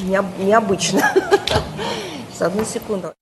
необычно. С одну секунду.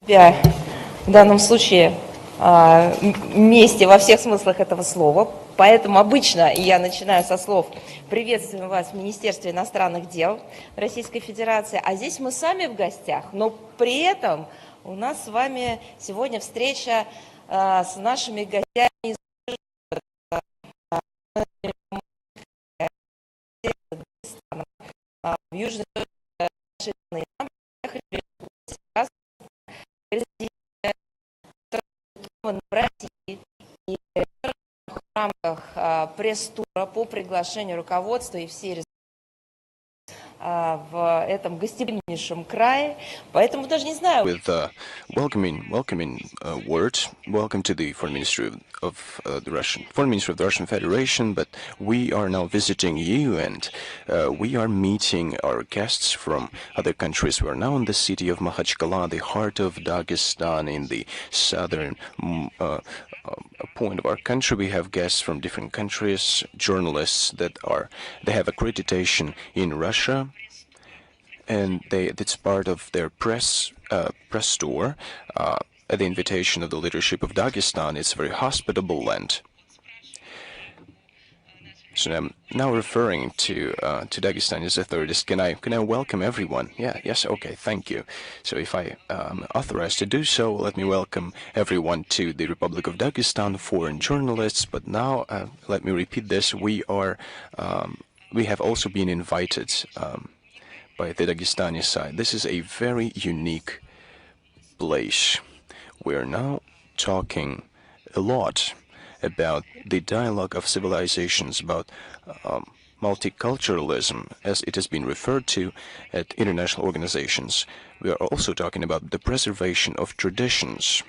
В данном случае месте во всех смыслах этого слова. Поэтому обычно я начинаю со слов «Приветствуем вас в Министерстве иностранных дел Российской Федерации». А здесь мы сами в гостях, но при этом у нас с вами сегодня встреча с нашими гостями из Дагестана, в южной нашей страны. В России и в рамках пресс-тура по приглашению руководства и всей в этом гостеприимнейшем крае, поэтому даже не знаю. With welcoming words, welcome to the Foreign Ministry of the Russian Federation. But we are now visiting you, and we are meeting our guests from other countries. We are now in the city of Makhachkala, the heart of Dagestan, in the southern point of our country. We have guests from different countries, journalists that have accreditation in Russia, and it's part of their press tour at the invitation of the leadership of Dagestan. It's a very hospitable land. So I'm now referring to Dagestan as authorities. Can I welcome everyone? Yes, okay, thank you. So if I am authorized to do so, let me welcome everyone to the Republic of Dagestan, foreign journalists. But now, let me repeat this: we have also been invited by the Dagestani side. This is a very unique place. We are now talking a lot about the dialogue of civilizations, about multiculturalism, as it has been referred to at international organizations. We are also talking about the preservation of traditions.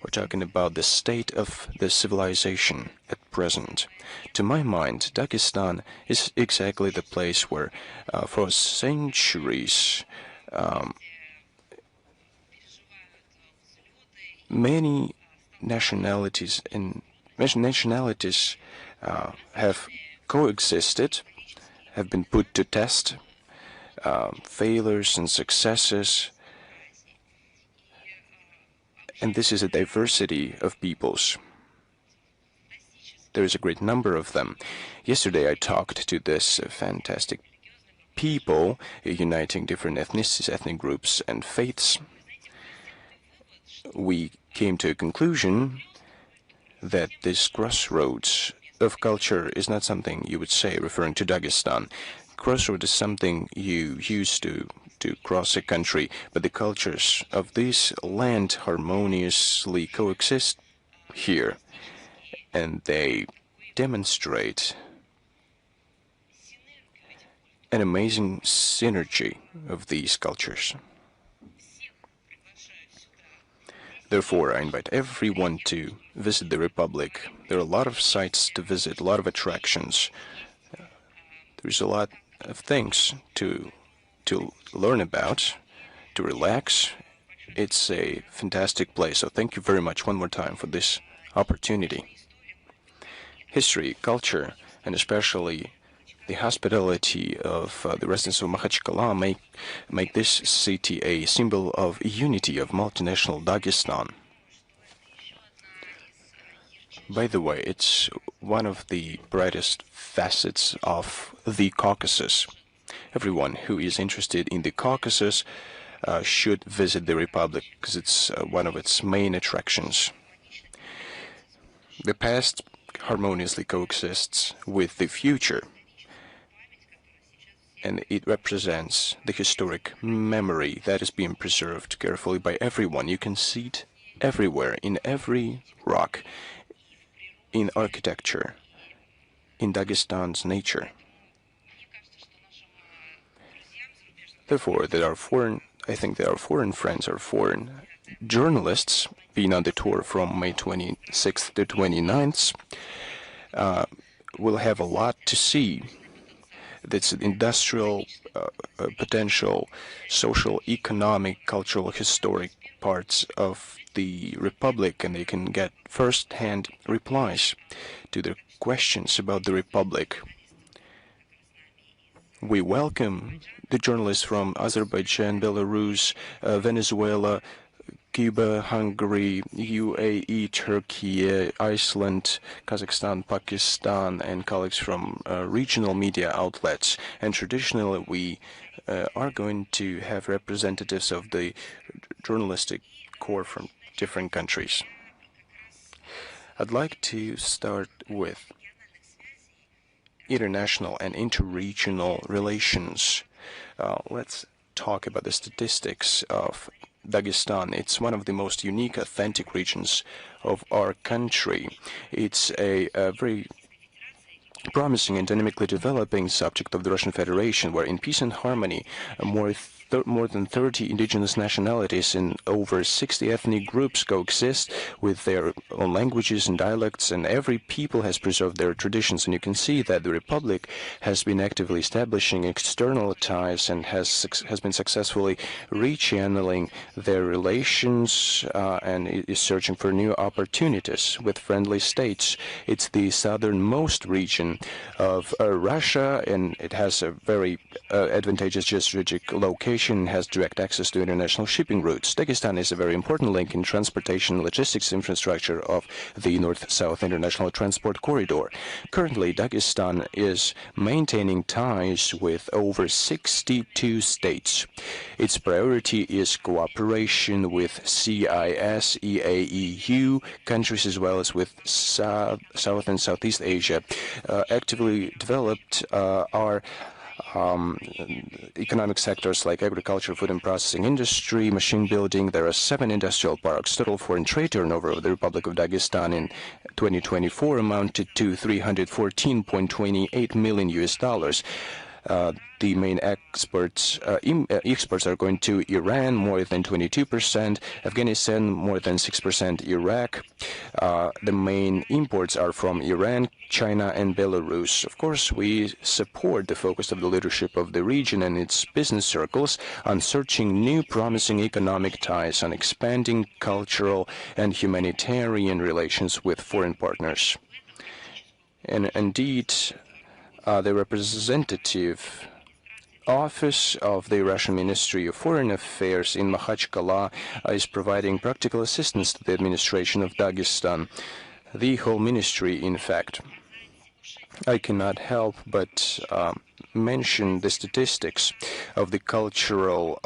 We're talking about the state of the civilization at present. To my mind, Dagestan is exactly the place where, for centuries, many nationalities have coexisted, have been put to test, failures and successes, and this is a diversity of peoples. There is a great number of them. Yesterday I talked to this fantastic people uniting different ethnicities, ethnic groups and faiths. we came to a conclusion that this crossroads of culture is not something you would say referring to Dagestan. Crossroad is something you use to cross a country, but the cultures of this land harmoniously coexist here, and they demonstrate an amazing synergy of these cultures. Therefore, I invite everyone to visit the Republic. There are a lot of sites to visit, a lot of attractions. There's a lot of things to learn about, to relax. It's a fantastic place, so thank you very much one more time for this opportunity. History, culture, and especially the hospitality of the residents of Makhachkala make this city a symbol of unity of multinational Dagestan. By the way, it's one of the brightest facets of the Caucasus. Everyone who is interested in the Caucasus should visit the Republic because it's one of its main attractions. The past harmoniously coexists with the future, and it represents the historic memory that is being preserved carefully by everyone. You can see it everywhere, in every rock, in architecture, in Dagestan's nature. Therefore, I think there are foreign friends or foreign journalists being on the tour from May 26th to 29th. Will have a lot to see. That's industrial, potential, social, economic, cultural, historic parts of the Republic, and they can get first-hand replies to their questions about the Republic. We welcome the journalists from Azerbaijan, Belarus, Venezuela, Cuba, Hungary, UAE, Turkey, Iceland, Kazakhstan, Pakistan, and colleagues from regional media outlets. And traditionally, we are going to have representatives of the journalistic corps from different countries. I'd like to start with international and interregional relations. Let's talk about the statistics of Dagestan. It's one of the most unique, authentic regions of our country. It's a very promising and dynamically developing subject of the Russian Federation, where in peace and harmony, more than 30 indigenous nationalities and over 60 ethnic groups coexist with their own languages and dialects, and every people has preserved their traditions. And you can see that the Republic has been actively establishing external ties and has been successfully rechanneling their relations and is searching for new opportunities with friendly states. It's the southernmost region of Russia, and it has a very advantageous strategic location, has direct access to international shipping routes. Dagestan is a very important link in transportation and logistics infrastructure of the North-South International Transport Corridor. Currently, Dagestan is maintaining ties with over 62 states. Its priority is cooperation with CIS, EAEU countries, as well as with South and Southeast Asia. Actively developed are economic sectors like agriculture, food and processing industry, machine building. There are 7 industrial parks. Total foreign trade turnover of the Republic of Dagestan in 2024 amounted to $314.28 million. The main exports are going to Iran, more than 22%, Afghanistan, more than 6%, Iraq. The main imports are from Iran, China, and Belarus. Of course, we support the focus of the leadership of the region and its business circles on searching new promising economic ties, on expanding cultural and humanitarian relations with foreign partners. And indeed, the representative office of the Russian Ministry of Foreign Affairs in Makhachkala is providing practical assistance to the administration of Dagestan. The whole ministry, in fact. I cannot help but mention the statistics of the cultural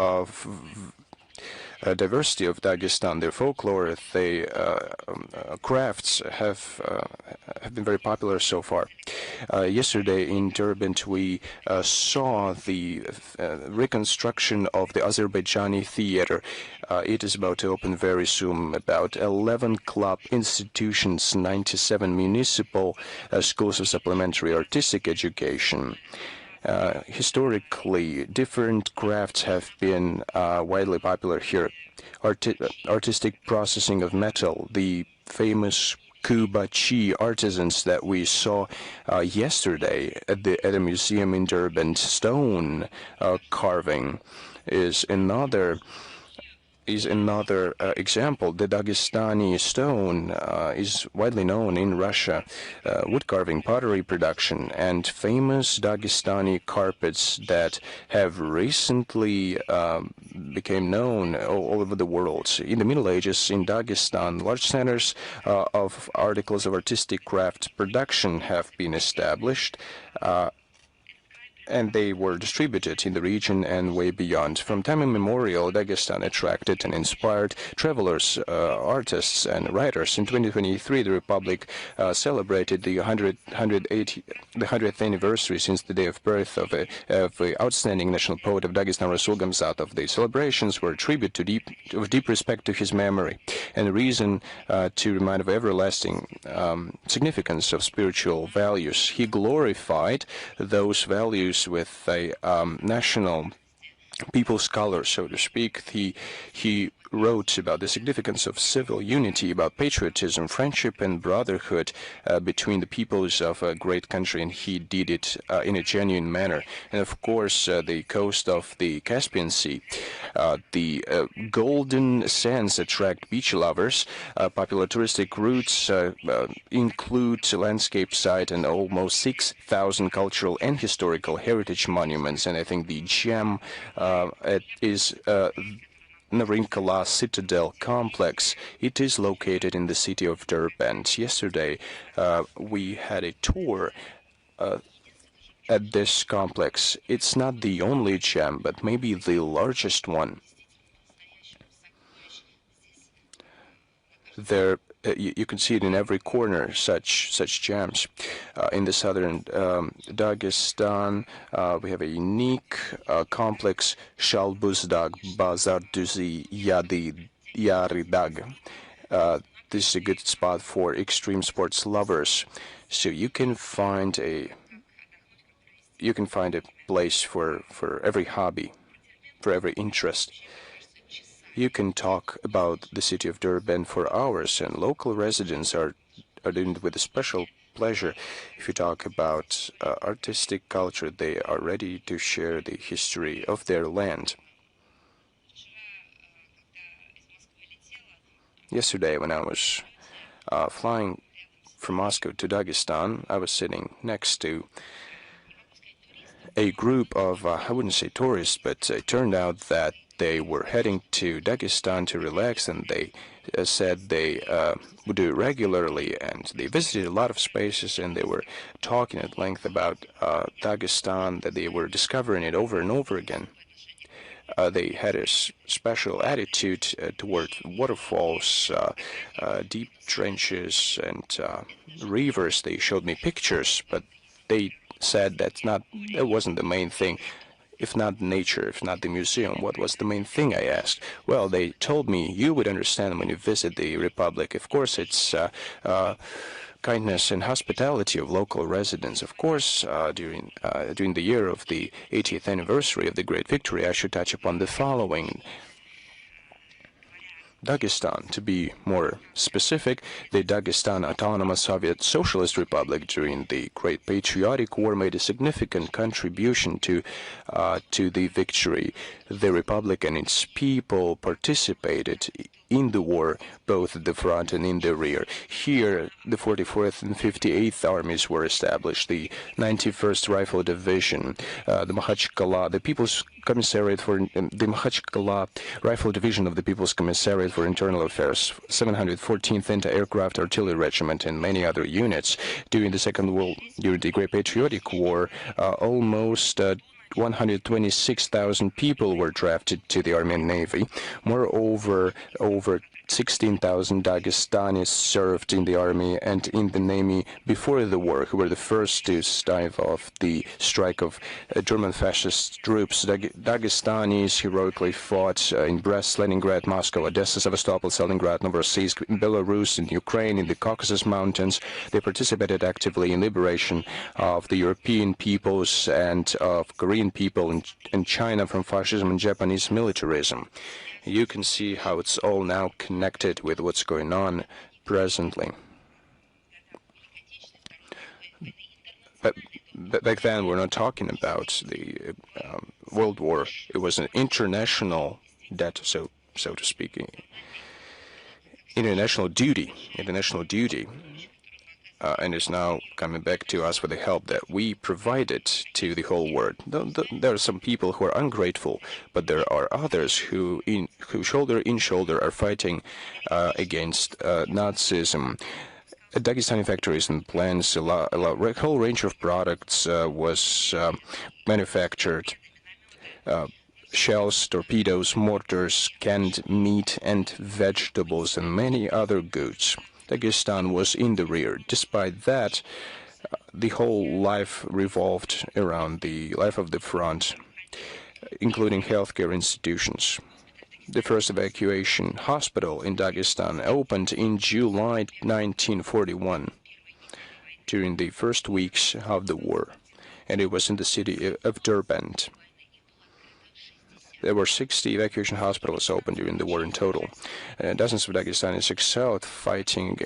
diversity of Dagestan, their folklore, the crafts have been very popular so far. Yesterday in Durban, we saw the reconstruction of the Azerbaijani theater. It is about to open very soon. About 11 club institutions, 97 municipal schools of supplementary artistic education. Historically, different crafts have been widely popular here. Artistic processing of metal, the famous Kubachi artisans that we saw yesterday at a museum in Durban. Stone carving is another example. The Dagestani stone is widely known in Russia. Wood carving, pottery production, and famous Dagestani carpets that have recently became known all over the world. In the Middle Ages, in Dagestan, large centers of articles of artistic craft production have been established. And they were distributed in the region and way beyond. From time immemorial, Dagestan attracted and inspired travelers, artists, and writers. In 2023, the Republic celebrated the 100th anniversary since the day of birth of the outstanding national poet of Dagestan, Rasul Gamzatov. The celebrations were a tribute to deep respect to his memory and a reason to remind of everlasting significance of spiritual values. He glorified those values with a national people's color, so to speak. He wrote about the significance of civil unity, about patriotism, friendship, and brotherhood between the peoples of a great country, and he did it in a genuine manner. And of course, the coast of the Caspian Sea, the golden sands attract beach lovers. Popular touristic routes include landscape site and almost 6,000 cultural and historical heritage monuments. And I think the gem is Narinkala Citadel Complex. It is located in the city of Durban. Yesterday, we had a tour at this complex. It's not the only gem, but maybe the largest one. There, you can see it in every corner, such gems. In the southern Dagestan, we have a unique complex, Shalbuzdag Bazarduzi Yadi Yaridag. This is a good spot for extreme sports lovers. So you can find a place for every hobby, for every interest. You can talk about the city of Durban for hours, and local residents are doing it with a special pleasure. If you talk about artistic culture, they are ready to share the history of their land. Yesterday, when I was flying from Moscow to Dagestan, I was sitting next to a group of, I wouldn't say tourists, but it turned out that they were heading to Dagestan to relax, and they said they would do it regularly, and they visited a lot of spaces, and they were talking at length about Dagestan, that they were discovering it over and over again. They had a special attitude toward waterfalls, deep trenches, and rivers. They showed me pictures, but they said that wasn't the main thing. If not nature, if not the museum, what was the main thing, I asked? Well, they told me, you would understand when you visit the Republic. Of course, it's kindness and hospitality of local residents. Of course, during the year of the 80th anniversary of the Great Victory, I should touch upon the following. Dagestan, to be more specific, the Dagestan Autonomous Soviet Socialist Republic during the Great Patriotic War made a significant contribution to the victory. The Republic and its people participated in the war, both at the front and in the rear. Here, the 44th and 58th Armies were established, the 91st Rifle Division, the Makhachkala, the People's Commissariat for the Makhachkala Rifle Division of the People's Commissariat for Internal Affairs, 714th Anti-Aircraft Artillery Regiment, and many other units. During the Great Patriotic War, almost 126,000 people were drafted to the Army and Navy. Moreover, over 16,000 Dagestanis served in the army and in the navy before the war, who were the first to stave off the strike of German fascist troops. Dagestanis heroically fought in Brest, Leningrad, Moscow, Odessa, Sevastopol, Stalingrad, Novorossiysk, in Belarus, in Ukraine, in the Caucasus Mountains. They participated actively in liberation of the European peoples and of Korean people in China from fascism and Japanese militarism. You can see how it's all now connected with what's going on presently. But back then, we're not talking about the World War. It was an international debt, so to speak, international duty, and is now coming back to us with the help that we provided to the whole world. There are some people who are ungrateful, but there are others who shoulder in shoulder are fighting against Nazism. Dagestani factories and plants, a whole range of products was manufactured. Shells, torpedoes, mortars, canned meat and vegetables, and many other goods. Dagestan was in the rear. Despite that, the whole life revolved around the life of the front, including healthcare institutions. The first evacuation hospital in Dagestan opened in July 1941, during the first weeks of the war, and it was in the city of Derbent. There were 60 evacuation hospitals open during the war in total. Dozens of Dagestanis excelled fighting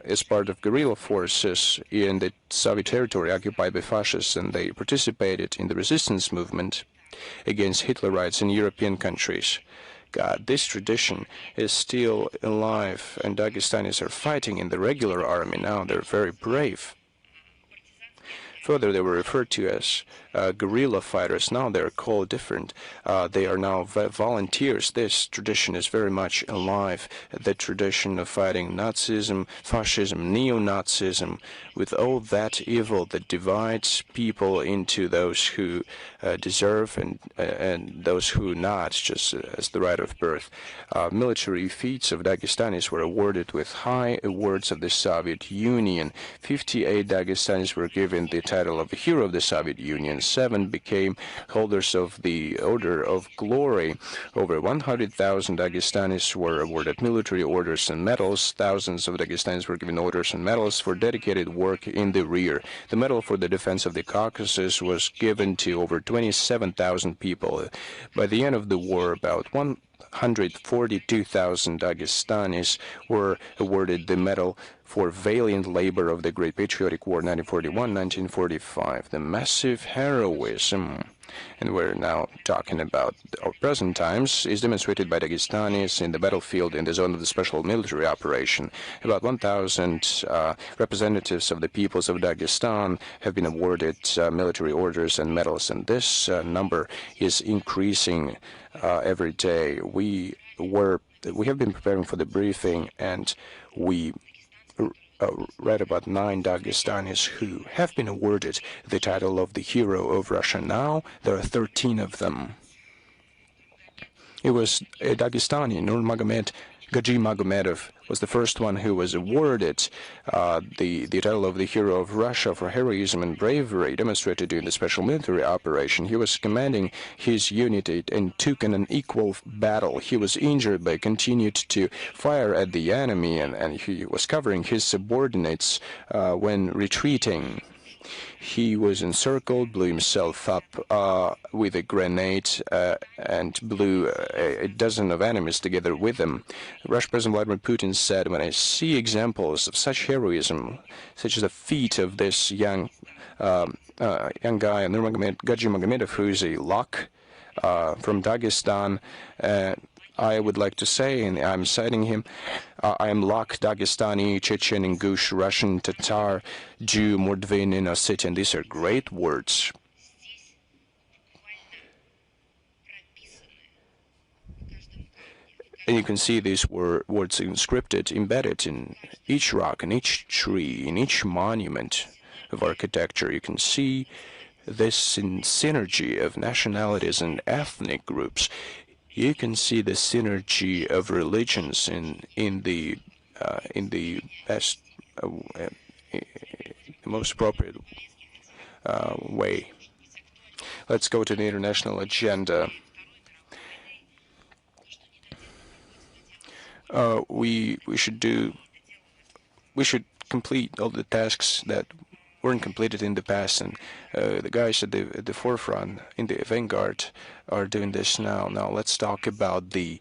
as part of guerrilla forces in the Soviet territory occupied by fascists, and they participated in the resistance movement against Hitlerites in European countries. God, this tradition is still alive, and Dagestanis are fighting in the regular army now. They're very brave. Further, they were referred to as guerrilla fighters. Now they're called different. They are now volunteers. This tradition is very much alive. The tradition of fighting Nazism, fascism, neo-Nazism, with all that evil that divides people into those who deserve and those who not, just as the right of birth. Military feats of Dagestanis were awarded with high awards of the Soviet Union. 58 Dagestanis were given the title of the Hero of the Soviet Union. 7 became holders of the Order of Glory. Over 100,000 Dagestanis were awarded military orders and medals. Thousands of Dagestanis were given orders and medals for dedicated work in the rear. The Medal for the Defense of the Caucasus was given to over 27,000 people. By the end of the war, about 142,000 Dagestanis were awarded the Medal for valiant labor of the Great Patriotic War 1941-1945. The massive heroism, and we're now talking about our present times, is demonstrated by Dagestanis in the battlefield in the zone of the special military operation. About 1,000 representatives of the peoples of Dagestan have been awarded military orders and medals, and this number is increasing every day. We have been preparing for the briefing, and we read about 9 Dagestanis who have been awarded the title of the Hero of Russia. Now there are 13 of them. It was a Dagestani, Nurmagomedov Gaji Magomedov was the first one who was awarded the title of the Hero of Russia for heroism and bravery demonstrated during the special military operation. He was commanding his unit and took in an equal battle. He was injured but continued to fire at the enemy, and he was covering his subordinates when retreating. He was encircled, blew himself up with a grenade, and blew a dozen of enemies together with him. Russian President Vladimir Putin said, "When I see examples of such heroism, such as the feat of this young guy, Gaji Magomedov, who is a Lak from Dagestan, I would like to say, and I'm citing him, I am Lak, Dagestani, Chechen, Ingush, Russian, Tatar, Jew, Mordvin, and Ossetian." These are great words. And you can see these words inscripted, embedded in each rock, in each tree, in each monument of architecture. You can see this synergy of nationalities and ethnic groups. You can see the synergy of religions in the best, most appropriate way. Let's go to the international agenda. We should complete all the tasks that weren't completed in the past, and the guys at the forefront, in the vanguard, are doing this now. Now let's talk about the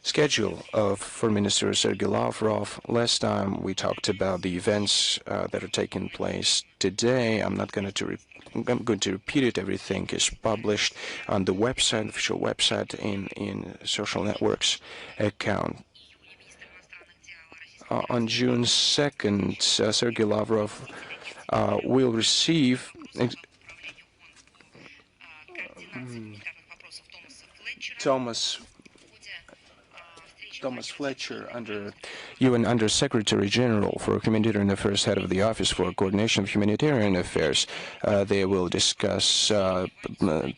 schedule of Foreign Minister Sergei Lavrov. Last time we talked about the events that are taking place today. I'm going to repeat it. Everything is published on the website, official website, in social networks account. On June 2nd, Sergei Lavrov will receive Thomas Fletcher, UN Under-Secretary General for Humanitarian Affairs, head of the Office for Coordination of Humanitarian Affairs. They will discuss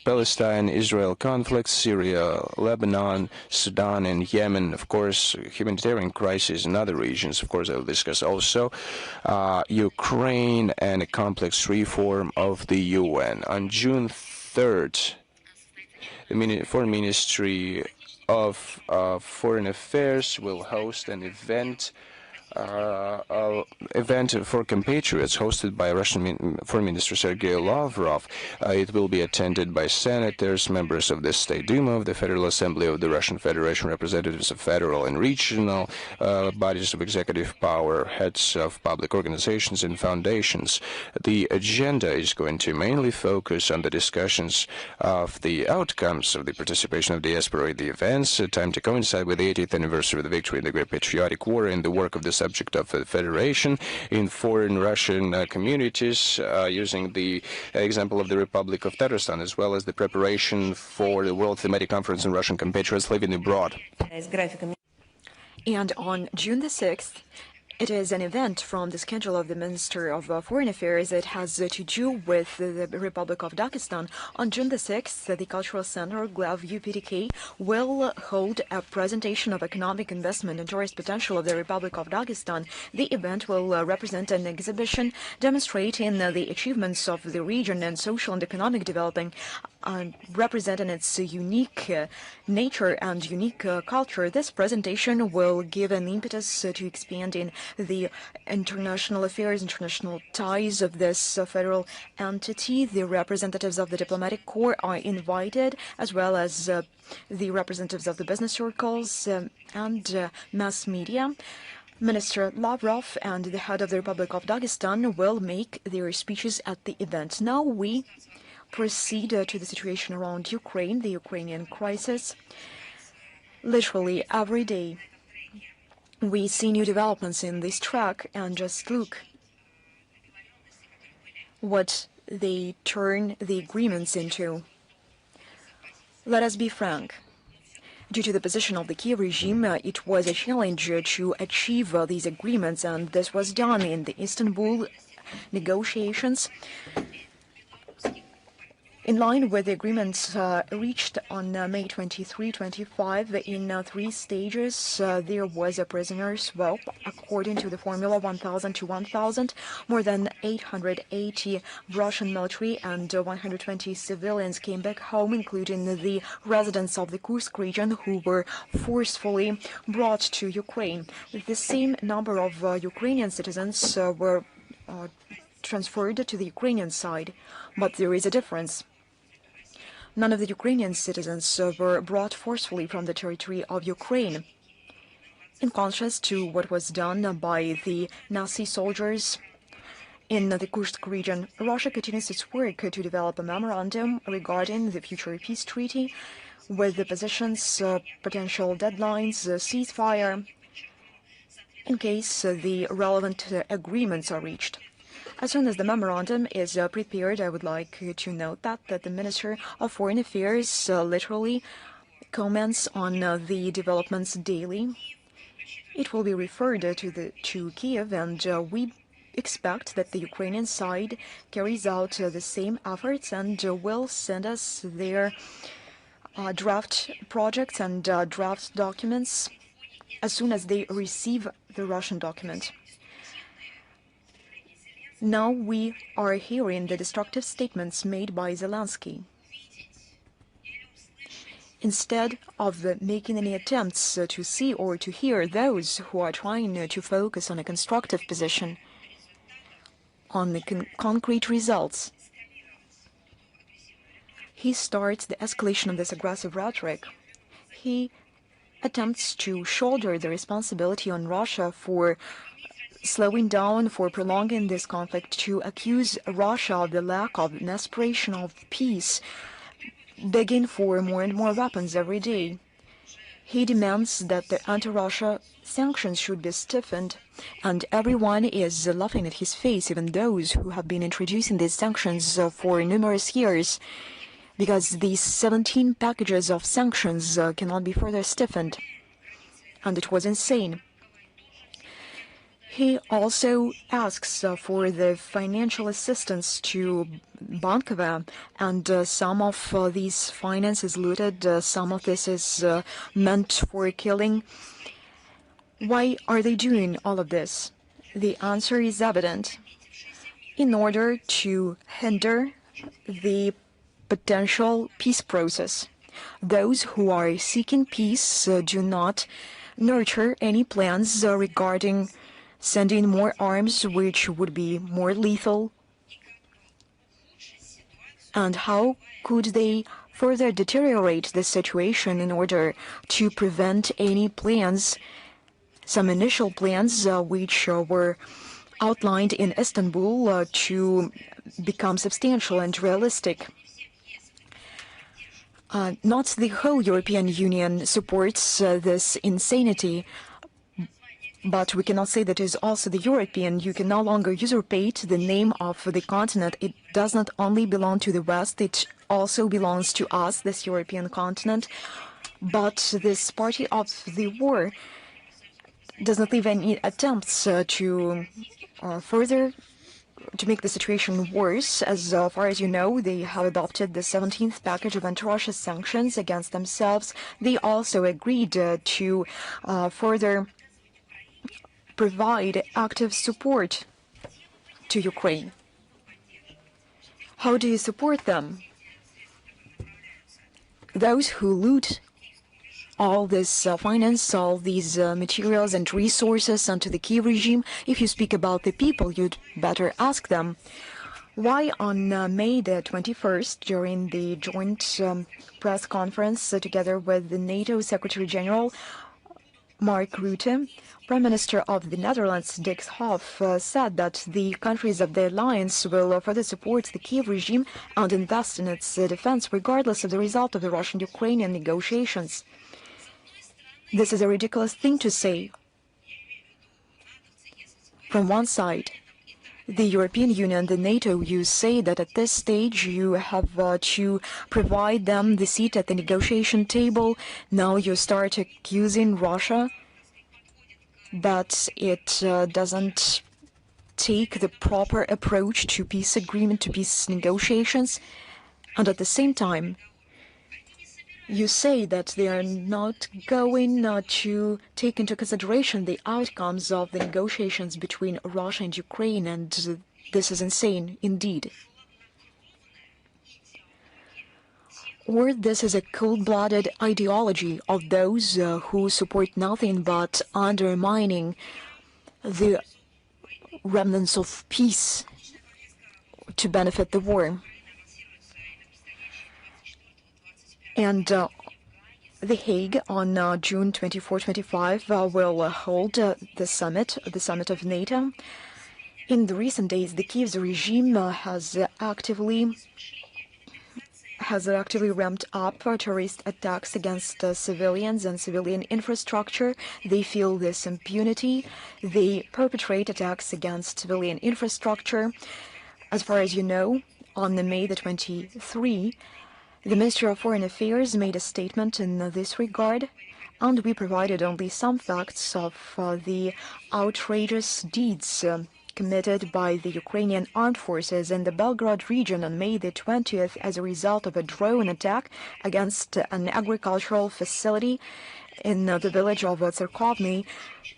Palestine, Israel conflict, Syria, Lebanon, Sudan, and Yemen. Of course, humanitarian crisis in other regions. Of course, they will discuss also Ukraine and a complex reform of the UN. On June 3rd, the Foreign Ministry of Foreign Affairs will host an event for compatriots hosted by Russian Foreign Minister Sergei Lavrov. It will be attended by senators, members of the State Duma of the Federal Assembly of the Russian Federation, representatives of federal and regional bodies of executive power, heads of public organizations and foundations. The agenda is going to mainly focus on the discussions of the outcomes of the participation of diaspora in the events, time to coincide with the 80th anniversary of the victory in the Great Patriotic War, and the work of the subject of the Federation in foreign Russian communities, using the example of the Republic of Dagestan, as well as the preparation for the World Thematic Conference on Russian compatriots living abroad. And on June the 6th, it is an event from the schedule of the Minister of Foreign Affairs. It has to do with the Republic of Dagestan. On June the 6th, the Cultural Center, GLAV UPDK, will hold a presentation of economic investment and tourist potential of the Republic of Dagestan. The event will represent an exhibition demonstrating the achievements of the region and social and economic development, representing its unique nature and unique culture. This presentation will give an impetus to expanding the international affairs, international ties of this federal entity. The representatives of the diplomatic corps are invited, as well as the representatives of the business circles and mass media. Minister Lavrov and the head of the Republic of Dagestan will make their speeches at the event. Now we proceed to the situation around Ukraine, the Ukrainian crisis. Literally every day we see new developments in this track, and just look what they turn the agreements into. Let us be frank. Due to the position of the Kiev regime, it was a challenge to achieve these agreements, and this was done in the Istanbul negotiations. In line with the agreements reached on May 23-25 in 3 stages, there was a prisoner swap according to the formula 1,000 to 1,000. More than 880 Russian military and 120 civilians came back home, including the residents of the Kursk region who were forcefully brought to Ukraine. The same number of Ukrainian citizens were transferred to the Ukrainian side, but there is a difference. None of the Ukrainian citizens were brought forcefully from the territory of Ukraine. In contrast to what was done by the Nazi soldiers in the Kursk region, Russia continues its work to develop a memorandum regarding the future peace treaty with the positions, potential deadlines, ceasefire, in case the relevant agreements are reached. As soon as the memorandum is prepared, I would like to note that the Minister of Foreign Affairs literally comments on the developments daily. It will be referred to Kiev, and we expect that the Ukrainian side carries out the same efforts and will send us their draft projects and draft documents as soon as they receive the Russian document. Now we are hearing the destructive statements made by Zelensky. Instead of making any attempts to see or to hear those who are trying to focus on a constructive position, on the concrete results, he starts the escalation of this aggressive rhetoric. He attempts to shoulder the responsibility on Russia for slowing down, for prolonging this conflict, to accuse Russia of the lack of an aspiration of peace, begging for more and more weapons every day. He demands that the anti-Russia sanctions should be stiffened, and everyone is laughing at his face, even those who have been introducing these sanctions for numerous years, because these 17 packages of sanctions cannot be further stiffened, and it was insane. He also asks for the financial assistance to Bankova, and some of these finances looted, some of this is meant for killing. Why are they doing all of this? The answer is evident. In order to hinder the potential peace process. Those who are seeking peace do not nurture any plans regarding sending more arms, which would be more lethal. And how could they further deteriorate the situation in order to prevent any plans, some initial plans which were outlined in Istanbul to become substantial and realistic? Not the whole European Union supports this insanity, but we cannot say that it is also the European. You can no longer usurpate the name of the continent. It does not only belong to the West, it also belongs to us, this European continent. But this party of the war does not leave any attempts to further to make the situation worse. As far as you know, they have adopted the 17th package of anti-Russia sanctions against themselves. They also agreed to further provide active support to Ukraine. How do you support them? Those who loot all this finance, all these materials and resources onto the Kiev regime, if you speak about the people, you'd better ask them why on May the 21st, during the joint press conference together with the NATO Secretary General Mark Rutte, Prime Minister of the Netherlands, Dagestan, said that the countries of the alliance will further support the Kiev regime and invest in its defense, regardless of the result of the Russian-Ukrainian negotiations. This is a ridiculous thing to say. From one side, the European Union, the NATO, you say that at this stage you have to provide them the seat at the negotiation table. Now you start accusing Russia that it doesn't take the proper approach to peace agreement, to peace negotiations. And at the same time, you say that they are not going to take into consideration the outcomes of the negotiations between Russia and Ukraine, and this is insane indeed. Or this is a cold-blooded ideology of those who support nothing but undermining the remnants of peace to benefit the war. And The Hague on June 24-25 will hold the summit of NATO. In the recent days, the Kiev regime has actively ramped up terrorist attacks against civilians and civilian infrastructure. They feel this impunity. They perpetrate attacks against civilian infrastructure. As far as you know, on May the 23rd, the Ministry of Foreign Affairs made a statement in this regard, and we provided only some facts of the outrageous deeds committed by the Ukrainian armed forces in the Belgrade region on May the 20th as a result of a drone attack against an agricultural facility in the village of Tsarkovny.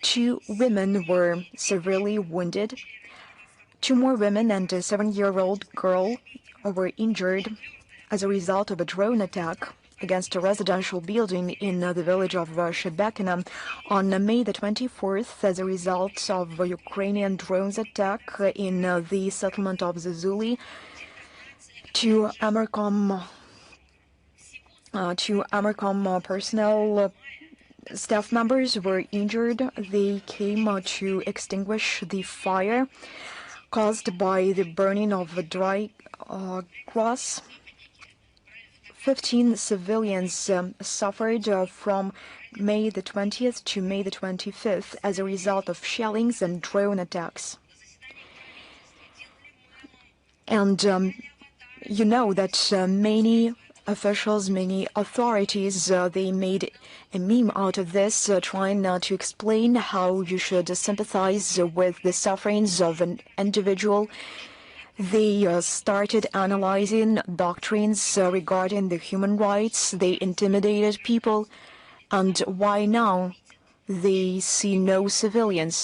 2 women were severely wounded. 2 more women and a 7-year-old girl were injured as a result of a drone attack against a residential building in the village of Shahed on May the 24th as a result of a Ukrainian drones attack in the settlement of Zazuli. 2 Amercom personnel staff members were injured. They came to extinguish the fire caused by the burning of dry grass. 15 civilians suffered from May the 20th to May the 25th as a result of shellings and drone attacks. And you know that many officials, many authorities, they made a meme out of this, trying to explain how you should sympathize with the sufferings of an individual. They started analyzing doctrines regarding the human rights. They intimidated people. And why now they see no civilians?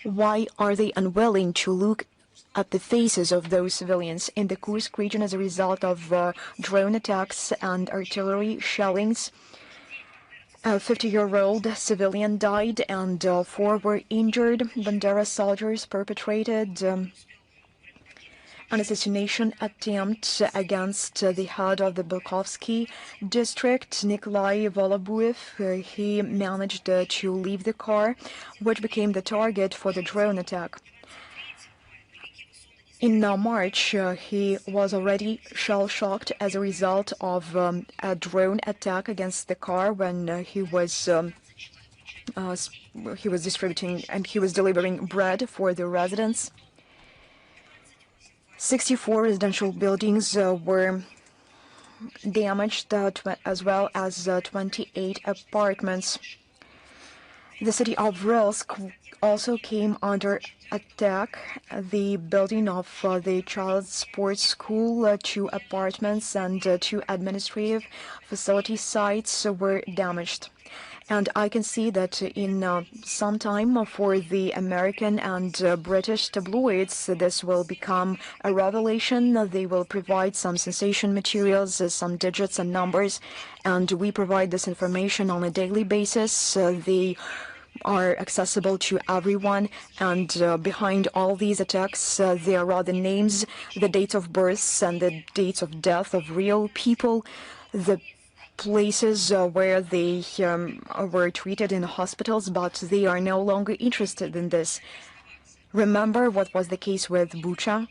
Why are they unwilling to look at the faces of those civilians in the Kursk region as a result of drone attacks and artillery shellings? A 50-year-old civilian died and 4 were injured. Bandera soldiers perpetrated an assassination attempt against the head of the Belkovsky district, Nikolai Volobuev. He managed to leave the car, which became the target for the drone attack. In March, he was already shell-shocked as a result of a drone attack against the car when he was distributing and he was delivering bread for the residents. 64 residential buildings were damaged, as well as 28 apartments. The city of Rilsk also came under attack. The building of the child's sports school, 2 apartments, and 2 administrative facility sites were damaged. And I can see that in some time for the American and British tabloids, this will become a revelation. They will provide some sensation materials, some digits and numbers, and we provide this information on a daily basis. They are accessible to everyone, and behind all these attacks there are the names, the dates of births, and the dates of death of real people, the places where they were treated in hospitals, but they are no longer interested in this. Remember what was the case with Bucha?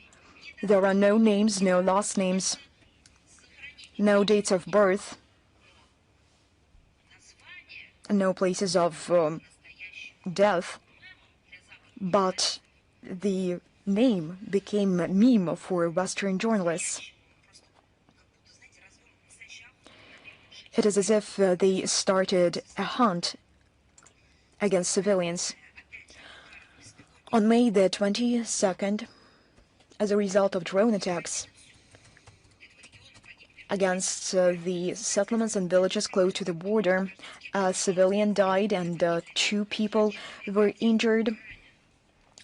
There are no names, no last names, no dates of birth, no places of death, but the name became a meme for Western journalists. It is as if they started a hunt against civilians. On May the 22nd, as a result of drone attacks against the settlements and villages close to the border, a civilian died and 2 people were injured.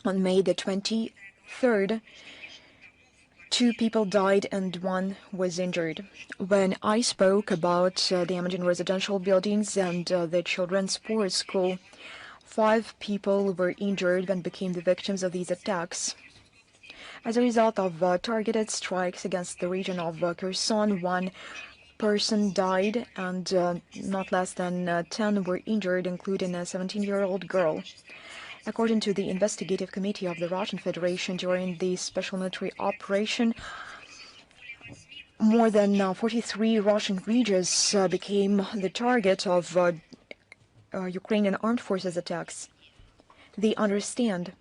On May the 23rd, 2 people died and 1 was injured. When I spoke about damaging residential buildings and the children's sports school, 5 people were injured and became the victims of these attacks. As a result of targeted strikes against the region of Kherson, 1 person died and not less than 10 were injured, including a 17-year-old girl. According to the investigative committee of the Russian Federation, during the special military operation, more than 43 Russian regions became the target of Ukrainian armed forces attacks. They understand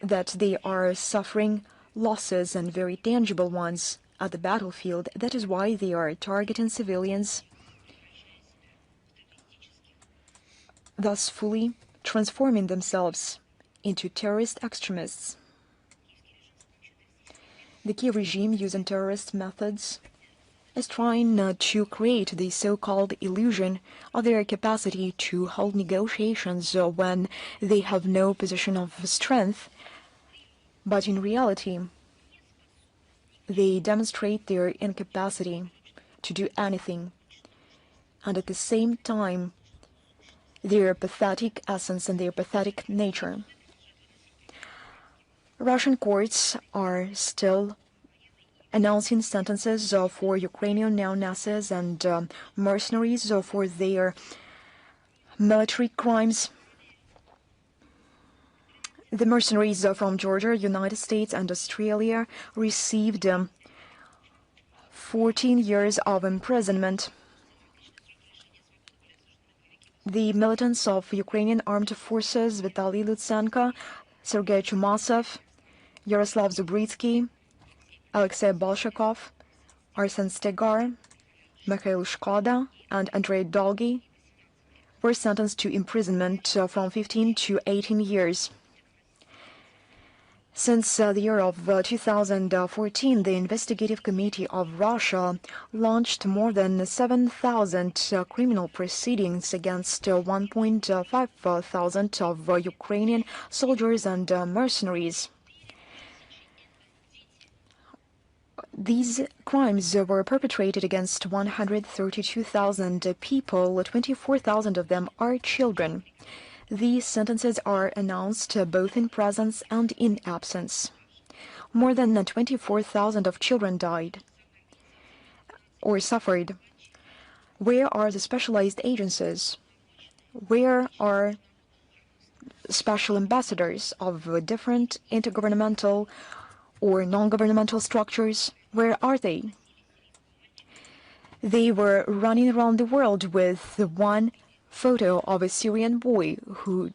that they are suffering losses, and very tangible ones, at the battlefield. That is why they are targeting civilians, thus fully transforming themselves into terrorist extremists. The Kiev regime, using terrorist methods, is trying to create the so-called illusion of their capacity to hold negotiations when they have no position of strength, but in reality, they demonstrate their incapacity to do anything, and at the same time, their pathetic essence and their pathetic nature. Russian courts are still announcing sentences for Ukrainian neo-Nazis and mercenaries for their military crimes. The mercenaries from Georgia, United States, and Australia received 14 years of imprisonment. The militants of Ukrainian armed forces, Vitaly Lutsenko, Sergei Chumasov, Yaroslav Zubritsky, Alexei Bolshakov, Arsen Stegar, Mikhail Shkoda, and Andrei Dolgy were sentenced to imprisonment from 15 to 18 years. Since the year of 2014, the Investigative Committee of Russia launched more than 7,000 criminal proceedings against 1.5 thousand of Ukrainian soldiers and mercenaries. These crimes were perpetrated against 132,000 people, 24,000 of them are children. These sentences are announced both in presence and in absence. More than 24,000 of children died or suffered. Where are the specialized agencies? Where are special ambassadors of different intergovernmental or non-governmental structures? Where are they? They were running around the world with one photo of a Syrian boy who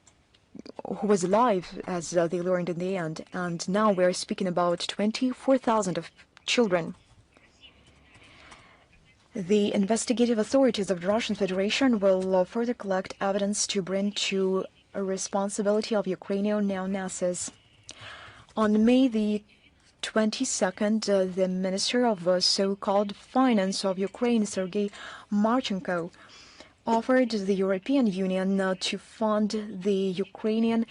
was alive, as they learned in the end, and now we're speaking about 24,000 of children. The investigative authorities of the Russian Federation will further collect evidence to bring to a responsibility of Ukrainian neo-Nazis. On May the 22nd, the Minister of so-called Finance of Ukraine, Sergei Marchenko, offered the European Union to fund the Ukrainian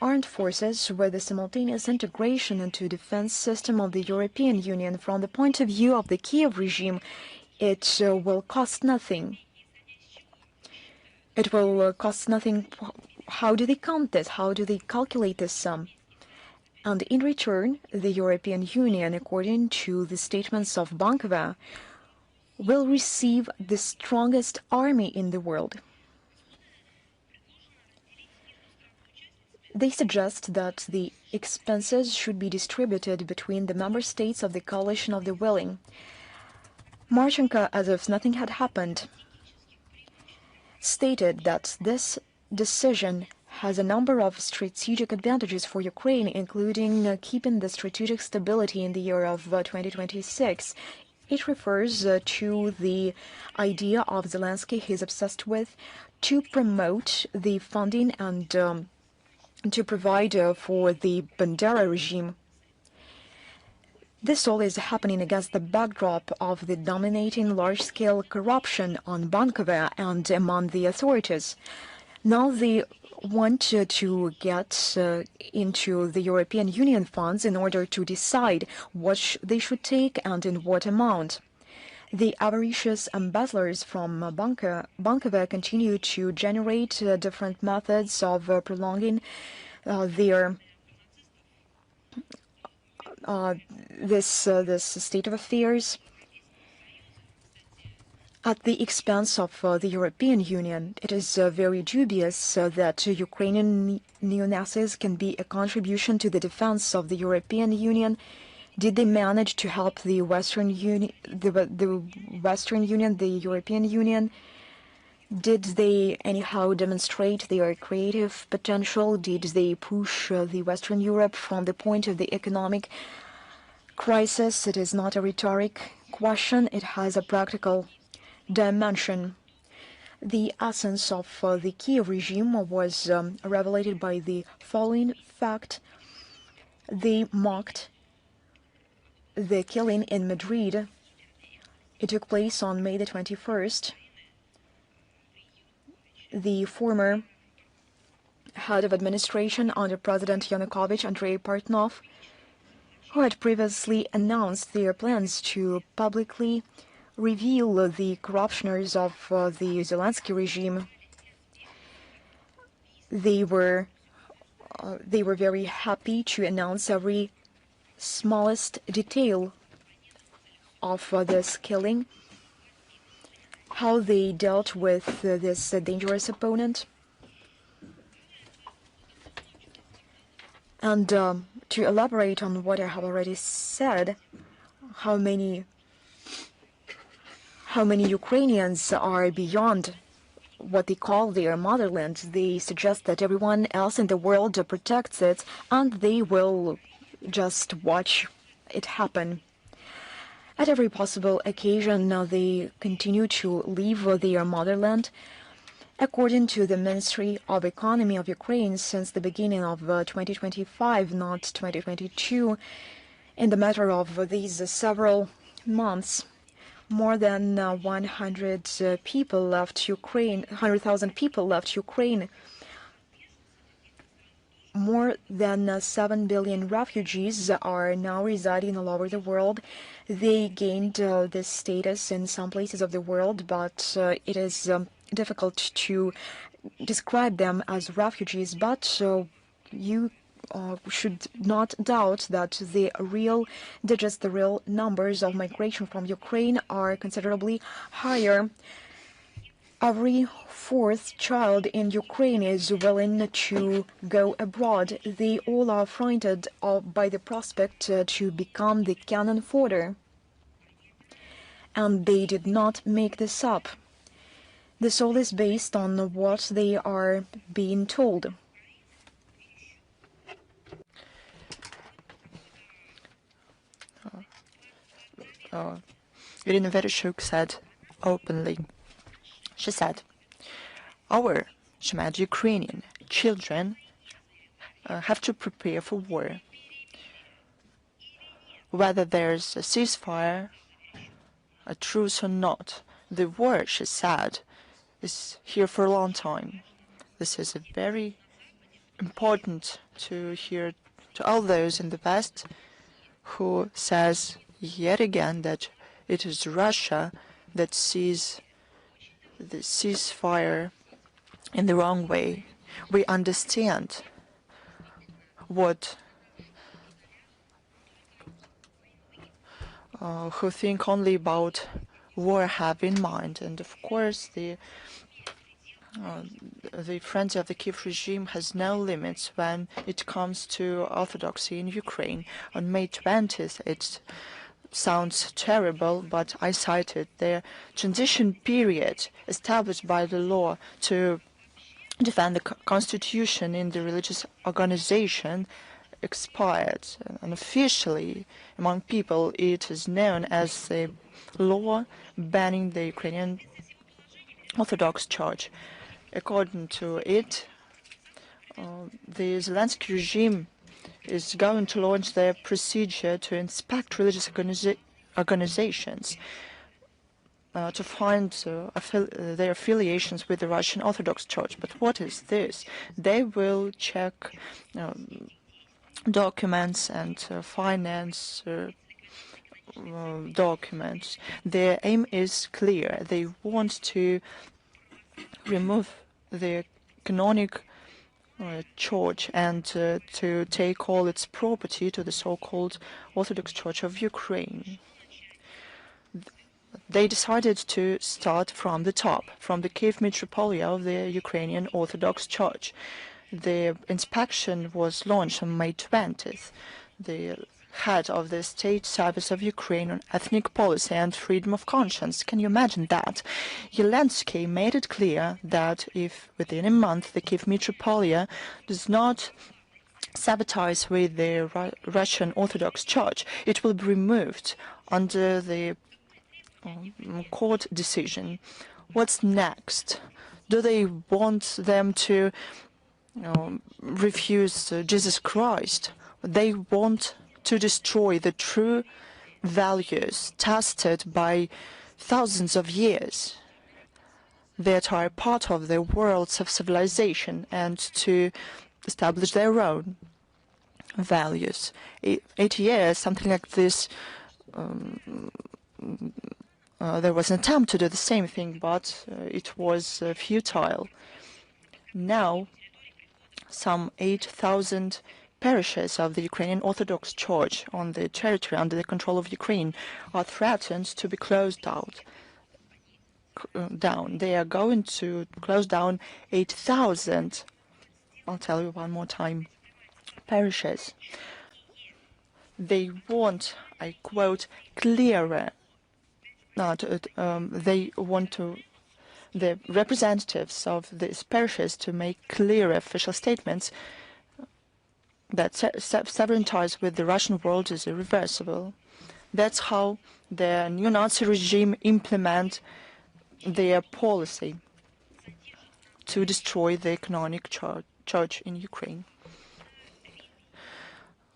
armed forces with the simultaneous integration into the defense system of the European Union. From the point of view of the Kiev regime, it will cost nothing. It will cost nothing. How do they count this? How do they calculate this sum? And in return, the European Union, according to the statements of Bankova, will receive the strongest army in the world. They suggest that the expenses should be distributed between the member states of the coalition of the willing. Marchenko, as if nothing had happened, stated that this decision has a number of strategic advantages for Ukraine, including keeping the strategic stability in the year of 2026. It refers to the idea of Zelensky he's obsessed with to promote the funding and to provide for the Bandera regime. This all is happening against the backdrop of the dominating large-scale corruption on Bankova and among the authorities. Now they want to get into the European Union funds in order to decide what they should take and in what amount. The avaricious embezzlers from Bankova continue to generate different methods of prolonging their this state of affairs at the expense of the European Union. It is very dubious that Ukrainian neo-Nazis can be a contribution to the defense of the European Union. Did they manage to help the Western Union, the European Union? Did they anyhow demonstrate their creative potential? Did they push the Western Europe from the point of the economic crisis? It is not a rhetoric question. It has a practical dimension. The essence of the Kiev regime was revelated by the following fact. They mocked the killing in Madrid. It took place on May the 21st. The former head of administration under President Yanukovych, Andrei Portnov, who had previously announced their plans to publicly reveal the corruptioners of the Zelensky regime. They were very happy to announce every smallest detail of this killing, how they dealt with this dangerous opponent. And to elaborate on what I have already said, how many Ukrainians are beyond what they call their motherland. They suggest that everyone else in the world protects it, and they will just watch it happen. At every possible occasion, they continue to leave their motherland. According to the Ministry of Economy of Ukraine, since the beginning of 2025, not 2022, in the matter of these several months, more than 100,000 people left Ukraine. More than 7 billion refugees are now residing all over the world. They gained this status in some places of the world, but it is difficult to describe them as refugees. But you should not doubt that the real digits, the real numbers of migration from Ukraine are considerably higher. Every fourth child in Ukraine is willing to go abroad. They all are frightened by the prospect to become the cannon fodder. And they did not make this up. This all is based on what they are being told. Irina Vereshchuk said openly. She said, she meant Ukrainian children have to prepare for war. Whether there's a ceasefire, a truce or not, the war, she said, is here for a long time. This is very important to hear to all those in the West who says yet again that it is Russia that sees the ceasefire in the wrong way. We understand what who think only about war have in mind, and of course the frenzy of the Kiev regime has no limits when it comes to orthodoxy in Ukraine. On May 20th, it sounds terrible, but I cited the transition period established by the law to defend the constitution in the religious organization expired. And officially, among people, it is known as the law banning the Ukrainian Orthodox Church. According to it, the Zelensky regime is going to launch their procedure to inspect religious organizations to find their affiliations with the Russian Orthodox Church. But what is this? They will check documents and finance documents. Their aim is clear. They want to remove the canonic church and to take all its property to the so-called Orthodox Church of Ukraine. They decided to start from the top, from the Kiev Metropolia of the Ukrainian Orthodox Church. The inspection was launched on May 20th. The head of the State Service of Ukraine on Ethnic Policy and Freedom of Conscience. Can you imagine that? Zelensky made it clear that if within a month the Kiev Metropolia does not sabotage with the Russian Orthodox Church, it will be removed under the court decision. What's next? Do they want them to refuse Jesus Christ? They want to destroy the true values tested by thousands of years that are part of the worlds of civilization and to establish their own values. 80 years, something like this, there was an attempt to do the same thing, but it was futile. Now, some 8,000 parishes of the Ukrainian Orthodox Church on the territory under the control of Ukraine are threatened to be closed down. They are going to close down 8,000, I'll tell you one more time, parishes. They want, I quote, clearer, they want the representatives of these parishes to make clear official statements that severing ties with the Russian world is irreversible. That's how the neo-Nazi regime implement their policy to destroy the canonic church in Ukraine.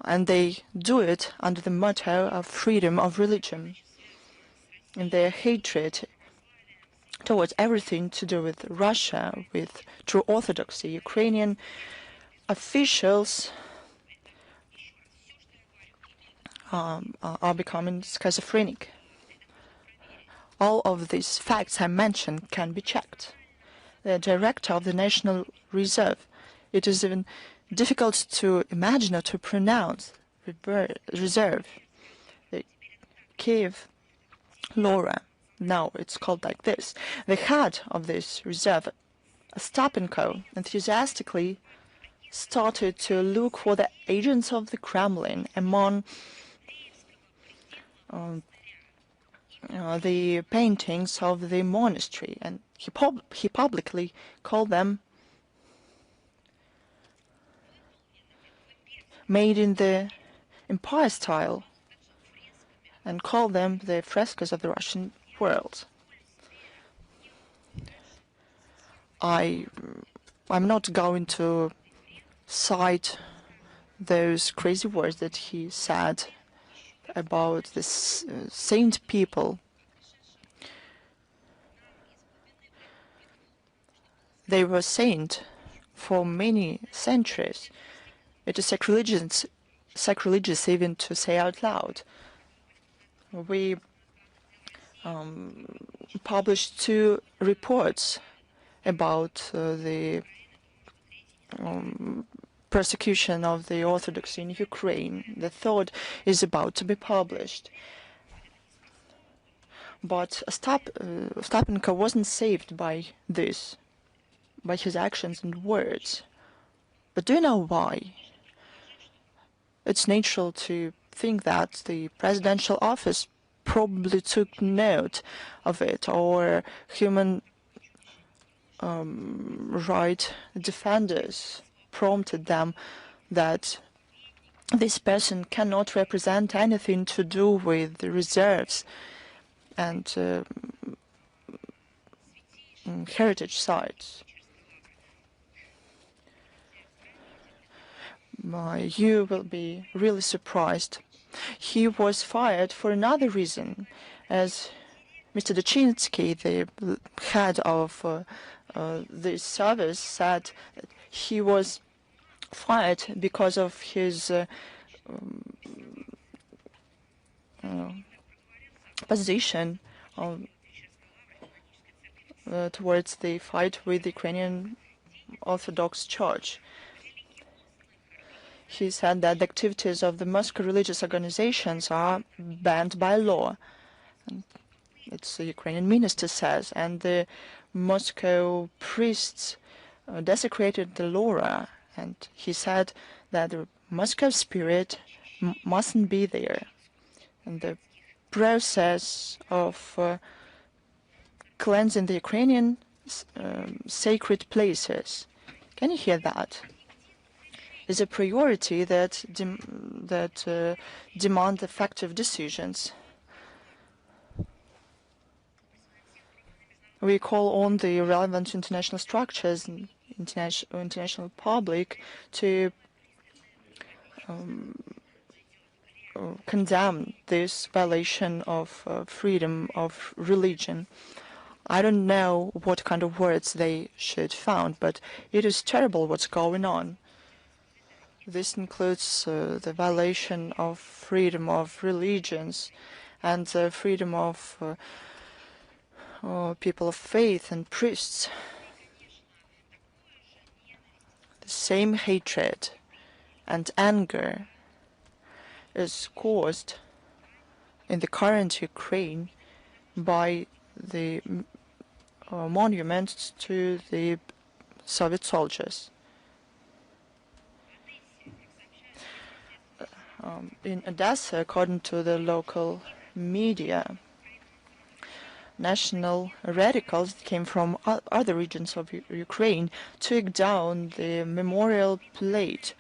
And they do it under the motto of freedom of religion. And their hatred towards everything to do with Russia, with true orthodoxy, Ukrainian officials are becoming schizophrenic. All of these facts I mentioned can be checked. The director of the National Reserve, it is even difficult to imagine or to pronounce reserve. The Kiev Laura, now it's called like this. The head of this reserve, Ostapenko, enthusiastically started to look for the agents of the Kremlin among the paintings of the monastery, and he publicly called them made in the empire style and called them the frescoes of the Russian world. I'm not going to cite those crazy words that he said about the saint people. They were saint for many centuries. It is sacrilegious even to say out loud. We published 2 reports about the persecution of the Orthodox in Ukraine. The third is about to be published. But Ostapenko wasn't saved by this, by his actions and words. But do you know why? It's natural to think that the presidential office probably took note of it, or human right defenders prompted them that this person cannot represent anything to do with the reserves and heritage sites. You will be really surprised. He was fired for another reason, as Mr. Dagestan, the head of the service, said that he was fired because of his position towards the fight with the Ukrainian Orthodox Church. He said that the activities of the Moscow religious organizations are banned by law. And it's the Ukrainian minister says, and the Moscow priests desecrated the Laura, and he said that the Moscow spirit mustn't be there. And the process of cleansing the Ukrainian sacred places, can you hear that? Is a priority that demand effective decisions. We call on the relevant international structures and international public to condemn this violation of freedom of religion. I don't know what kind of words they should found, but it is terrible what's going on. This includes the violation of freedom of religions and freedom of people of faith and priests. The same hatred and anger is caused in the current Ukraine by the monuments to the Soviet soldiers. In Odessa, according to the local media, national radicals came from other regions of Ukraine, took down the memorial plate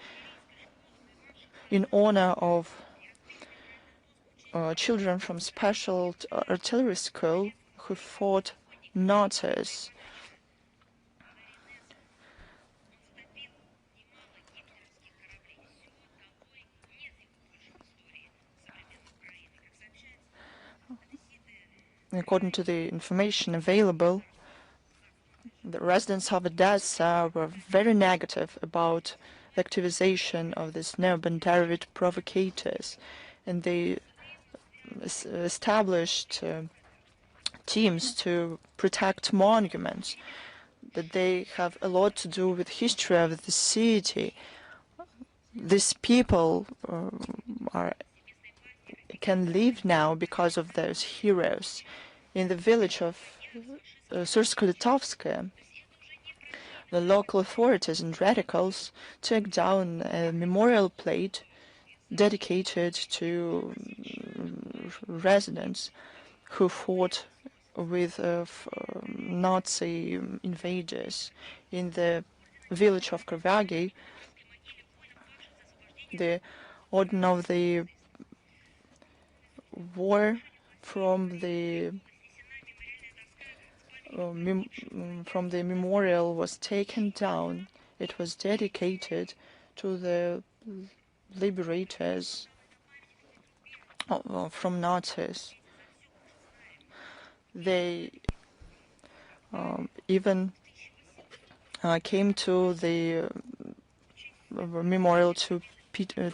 in honor of children from special artillery school who fought Nazis. According to the information available, the residents of Odessa were very negative about the activization of these neo-Banderovich provocators, and they established teams to protect monuments. But they have a lot to do with history of the city. These people can live now because of those heroes. In the village of Sursko-Litovsk, the local authorities and radicals took down a memorial plate dedicated to residents who fought with Nazi invaders. In the village of Kravagi, the order of the war from the memorial was taken down. It was dedicated to the liberators from Nazis. They even came to the memorial to Peter I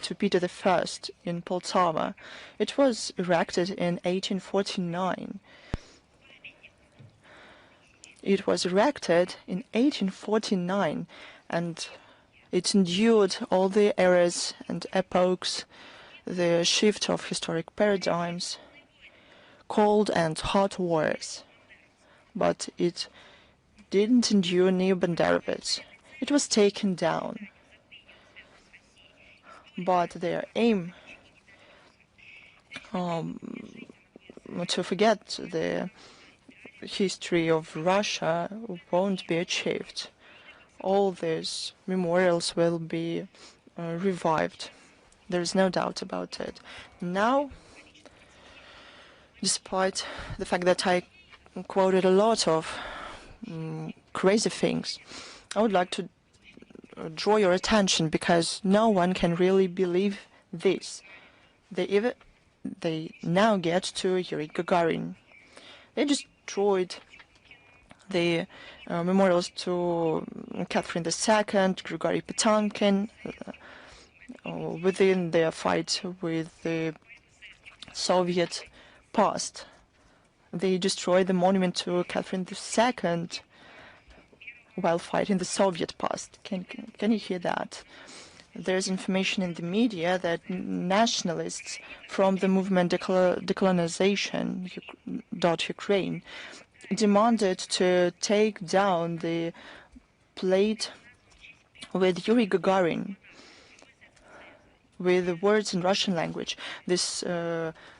in Poltava. It was erected in 1849. It was erected in 1849, and it endured all the eras and epochs, the shift of historic paradigms, cold and hot wars. But it didn't endure neo-Banderovics. It was taken down. But their aim to forget the history of Russia won't be achieved. All these memorials will be revived. There's no doubt about it. Now, despite the fact that I quoted a lot of crazy things, I would like to draw your attention, because no one can really believe this. They now get to Yuri Gagarin. They destroyed the memorials to Catherine II, Grigory Potemkin, within their fight with the Soviet past. They destroyed the monument to Catherine II while fighting the Soviet past. Can you hear that? There's information in the media that nationalists from the movement Decolonization.Ukraine demanded to take down the plate with Yuri Gagarin with the words in Russian language. This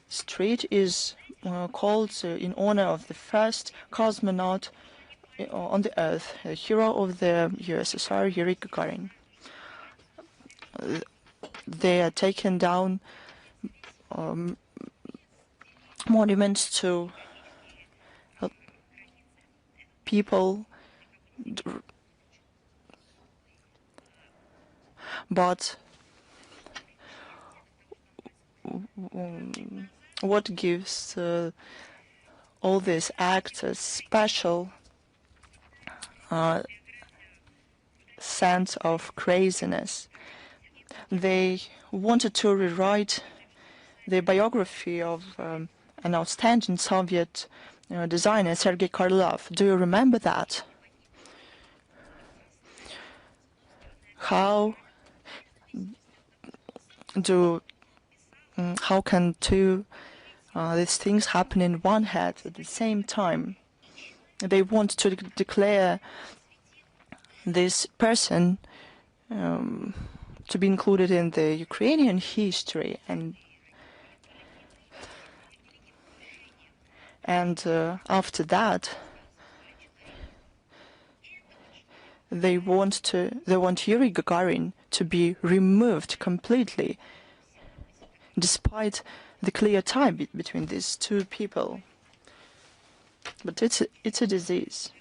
street is called in honor of the first cosmonaut on the Earth, a hero of the USSR, Yuri Gagarin. They are taking down monuments to people. But what gives all these acts a special sense of craziness? They wanted to rewrite the biography of an outstanding Soviet designer, Sergei Krylov. Do you remember that? How can these things happen in one head at the same time? They want to declare this person to be included in the Ukrainian history, and after that they want Yuri Gagarin to be removed completely, despite the clear tie between these two people. But it's a disease.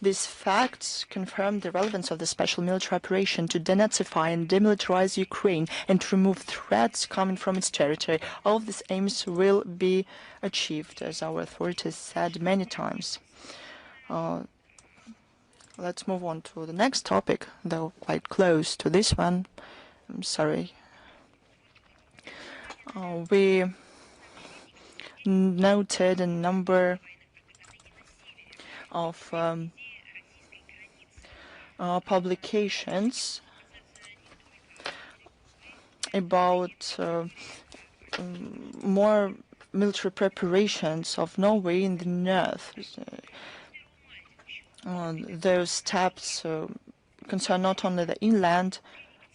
These facts confirm the relevance of the special military operation to denazify and demilitarize Ukraine and to remove threats coming from its territory. All of these aims will be achieved, as our authorities said many times. Let's move on to the next topic, though quite close to this one. I'm sorry. We noted a number of publications about more military preparations of Norway in the north. Those steps concern not only the inland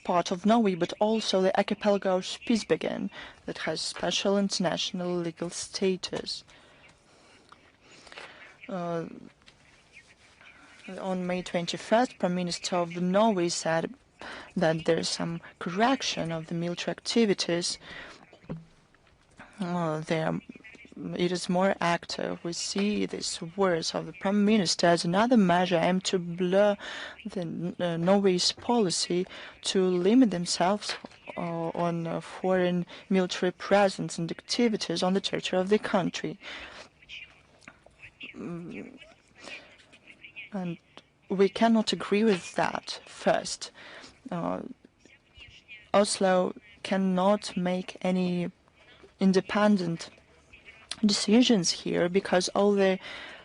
part of Norway, but also the archipelago of Spitsbergen that has special international legal status. On May 21st, Prime Minister of Norway said that there is some correction of the military activities. It is more active. We see these words of the Prime Minister as another measure aimed to blur Norway's policy to limit themselves on foreign military presence and activities on the territory of the country. And we cannot agree with that. First, Oslo cannot make any independent decisions here because all the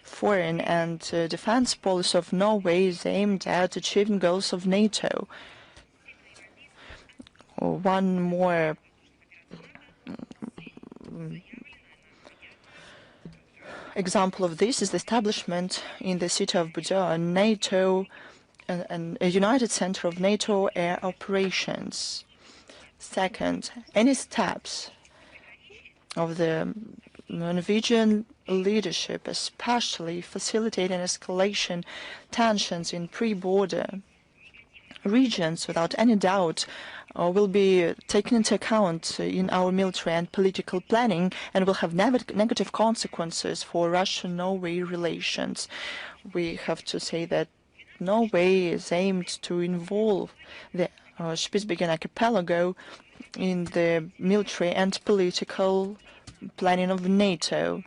foreign and defense policy of Norway is aimed at achieving goals of NATO. One more example of this is the establishment in the city of Bodø, NATO, a united center of NATO air operations. Second, any steps of the Norwegian leadership, especially facilitating escalation tensions in pre-border regions, without any doubt, will be taken into account in our military and political planning and will have negative consequences for Russian-Norway relations. We have to say that Norway is aimed to involve the Spitsbergen archipelago in the military and political planning of NATO.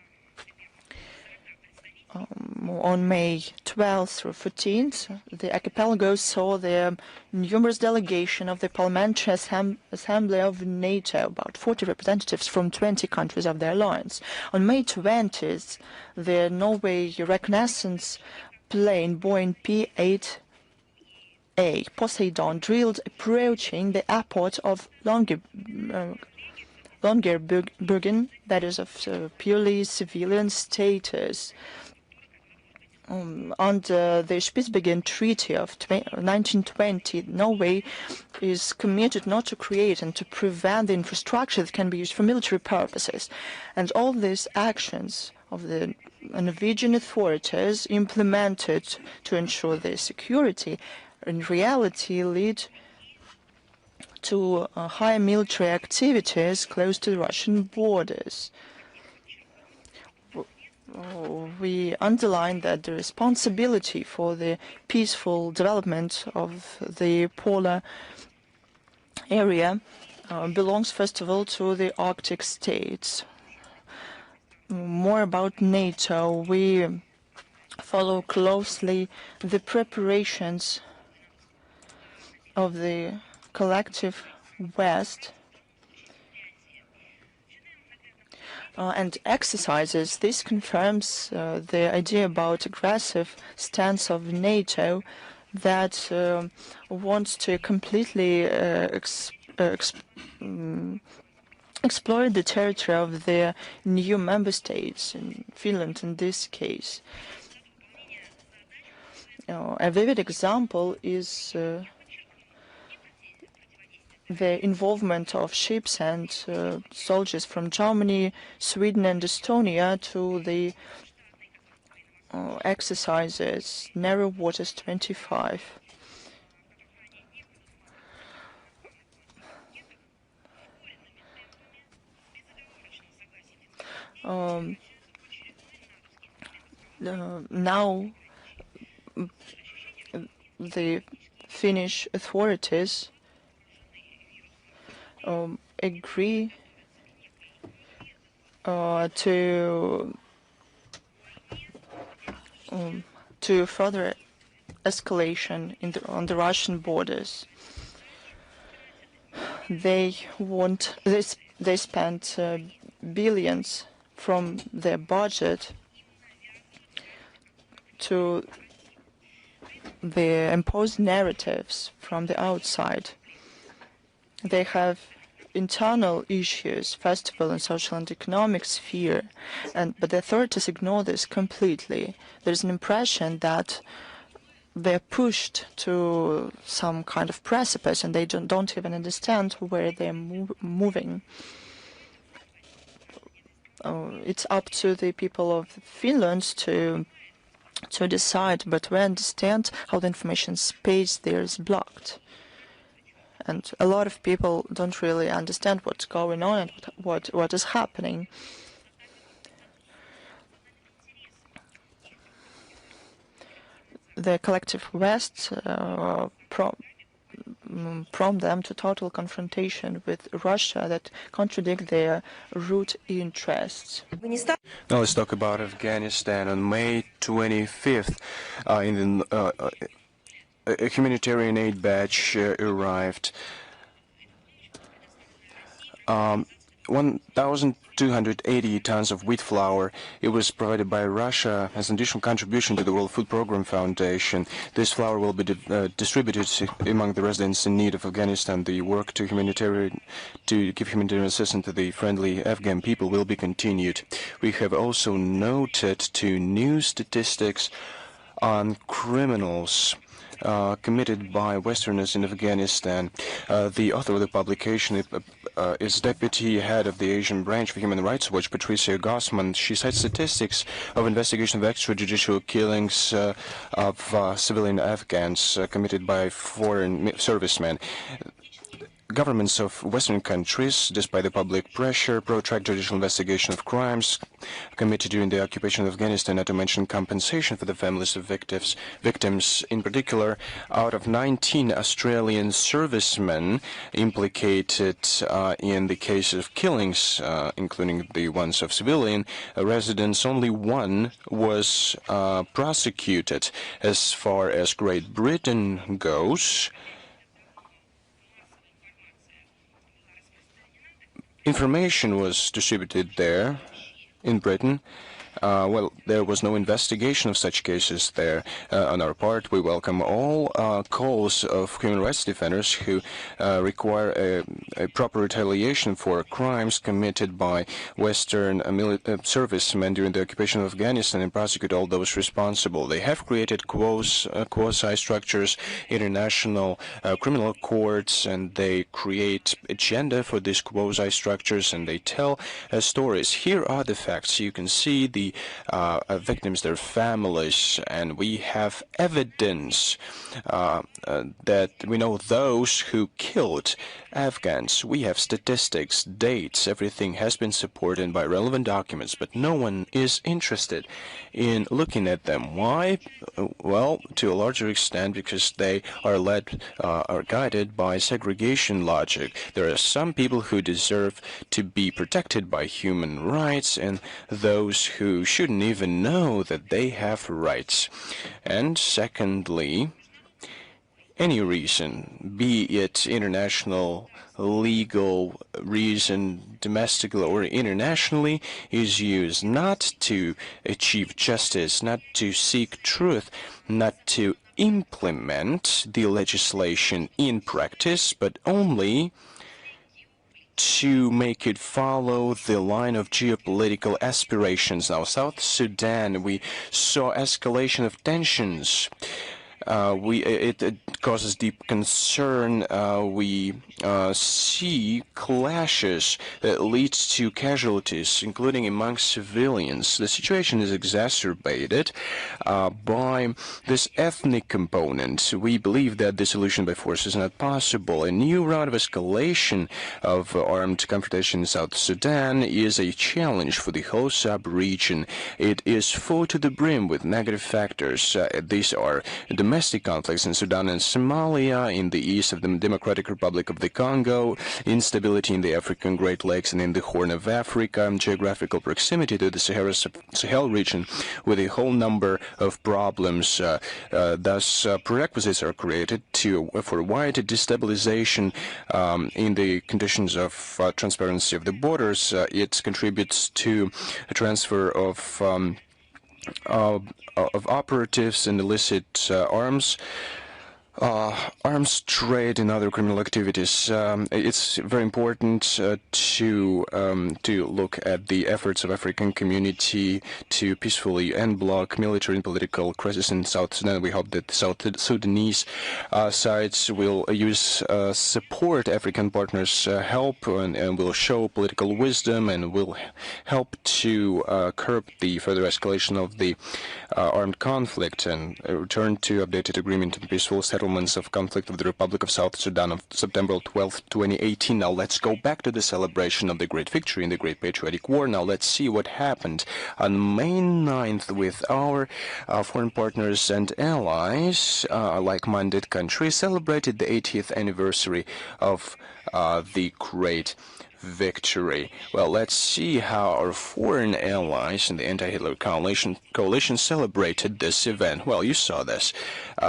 On May 12th through 14th, the archipelago saw the numerous delegation of the Parliamentary Assembly of NATO, about 40 representatives from 20 countries of the alliance. On May 20th, the Norway reconnaissance plane Boeing P-8A Poseidon drilled approaching the airport of Longyearbyen, that is of purely civilian status. Under the Spitsbergen Treaty of 1920, Norway is committed not to create and to prevent the infrastructure that can be used for military purposes. And all these actions of the Norwegian authorities implemented to ensure their security in reality lead to high military activities close to the Russian borders. we underline that the responsibility for the peaceful development of the polar area belongs first of all to the Arctic states. More about NATO. We follow closely the preparations of the collective West and exercises. This confirms the idea about aggressive stance of NATO that wants to completely exploit the territory of the new member states, in Finland in this case. A vivid example is the involvement of ships and soldiers from Germany, Sweden and Estonia to the exercises Narrow Waters 25. Now the Finnish authorities agree to further escalation on the Russian borders. They spent billions from their budget to the imposed narratives from the outside. They have internal issues, first of all, in social and economic sphere, but the authorities ignore this completely. There's an impression that they're pushed to some kind of precipice and they don't even understand where they're moving. It's up to the people of Finland to decide, but we understand how the information space there is blocked. And a lot of people don't really understand what's going on and what is happening. The collective West prompt them to total confrontation with Russia that contradict their root interests. Now let's talk about Afghanistan. On May 25th, a humanitarian aid batch arrived. 1,280 tons of wheat flour. It was provided by Russia as an additional contribution to the World Food Program Foundation. This flour will be distributed among the residents in need of Afghanistan. The work to give humanitarian assistance to the friendly Afghan people will be continued. We have also noted two new statistics on criminals committed by Westerners in Afghanistan. The author of the publication is Deputy Head of the Asian Branch of Human Rights Watch, Patricia Gossman. She cites statistics of investigation of extrajudicial killings of civilian Afghans committed by foreign servicemen. Governments of Western countries, despite the public pressure, protract judicial investigation of crimes committed during the occupation of Afghanistan, not to mention compensation for the families of victims. In particular, out of 19 Australian servicemen implicated in the case of killings, including the ones of civilian residents, only one was prosecuted. As far as Great Britain goes, information was distributed there in Britain. Well, there was no investigation of such cases there. On our part, we welcome all calls of human rights defenders who require a proper retaliation for crimes committed by Western servicemen during the occupation of Afghanistan and prosecute all those responsible. They have created quasi-structures, international criminal courts, and they create agenda for these quasi-structures, and they tell stories. Here are the facts. You can see the victims, their families, and we have evidence that we know those who killed Afghans. We have statistics, dates, everything has been supported by relevant documents, but no one is interested in looking at them. Why? Well, to a larger extent, because they are are guided by segregation logic. There are some people who deserve to be protected by human rights, and those who shouldn't even know that they have rights. And secondly, any reason, be it international, legal reason, domestically or internationally, is used not to achieve justice, not to seek truth, not to implement the legislation in practice, but only to make it follow the line of geopolitical aspirations. Now, South Sudan, we saw escalation of tensions. It causes deep concern. We see clashes that lead to casualties, including among civilians. The situation is exacerbated by this ethnic component. We believe that the solution by force is not possible. A new round of escalation of armed confrontation in South Sudan is a challenge for the whole sub-region. It is full to the brim with negative factors. These are domestic conflicts in Sudan and Somalia, in the east of the Democratic Republic of the Congo, instability in the African Great Lakes and in the Horn of Africa, geographical proximity to the Sahel region with a whole number of problems. Thus, prerequisites are created for wide destabilization in the conditions of transparency of the borders. It contributes to a transfer of operatives and illicit arms trade and other criminal activities. It's very important to look at the efforts of African community to peacefully end block military and political crisis in South Sudan. We hope that the South Sudanese sides will use support African partners' help and will show political wisdom and will help to curb the further escalation of the armed conflict and return to updated agreement and peaceful settlements of conflict of the Republic of South Sudan of September 12, 2018. Now let's go back to the celebration of the great victory in the Great Patriotic War. Now let's see what happened on May 9th with our foreign partners and allies. Like-minded countries celebrated the 80th anniversary of the great victory. Well, let's see how our foreign allies in the anti-Hitler coalition celebrated this event. Well, you saw this.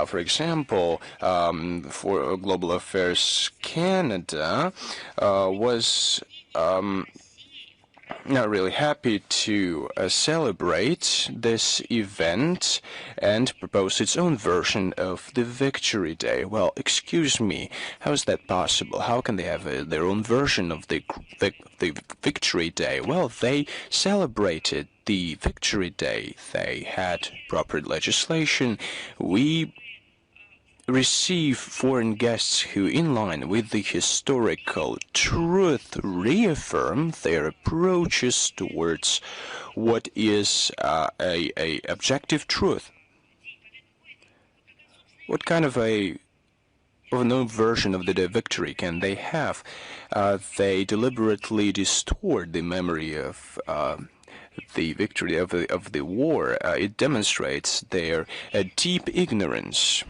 For example, for Global Affairs Canada was not really happy to celebrate this event and propose its own version of the Victory Day. Well, excuse me, how is that possible? How can they have their own version of the Victory Day? Well, they celebrated the Victory Day. They had proper legislation. We receive foreign guests who, in line with the historical truth, reaffirm their approaches towards what is a objective truth. What kind of a no version of the victory can they have? They deliberately distort the memory of the victory of the war. It demonstrates their deep ignorance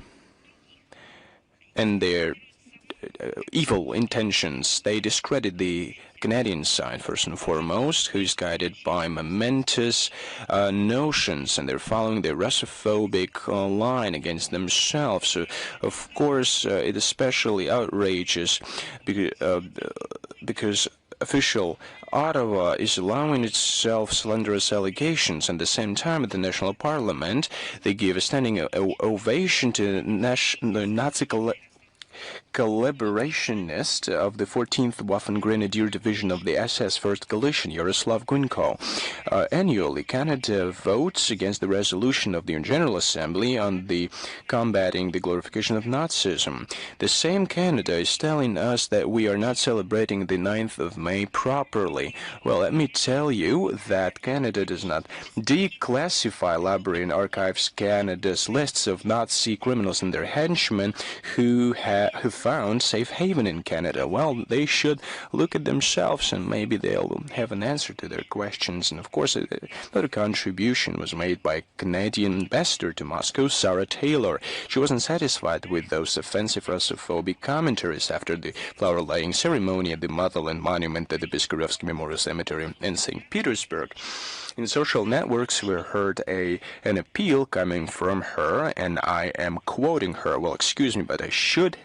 and their evil intentions. They discredit the Canadian side, first and foremost, who is guided by momentous notions, and they're following their Russophobic line against themselves. So, of course, it especially outrageous because official Ottawa is allowing itself slanderous allegations. At the same time, at the National Parliament, they give a standing ovation to the Nazi collaborationist of the 14th Waffen Grenadier Division of the SS 1st Galician, Yaroslav Gunko. Annually, Canada votes against the resolution of the General Assembly on the combating the glorification of Nazism. The same Canada is telling us that we are not celebrating the 9th of May properly. Well, let me tell you that Canada does not declassify Library and Archives Canada's lists of Nazi criminals and their henchmen who who found safe haven in Canada. Well, they should look at themselves and maybe they'll have an answer to their questions. And of course, another contribution was made by Canadian ambassador to Moscow, Sarah Taylor. She wasn't satisfied with those offensive Russophobic commentaries after the flower-laying ceremony at the Motherland Monument at the Piskarovsky Memorial Cemetery in St. Petersburg. In social networks, we heard an appeal coming from her, and I am quoting her. Well, excuse me, but I should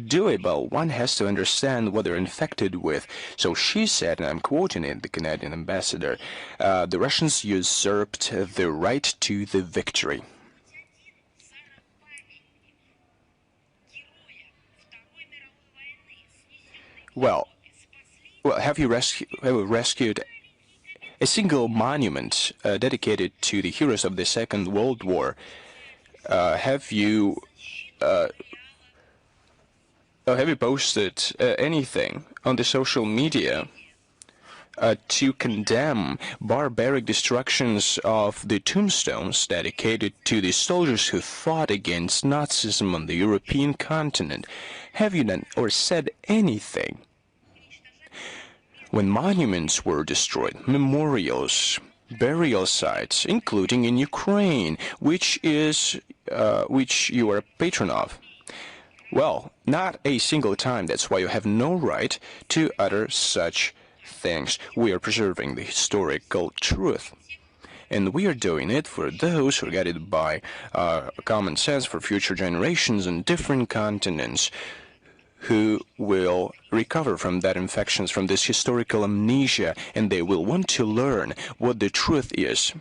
do it, but one has to understand what they're infected with. So she said, and I'm quoting it, the Canadian ambassador, the Russians usurped the right to the victory. Well, have you rescued a single monument dedicated to the heroes of the Second World War? Have you posted anything on the social media to condemn barbaric destructions of the tombstones dedicated to the soldiers who fought against Nazism on the European continent? Have you done or said anything? When monuments were destroyed, memorials, burial sites, including in Ukraine, which you are a patron of, well, not a single time. That's why you have no right to utter such things. We are preserving the historical truth. And we are doing it for those who are guided by common sense for future generations on different continents, who will recover from that infections, from this historical amnesia, and they will want to learn what the truth is.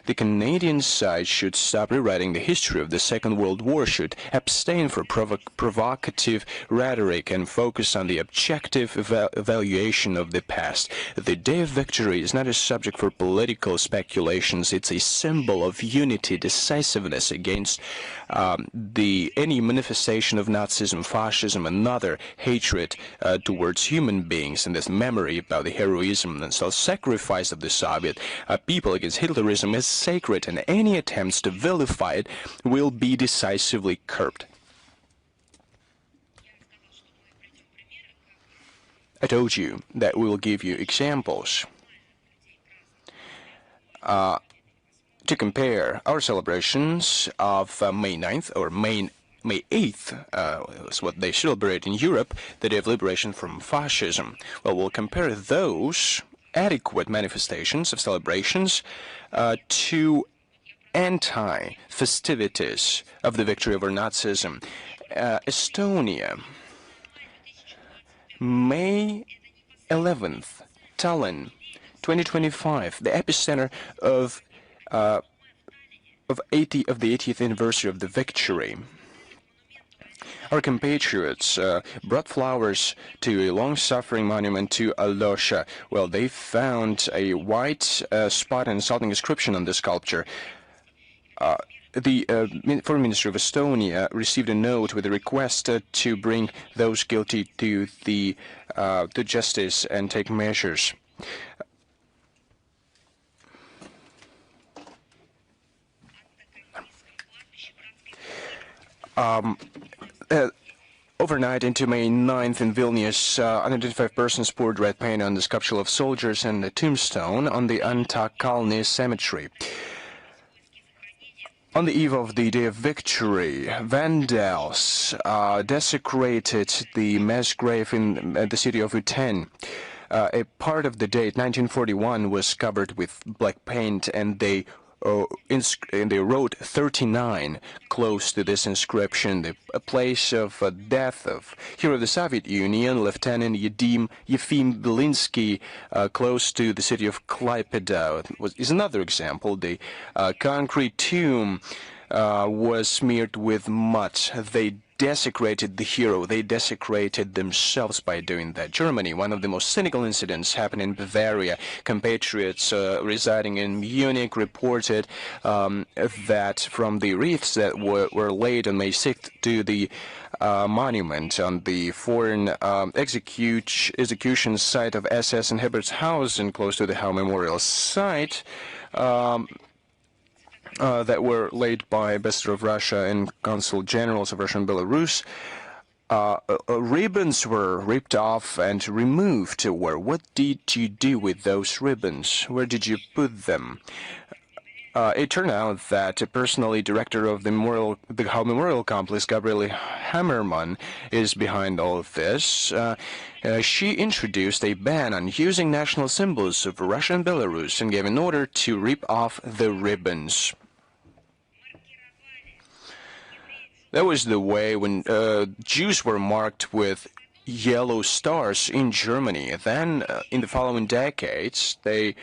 The Canadian side should stop rewriting the history of the Second World War, should abstain from provocative rhetoric and focus on the objective evaluation of the past. The Day of Victory is not a subject for political speculations. It's a symbol of unity, decisiveness against any manifestation of Nazism, fascism, and other hatred towards human beings, and this memory about the heroism and self-sacrifice of the Soviet people against Hitlerism is sacred, and any attempts to vilify it will be decisively curbed. I told you that we will give you examples to compare our celebrations of May 9th or May 8th, is what they celebrate in Europe, the Day of Liberation from Fascism. Well, we'll compare those adequate manifestations of celebrations to anti-festivities of the victory over Nazism. Estonia, May 11th, Tallinn, 2025, the epicenter of the 80th anniversary of the victory. Our compatriots brought flowers to a long-suffering monument to Alosha. Well, they found a white spot and insulting inscription on the sculpture. The Foreign Ministry of Estonia received a note with a request to bring those guilty to justice and take measures. Overnight into May 9th in Vilnius, unidentified persons poured red paint on the sculpture of soldiers and a tombstone on the Antakalny cemetery. On the eve of the Day of Victory, vandals desecrated the mass grave in the city of Uten. A part of the date, 1941, was covered with black paint, and they wrote 39 close to this inscription, a place of death of hero of the Soviet Union, Lieutenant Yefim Belinsky, close to the city of Klaipeda, is another example. The concrete tomb was smeared with mud. They desecrated the hero. They desecrated themselves by doing that. Germany, one of the most cynical incidents happened in Bavaria. Compatriots residing in Munich reported that from the wreaths that were laid on May 6th to the monument on the foreign execution site of SS in Hebertshausen, close to the Howe Memorial site, that were laid by Ambassador of Russia and Consul Generals of Russia and Belarus, ribbons were ripped off and removed. What did you do with those ribbons? Where did you put them? It turned out that personally director of the Memorial Complex, Gabriele Hammerman, is behind all of this. She introduced a ban on using national symbols of Russia and Belarus and gave an order to rip off the ribbons. That was the way when Jews were marked with yellow stars in Germany. Then, in the following decades, they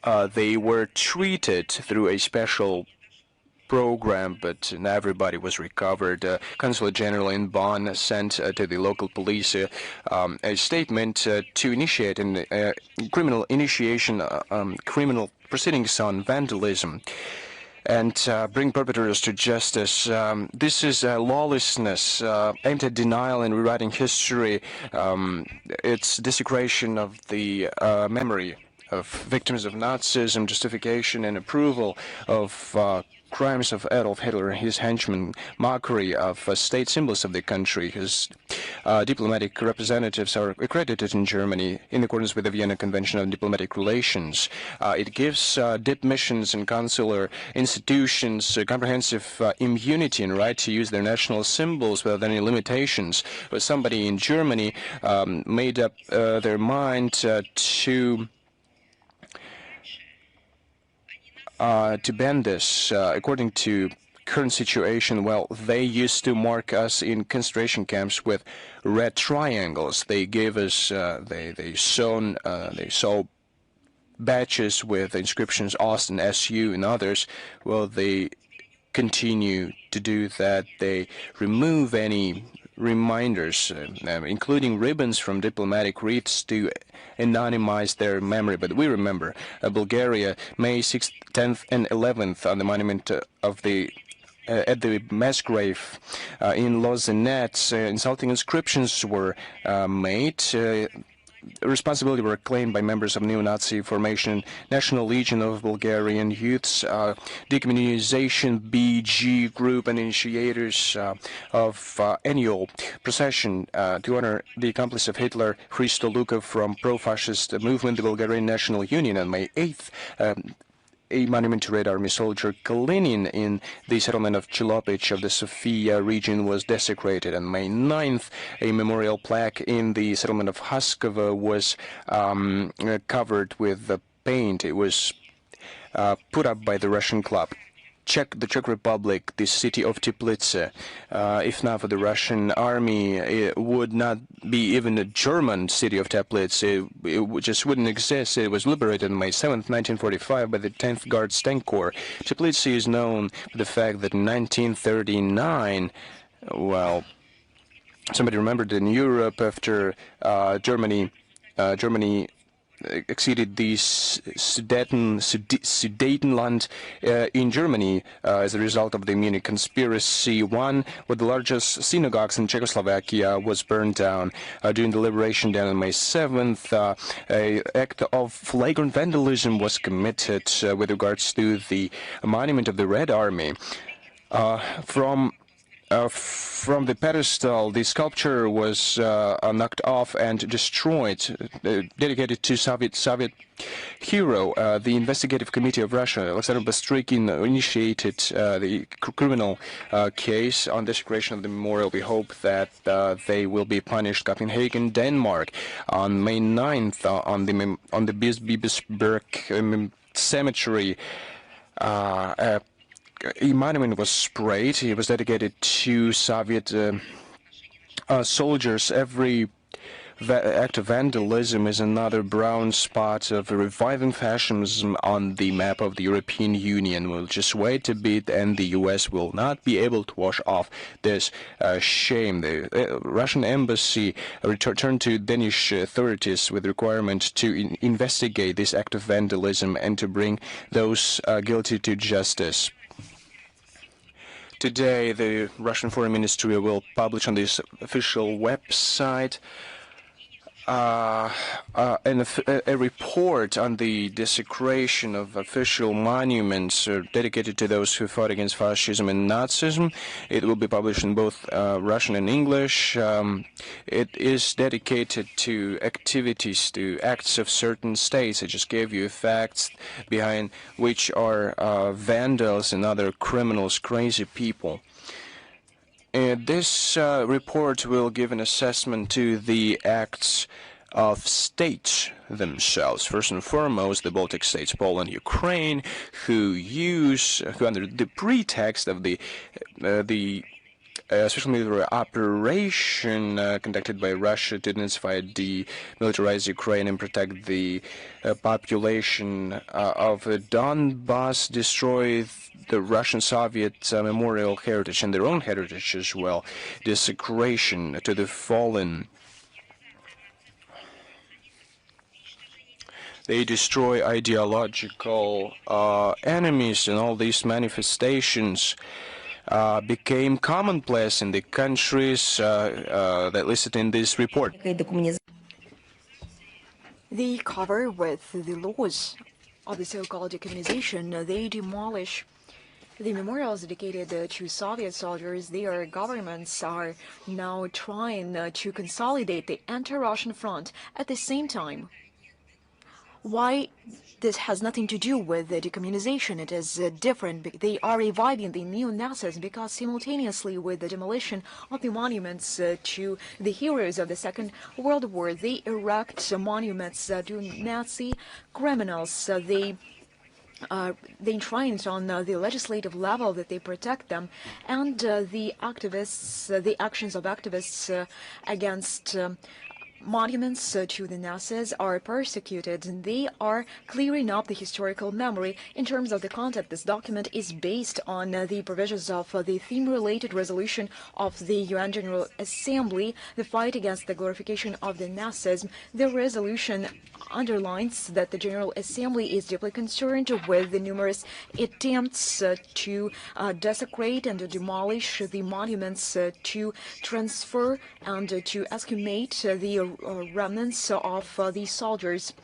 were treated through a special program, but not everybody was recovered. Consulate General in Bonn sent to the local police a statement to initiate criminal proceedings on vandalism and bring perpetrators to justice. This is lawlessness aimed at denial and rewriting history. It's desecration of the memory of victims of Nazism, justification and approval of crimes of Adolf Hitler and his henchmen, mockery of state symbols of the country. His diplomatic representatives are accredited in Germany in accordance with the Vienna Convention on Diplomatic Relations. It gives dip missions and consular institutions comprehensive immunity and right to use their national symbols without any limitations. But somebody in Germany made up their mind to ban this. According to current situation, well, they used to mark us in concentration camps with red triangles. They gave us, they saw badges with inscriptions Austin, SU, and others. Well, they continue to do that. They remove any reminders, including ribbons from diplomatic wreaths to anonymize their memory. But we remember Bulgaria, May 6th, 10th, and 11th on the monument of the at the mass grave in Lozenets. Insulting inscriptions were made. Responsibility were claimed by members of neo-Nazi formation, National Legion of Bulgarian Youths, Decommunization BG group, and initiators of annual procession to honor the accomplice of Hitler, Hristo Lukov from pro-fascist movement, the Bulgarian National Union. On May 8th, a monument to Red Army soldier Kalinin in the settlement of Chilopich of the Sofia region was desecrated. On May 9th, a memorial plaque in the settlement of Haskova was covered with paint. It was put up by the Russian club. The Czech Republic, the city of Teplice. If not for the Russian army, it would not be even a German city of Teplice. It just wouldn't exist. It was liberated on May 7th, 1945 by the 10th Guards Tank Corps. Teplice is known for the fact that in 1939, well, somebody remembered in Europe after Germany exceeded the Sudetenland in Germany as a result of the Munich conspiracy. One of the largest synagogues in Czechoslovakia was burned down during the Liberation Day on May 7th. An act of flagrant vandalism was committed with regards to the monument of the Red Army. From the pedestal, the sculpture was knocked off and destroyed, dedicated to Soviet hero. The investigative committee of Russia, Alexander Bastrykin, initiated the criminal case on desecration of the memorial. We hope that they will be punished. Copenhagen, Denmark, on May 9th, on the Bispebjerg cemetery. A monument was sprayed. It was dedicated to Soviet soldiers. Every act of vandalism is another brown spot of reviving fascism on the map of the European Union. We'll just wait a bit, and the U.S. will not be able to wash off this shame. The Russian embassy returned to Danish authorities with the requirement to investigate this act of vandalism and to bring those guilty to justice. Today, the Russian Foreign Ministry will publish on this official website a report on the desecration of official monuments dedicated to those who fought against fascism and Nazism. It will be published in both Russian and English. It is dedicated to activities, to acts of certain states. I just gave you facts behind which are vandals and other criminals, crazy people. This report will give an assessment to the acts of states themselves. First and foremost, the Baltic states, Poland, Ukraine, who under the pretext of the special military operation conducted by Russia to intensify, demilitarize Ukraine and protect the population of Donbass, destroy the Russian Soviet memorial heritage and their own heritage as well, desecration to the fallen. They destroy ideological enemies, and all these manifestations became commonplace in the countries that listed in this report. They cover with the laws of the so-called decommunization. They demolish the memorials dedicated to Soviet soldiers. Their governments are now trying to consolidate the anti-Russian front at the same time. Why this has nothing to do with the decommunization? It is different. They are reviving the neo-Nazis because simultaneously with the demolition of the monuments to the heroes of the Second World War, they erect monuments to Nazi criminals. They enshrine it on the legislative level that they protect them, and the actions of activists against monuments to the Nazis are persecuted, and they are clearing up the historical memory. In terms of the content, this document is based on the provisions of the theme-related resolution of the UN General Assembly, the fight against the glorification of the Nazism. The resolution underlines that the General Assembly is deeply concerned with the numerous attempts to desecrate and to demolish the monuments, to transfer and to exhumate the remnants of the soldiers.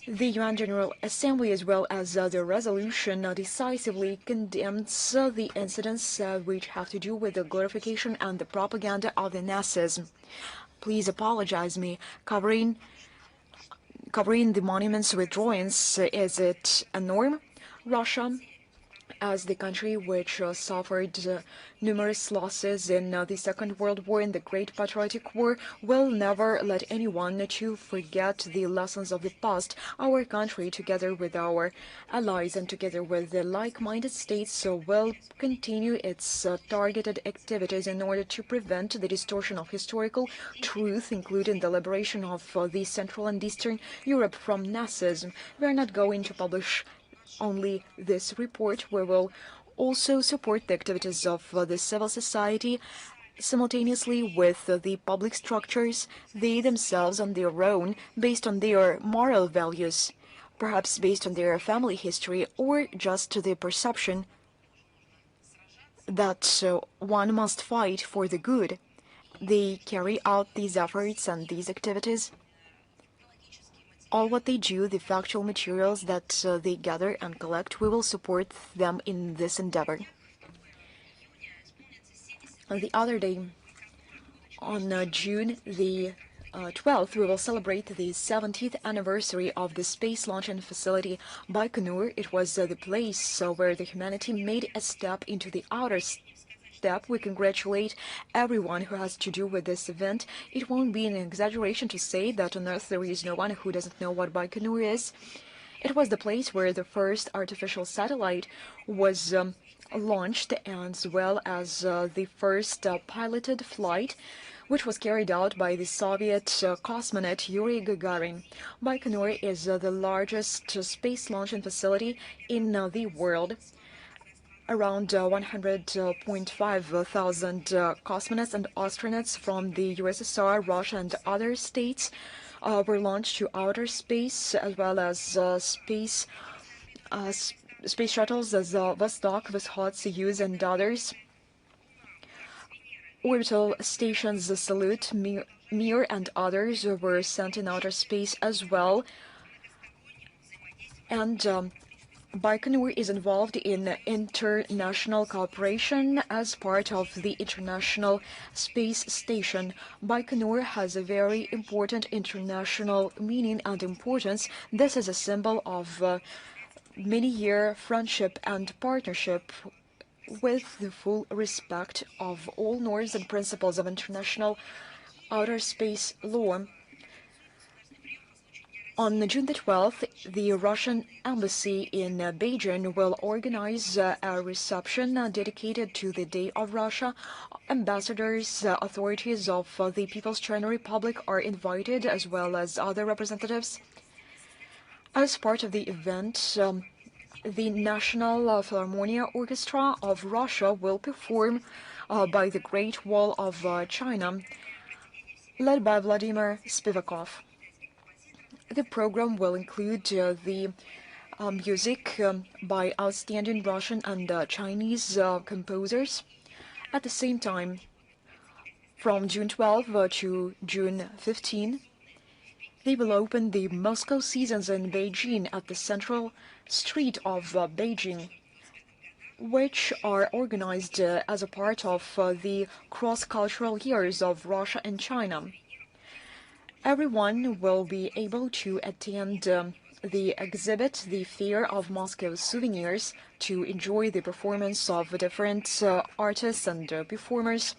The UN General Assembly, as well as the resolution, decisively condemns the incidents which have to do with the glorification and the propaganda of the Nazism. Please apologize me. Covering the monuments with drawings, is it a norm? Russia, as the country which suffered numerous losses in the Second World War and the Great Patriotic War, will never let anyone to forget the lessons of the past. Our country, together with our allies and together with the like-minded states, will continue its targeted activities in order to prevent the distortion of historical truth, including the liberation of the Central and Eastern Europe from Nazism. We are not going to publish only this report. We will also support the activities of the civil society simultaneously with the public structures, they themselves on their own, based on their moral values, perhaps based on their family history, or just the perception that one must fight for the good. They carry out these efforts and these activities. All what they do, the factual materials that they gather and collect, we will support them in this endeavor. The other day, on June the 12th, we will celebrate the 70th anniversary of the space launching facility Baikonur. It was the place where the humanity made a step into the outer step. We congratulate everyone who has to do with this event. It won't be an exaggeration to say that on Earth there is no one who doesn't know what Baikonur is. It was the place where the first artificial satellite was launched, as well as the first piloted flight, which was carried out by the Soviet cosmonaut Yuri Gagarin. Baikonur is the largest space launching facility in the world. Around 100.5 thousand cosmonauts and astronauts from the USSR, Russia, and other states were launched to outer space, as well as space shuttles as Vostok, Voskhod, Soyuz, and others. Orbital stations Salute, Mir, Mir and others were sent in outer space as well. And Baikonur is involved in international cooperation as part of the International Space Station. Baikonur has a very important international meaning and importance. This is a symbol of many-year friendship and partnership with the full respect of all norms and principles of international outer space law. On June the 12th, the Russian embassy in Beijing will organize a reception dedicated to the Day of Russia. Ambassadors, authorities of the People's China Republic are invited, as well as other representatives. As part of the event, the National Philharmonia Orchestra of Russia will perform by the Great Wall of China, led by Vladimir Spivakov. The program will include the music by outstanding Russian and Chinese composers. At the same time, from June 12 to June 15, they will open the Moscow Seasons in Beijing at the central street of Beijing, which are organized as a part of the cross-cultural years of Russia and China. Everyone will be able to attend the exhibit, the Fair of Moscow Souvenirs, to enjoy the performance of different artists and performers.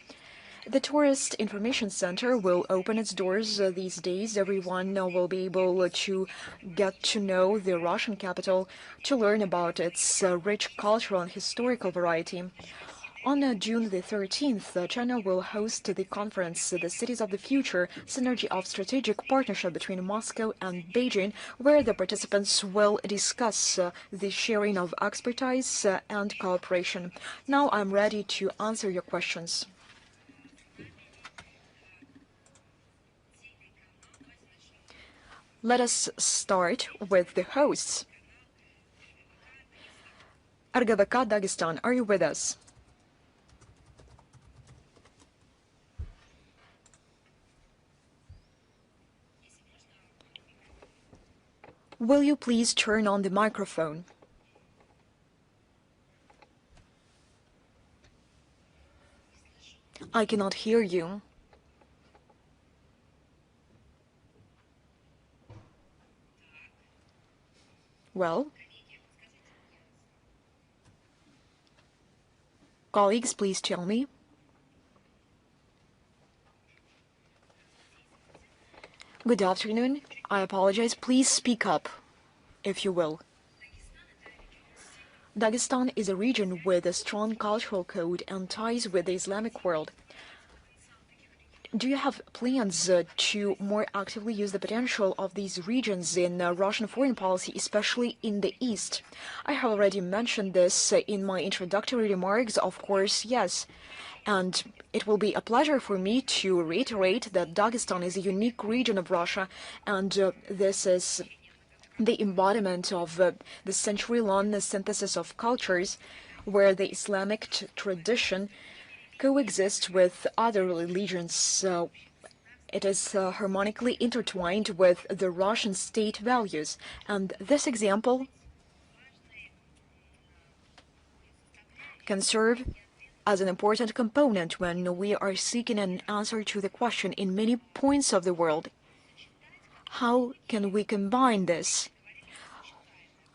The Tourist Information Center will open its doors these days. Everyone will be able to get to know the Russian capital, to learn about its rich cultural and historical variety. On June the 13th, China will host the conference, The Cities of the Future, Synergy of Strategic Partnership between Moscow and Beijing, where the participants will discuss the sharing of expertise and cooperation. Now I'm ready to answer your questions. Let us start with the hosts. RGVK Dagestan, are you with us? Will you please turn on the microphone? I cannot hear you. Well, colleagues, please tell me. Good afternoon. I apologize. Please speak up, if you will. Dagestan is a region with a strong cultural code and ties with the Islamic world. Do you have plans to more actively use the potential of these regions in Russian foreign policy, especially in the East? I have already mentioned this in my introductory remarks. Of course, yes. And it will be a pleasure for me to reiterate that Dagestan is a unique region of Russia, and this is the embodiment of the century-long synthesis of cultures, where the Islamic tradition coexists with other religions. It is harmonically intertwined with the Russian state values, and this example can serve as an important component when we are seeking an answer to the question in many points of the world: how can we combine this?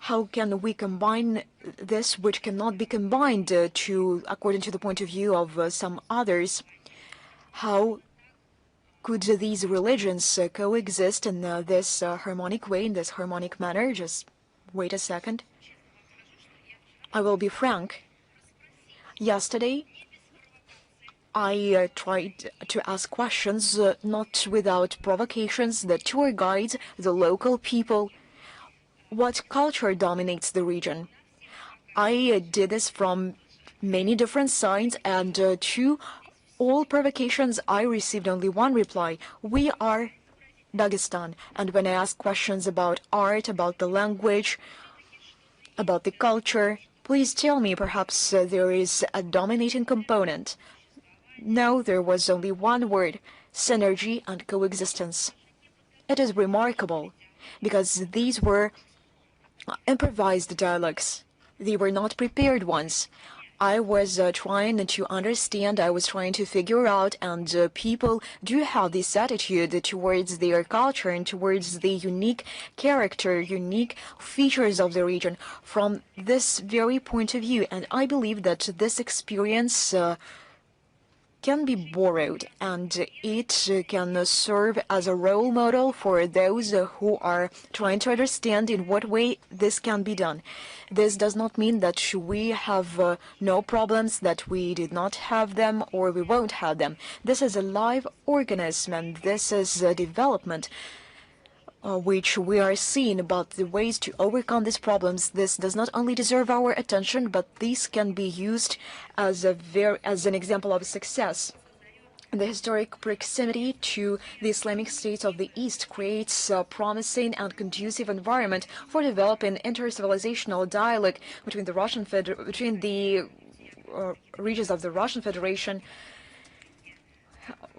How can we combine this which cannot be combined according to the point of view of some others? How could these religions coexist in this harmonic way, in this harmonic manner? Just wait a second. I will be frank. Yesterday, I tried to ask questions, not without provocations, the tour guides, the local people. What culture dominates the region? I did this from many different sides, and to all provocations, I received only one reply: we are Dagestan. And when I asked questions about art, about the language, about the culture, please tell me, perhaps there is a dominating component. No, there was only one word: synergy and coexistence. It is remarkable because these were improvised dialogues. They were not prepared ones. I was trying to understand, I was trying to figure out, and people do have this attitude towards their culture and towards the unique character, unique features of the region from this very point of view. And I believe that this experience can be borrowed, and it can serve as a role model for those who are trying to understand in what way this can be done. This does not mean that we have no problems, that we did not have them, or we won't have them. This is a live organism, and this is a development which we are seeing about the ways to overcome these problems. This does not only deserve our attention, but this can be used as an example of success. The historic proximity to the Islamic states of the East creates a promising and conducive environment for developing inter-civilizational dialogue between the regions of the Russian Federation.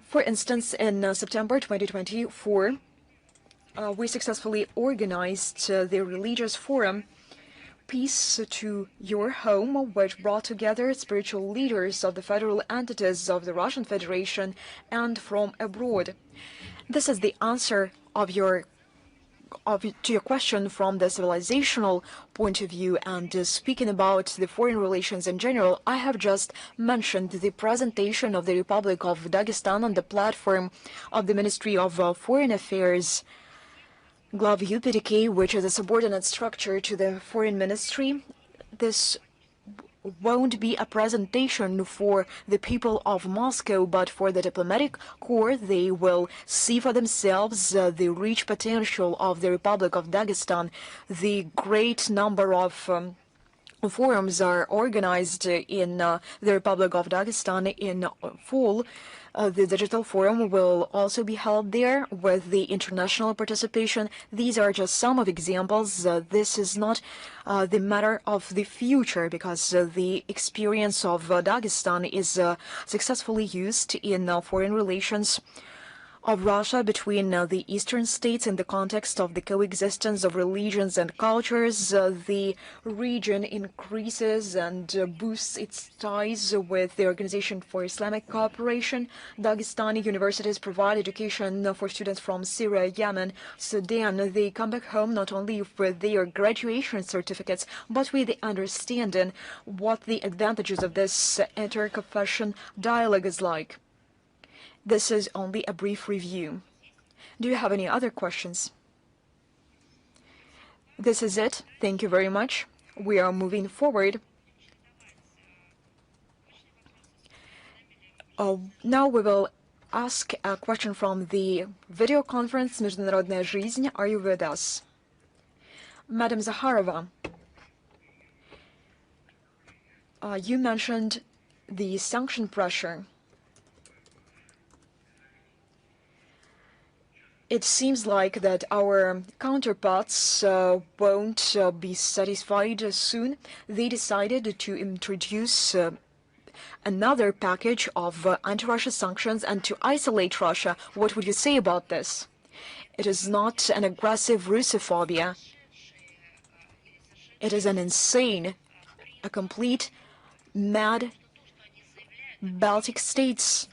For instance, in September 2024, we successfully organized the religious forum Peace to Your Home, which brought together spiritual leaders of the federal entities of the Russian Federation and from abroad. This is the answer to your question from the civilizational point of view. And speaking about the foreign relations in general, I have just mentioned the presentation of the Republic of Dagestan on the platform of the Ministry of Foreign Affairs Glav UPDK, which is a subordinate structure to the Foreign Ministry. This won't be a presentation for the people of Moscow, but for the diplomatic corps. They will see for themselves the rich potential of the Republic of Dagestan. The great number of forums are organized in the Republic of Dagestan in full. The digital forum will also be held there with the international participation. These are just some of examples. This is not the matter of the future, because the experience of Dagestan is successfully used in foreign relations of Russia between the eastern states in the context of the coexistence of religions and cultures. The region increases and boosts its ties with the Organization for Islamic Cooperation. Dagestani universities provide education for students from Syria, Yemen, Sudan. They come back home not only with their graduation certificates, but with the understanding what the advantages of this inter-confession dialogue is like. This is only a brief review. Do you have any other questions? This is it. Thank you very much. We are moving forward. Now we will ask a question from the video conference Международная жизнь. Are you with us? Madam Zakharova, you mentioned the sanction pressure. It seems like that our counterparts won't be satisfied soon. They decided to introduce another package of anti-Russia sanctions and to isolate Russia. What would you say about this? It is not an aggressive Russophobia. It is an insane, a complete mad Baltic states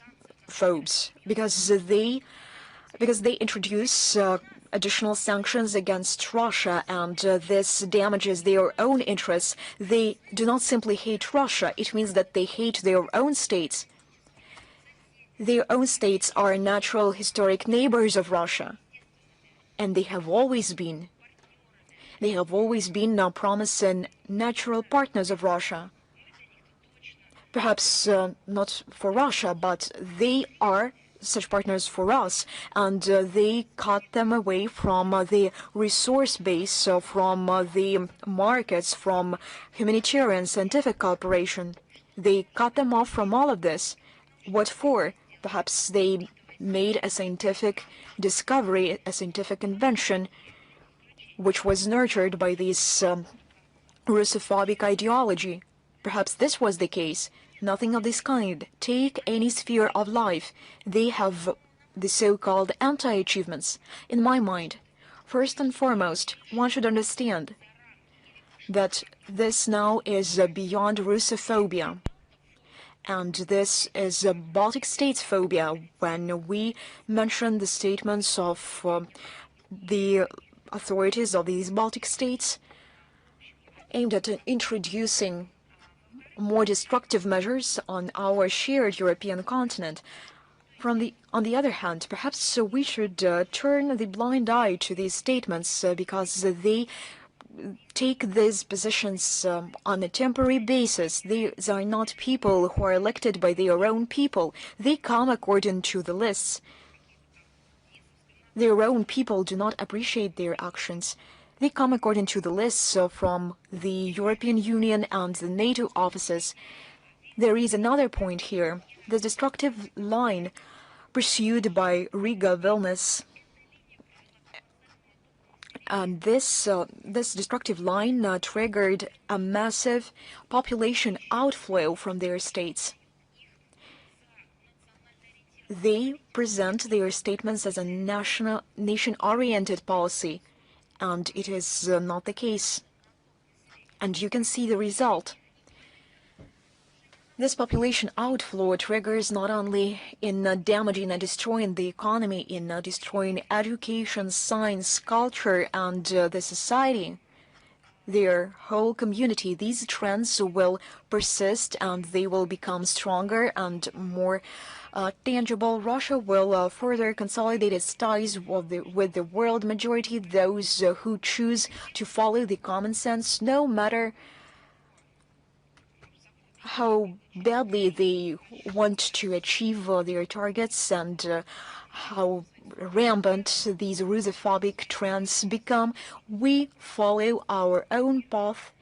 phobes, because they introduce additional sanctions against Russia, and this damages their own interests. They do not simply hate Russia, it means that they hate their own states. Their own states are natural historic neighbors of Russia, and they have always been. They have always been now promising natural partners of Russia. Perhaps not for Russia, but they are such partners for us, and they cut them away from the resource base, from the markets, from humanitarian scientific cooperation. They cut them off from all of this. What for? Perhaps they made a scientific discovery, a scientific invention, which was nurtured by this Russophobic ideology. Perhaps this was the case. Nothing of this kind. Take any sphere of life. They have the so-called anti-achievements. In my mind, first and foremost, one should understand that this now is beyond Russophobia. And this is a Baltic states phobia when we mention the statements of the authorities of these Baltic states aimed at introducing more destructive measures on our shared European continent. On the other hand, perhaps we should turn the blind eye to these statements because they take these positions on a temporary basis. These are not people who are elected by their own people. They come according to the lists. Their own people do not appreciate their actions. They come according to the lists from the European Union and the NATO offices. There is another point here. The destructive line pursued by Riga Vilnius. And this destructive line triggered a massive population outflow from their states. They present their statements as a nation-oriented policy, and it is not the case. And you can see the result. This population outflow triggers not only in damaging and destroying the economy, in destroying education, science, culture, and the society, their whole community. These trends will persist and they will become stronger and more tangible. Russia will further consolidate its ties with the world majority, those who choose to follow the common sense, no matter how badly they want to achieve their targets and how rampant these Russophobic trends become. We follow our own path.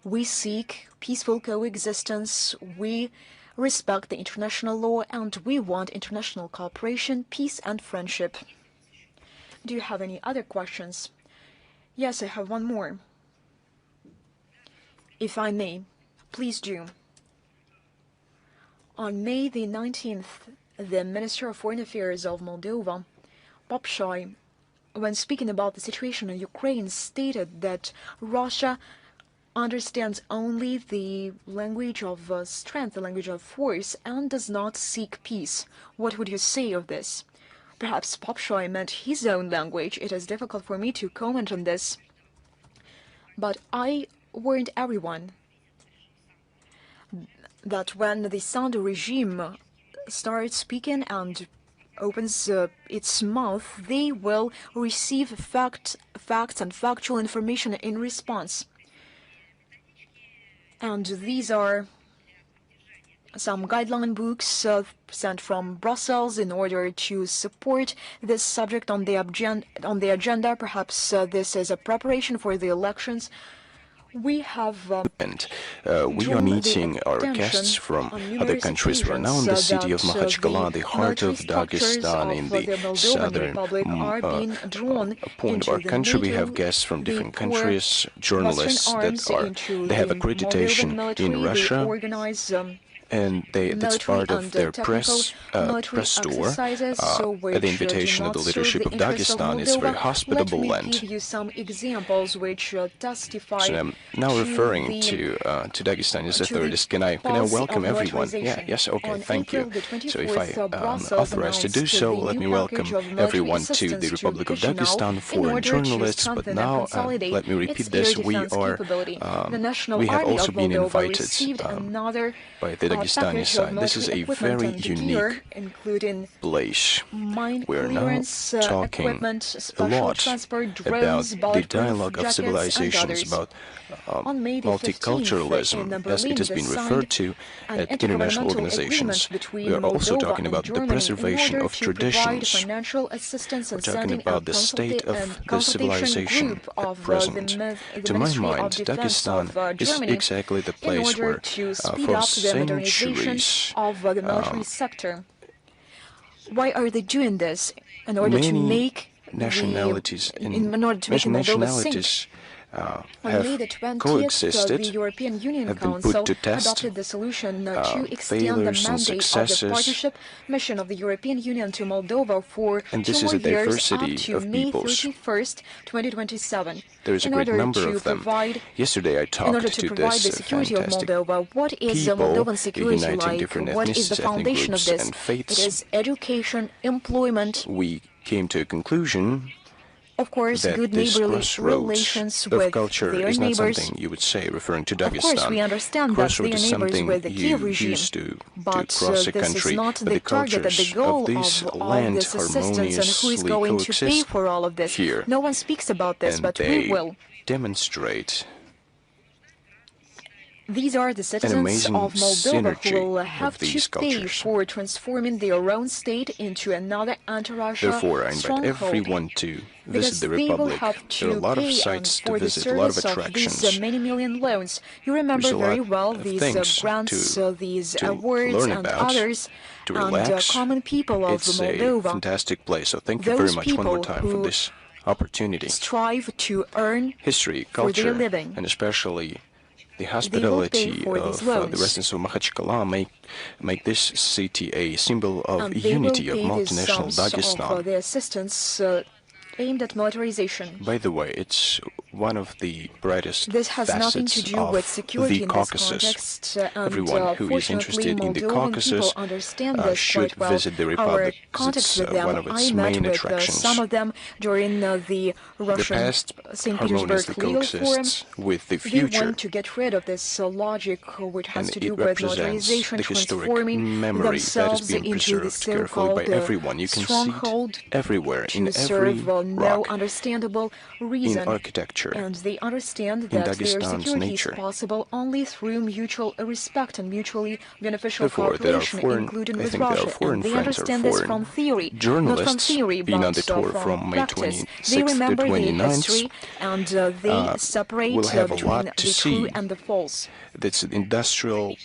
We seek peaceful coexistence. We respect the international law, and we want international cooperation, peace, and friendship. Do you have any other questions? Yes, I have one more. If I may, please do. On May the 19th, the Minister of Foreign Affairs of Moldova, Popshai, when speaking about the situation in Ukraine, stated that Russia understands only the language of strength, the language of force, and does not seek peace. What would you say of this? Perhaps Popshai meant his own language. It is difficult for me to comment on this. But I warned everyone that when the Sandu regime starts speaking and opens its mouth, they will receive facts and factual information in response. And these are some guideline books sent from Brussels in order to support this subject on the agenda. Perhaps this is a preparation for the elections. We have we are meeting our guests from other countries. We're now in the city of Makhachkala, the heart of Dagestan, in the southern point of our country. We have guests from different countries, journalists they have accreditation in Russia, and that's part of their press tour at the invitation of the leadership of Dagestan. It's a very hospitable land. Let me give you some examples which testify. So I'm now referring to Dagestan as a thirdist. Can I welcome everyone? Yes, okay, thank you. So if I am authorized to do so, let me welcome everyone to the Republic of Dagestan, foreign journalists. But now, let me repeat this: we have also been invited by the Dagestani side. This is a very unique place. We're now talking a lot about the dialogue of civilizations, about multiculturalism, as it has been referred to at international organizations. We are also talking about the preservation of traditions. We're talking about the state of the civilization at present. To my mind, Dagestan is exactly the place where for centuries of the military sector. Why are they doing this? In order to make nationalities On May the 20th, coexisted, the European Union have been Council put to test, adopted the solution to extend the failures and mandate of the successes. partnership mission of the European Union to Moldova for And 2 this is more a years diversity up to of May peoples. 31st, 2027. There is a in great order number to of them. provide Yesterday I in talked order to to provide the this security of fantastic Moldova, what is people Moldovan security uniting like? different What is the ethnicities, ethnic foundation of groups this? and faiths. It is education, employment, We came to a conclusion of course, that good this neighborly crossroads relations of with culture their is not neighbors. something you would say referring to Of course, we Dagestan. understand that Crossroad they are is neighbors something with the Kiev you regime, used to but cross a this country, is not but the the target and the cultures goal of this of land this assistance, and who is harmoniously going to pay coexist for all of this. here. No one speaks about this, And but they we will. demonstrate These are the citizens amazing of Moldova synergy who will of have to these pay cultures. for transforming their own state into another anti-Russia Therefore, I invite stronghold. everyone to Because visit the they will Republic. have There are to a lot of pay sites to for the visit, a lot of service of attractions. these many million loans. You remember There's a very lot well of these things grants, these to awards learn and about, others, to and relax. common people of It's a Moldova fantastic place. So thank you very Those much one more people time for who this opportunity. strive to earn History, for their culture, living. and especially the They will pay hospitality for of these the loans. residents of Makhachkala make this city a symbol of And they will unity of pay these multinational sums of Dagestan. the assistance aimed at militarization. By the way, it's one of the brightest This has nothing to facets do with of security the in this Caucasus. context, and Everyone who is fortunately, interested in the Moldovan Caucasus people understand this should quite well. visit the Our Republic. contacts It's with them, one of its I met main with attractions. some of them during the The Russian past St. Petersburg harmoniously Legal Forum. coexists with the They future, want to get rid of this logic which has and to it do with represents militarization, the historic transforming memory that is themselves being into the preserved carefully by so-called everyone. You can see stronghold it everywhere, in to every serve no rock, understandable in reason. architecture, And they understand in that their Dagestan's security nature. is possible only through mutual respect and mutually beneficial Therefore, there are cooperation, foreign, including I with think there are Russia. foreign And they friends or understand this foreign from theory, not from journalists theory, being on but the tour from May practice. 26th They to remember the 29th. history, and they separate We'll have a between lot to the true see. and the false. That's industrial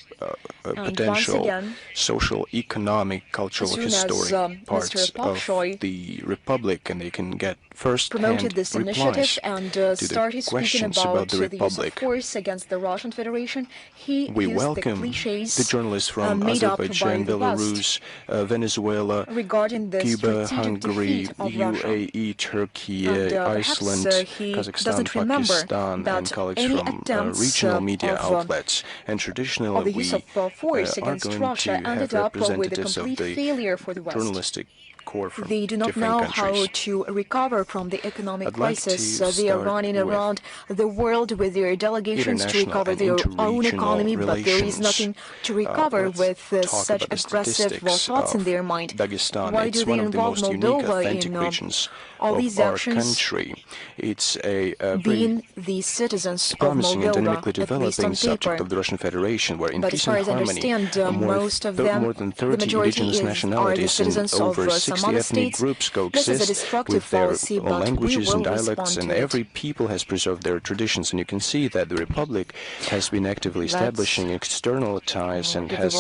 potential, again, social, economic, cultural, as soon as, historic parts Mr. Pak Choi of the Republic, and they can get first-hand promoted this replies initiative and to started the speaking questions about the the use of Republic. force against the Russian Federation. He We used the welcome cliches the journalists from made up by Azerbaijan, the West Belarus, Venezuela, regarding the Cuba, strategic Hungary, defeat of Russia. UAE, Turkey, And Iceland, perhaps he Kazakhstan, doesn't remember Pakistan, that and colleagues any from attempts regional media of outlets. And traditionally, of the use of force are against going Russia to ended have up with a representatives of complete the failure for the West. journalistic corps from They do not different know countries. how to recover from the economic I'd like crisis. to They are start running with around the world with their delegations to international recover and their own interregional economy, but there is relations. nothing to recover Let's with talk such about the aggressive statistics thoughts in of their mind. Dagestan. Why It's do they one of the involve most unique, Moldova authentic in regions all of these our actions? country. It's a very Being the citizens of promising and Moldova, dynamically at least developing on subject paper. of the Russian Federation, where in But peace as far and as I harmony, understand, most of them, more than the 30 majority indigenous are the nationalities and citizens over of some 60 other ethnic states. groups This is a coexist destructive with their policy, but we languages will and dialects, respond and to it. every people has preserved their traditions. And you can see that the Republic has been actively establishing external ties and has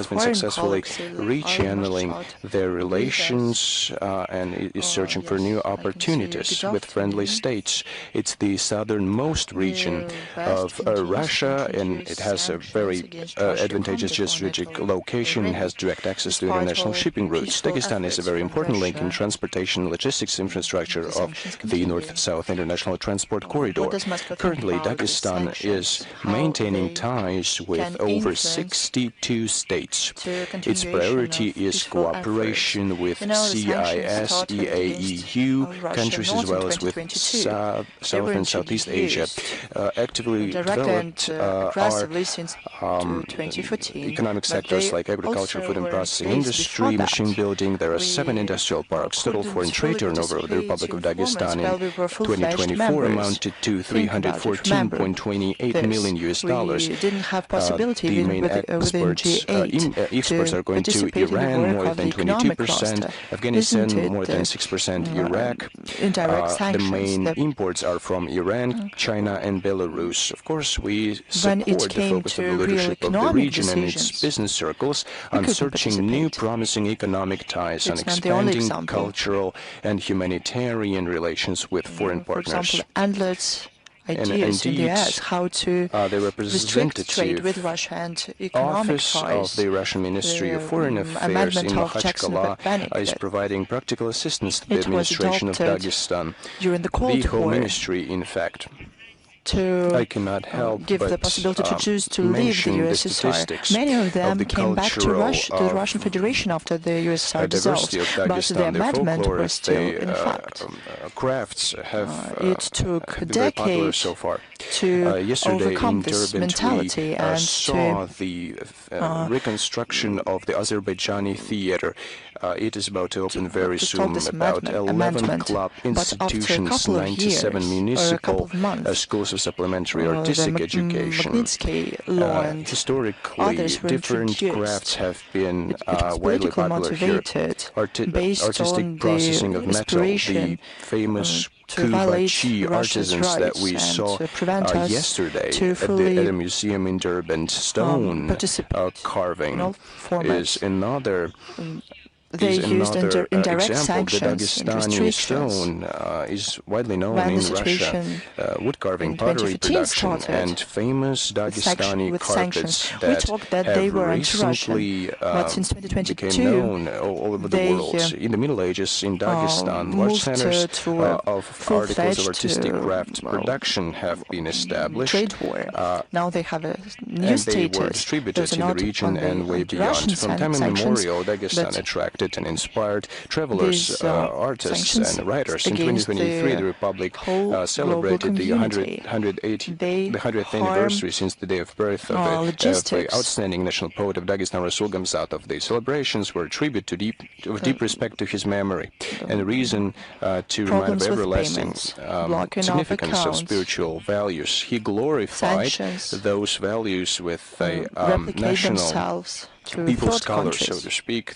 been successfully rechanneling their relations and is searching for new opportunities with friendly states. It's the southernmost region of Russia, and it has a very advantageous geostrategic location and has direct access to international shipping routes. Dagestan is a very important link in transportation and logistics infrastructure of the North-South International Transport Corridor. Currently, Dagestan is maintaining ties with over 62 states. Its priority is cooperation with CIS, EAEU countries as well as with South and Southeast Asia. Actively developed our economic sectors like agriculture, food and processing industry, machine building. There are 7 industrial parks. Total foreign trade turnover of the Republic of Dagestan in 2024 amounted to $314.28 million. The main exports are going to Iran, more than 22%, Afghanistan, more than 6%, Iraq. The main imports are from Iran, China, and Belarus. Of course, we support the focus of the leadership of the region and its business circles on searching new promising economic ties and expanding cultural and humanitarian relations with foreign partners. For example, endless ideas in the indeed, US how to the restrict trade with representative Russia and economic Office of ties. the Russian Ministry of The Foreign Affairs in amendment of Jackson Makhachkala Benedict is providing practical assistance to the it was administration of adopted Dagestan. during the The Cold whole War ministry, in fact, to I cannot help give the but possibility to choose to leave the mention the USSR. statistics Many of them the came back to cultural to the Russian Federation after the USSR dissolved, diversity of but the Dagestan, their amendment folklore, was still in their fact. crafts have It took a been very popular decade so far. to Yesterday overcome in this Derbent, mentality we and saw to the reconstruction of the Azerbaijani theater. It is about to open very stop soon. this About 11 amendment. club But after a institutions, couple of 97 years, or a municipal couple of months, schools of supplementary the artistic education. Magnitsky law and Historically, others were different introduced. crafts have been It was widely politically popular here. motivated, based Artistic on processing the of metal, the aspiration famous to violate Kubachi Russia's artisans that rights we and saw to prevent us yesterday to at fully a museum in Durban. Stone participate carving in all is formats. another They used another indirect example. The sanctions and Dagestani restrictions. stone is widely known When in the Russia. situation Wood carving, in pottery 2015 production, started and famous Dagestani with carpets sanctions. We that talked that have they were anti-Russian, recently but since became 2022, known all over the they world. In the Middle Ages, in Dagestan, large moved centers to a of articles of artistic full-fledged craft production have been established. trade war. Now they have a new And status. they were distributed Those are in the not region only and way anti-Russian beyond. From time sanctions, immemorial, Dagestan but attracted and inspired travelers, these artists, sanctions and writers. In against 2023, the Republic whole celebrated the global community. 100th harm anniversary since the day of birth of the logistics. outstanding national poet of Dagestan, Rasul Gamzat. Of the celebrations were a tribute to deep respect to his memory and a reason to remind of problems with everlasting payments, blocking of significance of accounts, spiritual values. He glorified sanctions, those values with a replicate national themselves to people's third colors, so countries. to speak.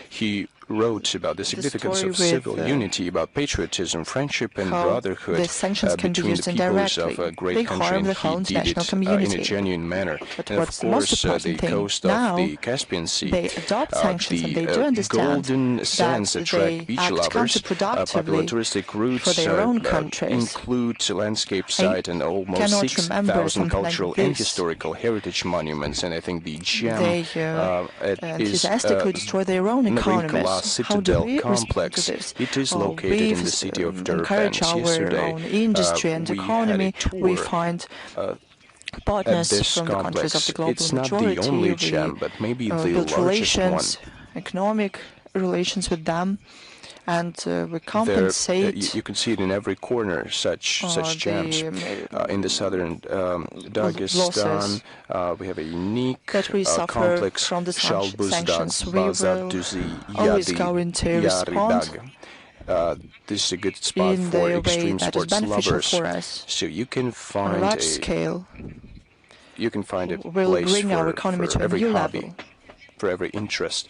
He wrote about the significance story of with, civil unity, about patriotism, friendship, and how brotherhood the sanctions can be between used the peoples of indirectly. a great They country, harm and the whole he did international it community. in a genuine manner. But And what's of the most course, the important thing coast now, of the Caspian Sea, they adopt sanctions and they do the understand golden sands that attract they beach act lovers. Popular counterproductively touristic routes for their own countries. include landscape site and almost cannot remember 6,000 something cultural like and this. historical heritage monuments, and I think the gem They is enthusiastically destroy their own economies. Marinkola How do Citadel we respond to complex. this? It is We located in the city of Durban. encourage our Yesterday, own industry and we had a economy. We tour find at partners this from the countries complex. of the global It's not majority. the only We gem, but maybe the build largest one. relations, economic relations with them, and we There, compensate you can see it in every corner. Such gems in the southern Dagestan. We have a unique that we suffer complex. from the Shalbuzdag, sanctions. We will Bazarduzi, always Yadi, go into respond Yaridag. This is a good spot in for the way extreme that is sports beneficial lovers. for us. So you can On a find large scale, you can find a will place bring our for economy to a every new hobby, level. for every interest.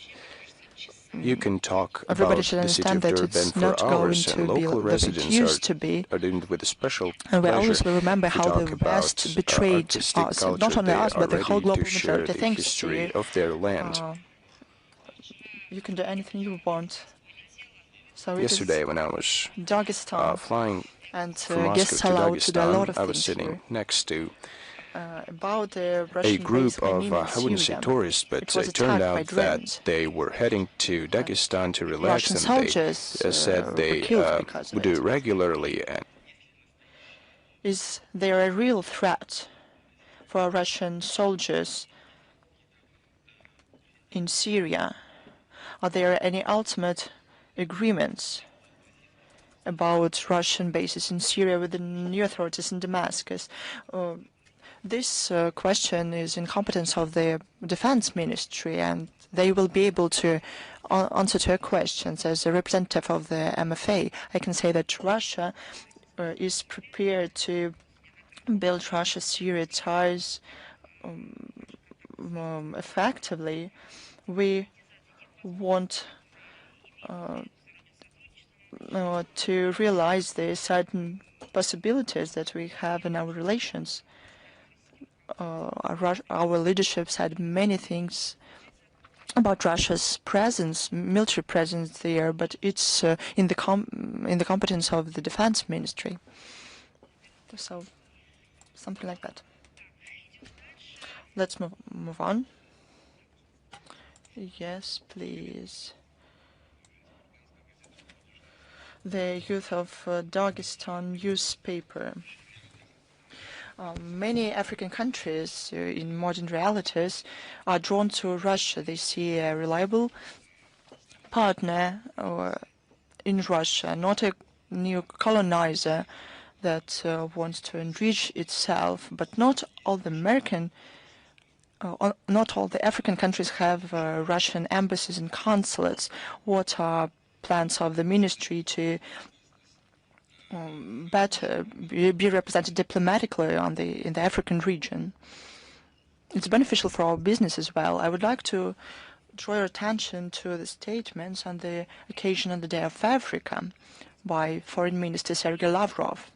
You can talk Everybody about should the city understand of that Durban it's for not going hours, to and be local that it residents used to be. are doing it with a special And we pleasure always will remember to how talk the about West betrayed artistic us, culture. not only They us, are but the whole ready global to share majority. the Thanks to history you. of their land. You can do anything you want. So it Yesterday, is when I was Dagestan, flying and from Moscow guests to allowed to do a lot Dagestan, of I was things sitting here. next to About the a Russian group base, I of, mean, I wouldn't say Syria. tourists, but It was it turned attacked by out drones. that they were heading to Dagestan to relax, Russian and they soldiers said were they killed because of would do it. it regularly. And Is there a real threat for Russian soldiers in Syria? Are there any ultimate agreements about Russian bases in Syria with the new authorities in Damascus? This question is in competence of the Defense Ministry, and they will be able to answer to your questions. As a representative of the MoFA, I can say that Russia is prepared to build Russia-Syria ties effectively. We want to realize the certain possibilities that we have in our relations. Our leadership said many things about Russia's presence, military presence there, but it's in the competence of the Defense Ministry. So something like that. Let's move on. Yes, please. The youth of Dagestan newspaper. Many African countries in modern realities are drawn to Russia. They see a reliable partner in Russia, not a new colonizer that wants to enrich itself. But not all the not all the African countries have Russian embassies and consulates. What are plans of the ministry to better be represented diplomatically in the African region? It's beneficial for our business as well. I would like to draw your attention to the statements on the occasion of the Day of Africa by Foreign Minister Sergei Lavrov.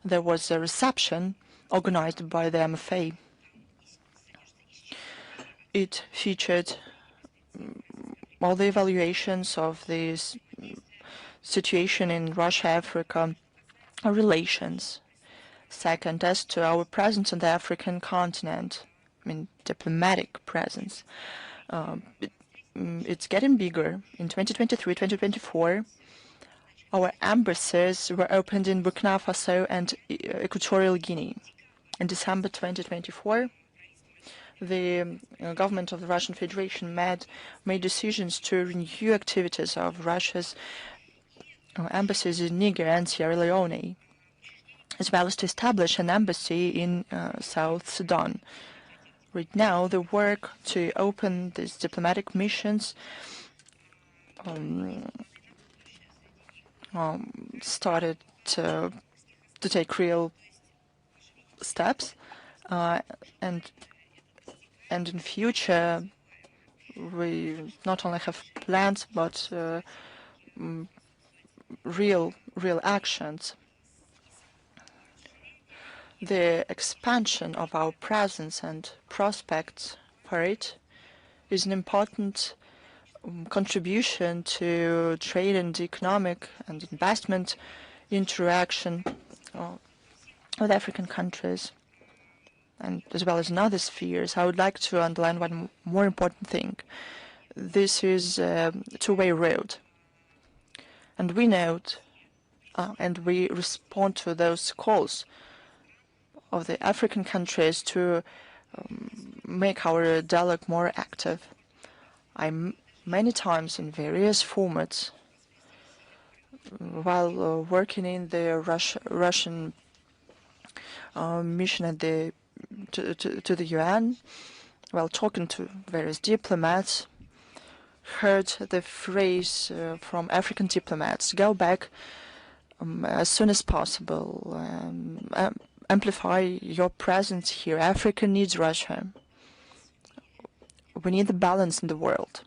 There was a reception organized by the MoFA. It featured all the evaluations of this situation in Russia-Africa relations. Second, as to our presence on the African continent, I mean diplomatic presence, it's getting bigger. In 2023, 2024, our embassies were opened in Burkina Faso and Equatorial Guinea. In December 2024, the government of the Russian Federation made decisions to renew activities of Russia's embassies in Niger and Sierra Leone, as well as to establish an embassy in South Sudan. Right now, the work to open these diplomatic missions started to take real steps, and in future we not only have plans but real actions. The expansion of our presence and prospects for it is an important contribution to trade and economic and investment interaction with African countries, and as well as in other spheres. I would like to underline one more important thing. This is a two-way road. And we note and we respond to those calls of the African countries to make our dialogue more active. Many times in various formats, while working in the Russian mission at to the UN, while talking to various diplomats, heard the phrase from African diplomats, "Go back as soon as possible, amplify your presence here. Africa needs Russia. We need the balance in the world."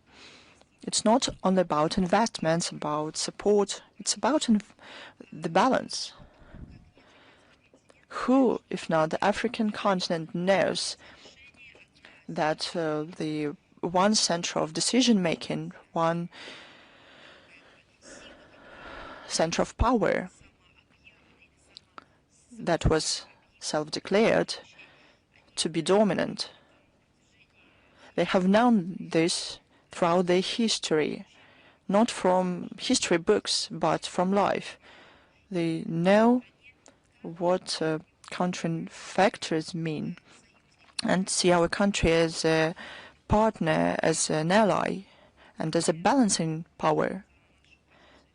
It's not only about investments, about support, it's about the balance. Who, if not the African continent, knows that the one center of decision-making, one center of power that was self-declared to be dominant, they have known this throughout their history, not from history books, but from life. They know what countering factors mean and see our country as a partner, as an ally, and as a balancing power.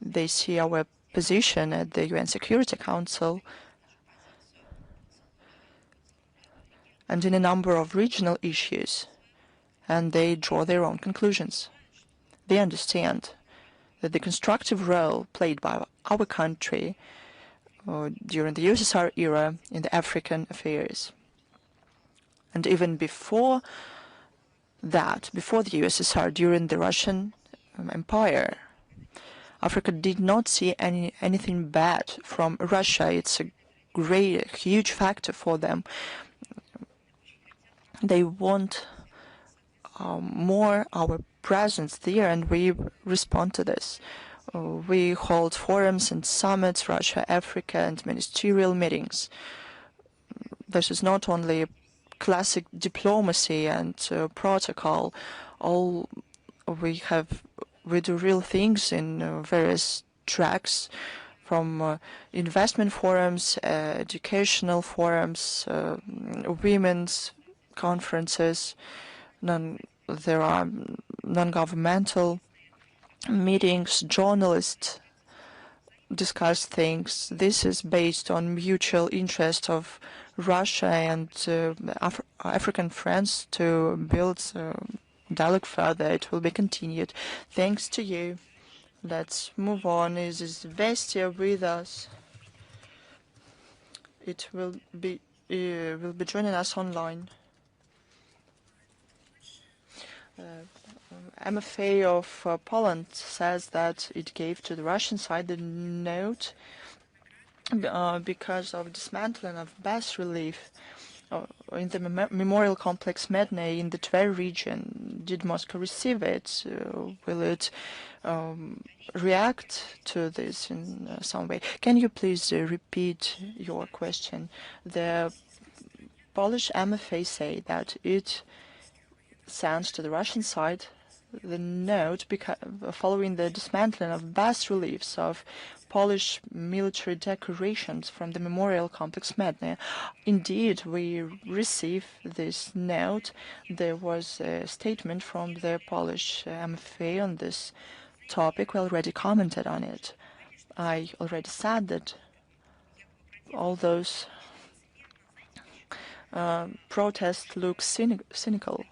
They see our position at the UN Security Council and in a number of regional issues, and they draw their own conclusions. They understand that the constructive role played by our country during the USSR era in the African affairs, and even before that, before the USSR, during the Russian Empire, Africa did not see anything bad from Russia. It's a huge factor for them. They want more our presence there, and we respond to this. We hold forums and summits, Russia, Africa, and ministerial meetings. this is not only classic diplomacy and protocol. We do real things in various tracks, from investment forums, educational forums, women's conferences. There are non-governmental meetings, journalists discuss things. This is based on mutual interest of Russia and African friends to build dialogue further. It will be continued. Thanks to you. Let's move on. Is Vestia with us? It will be joining us online. MoFA of Poland says that it gave to the Russian side the note because of dismantling of bas relief in the memorial complex Medne in the Tver region. Did Moscow receive it? Will it react to this in some way? Can you please repeat your question? The Polish MoFA say that it sends to the Russian side the note following the dismantling of bas reliefs of Polish military decorations from the memorial complex Medne. Indeed, we received this note. There was a statement from the Polish MoFA on this topic. We already commented on it. I already said that all those protests look cynical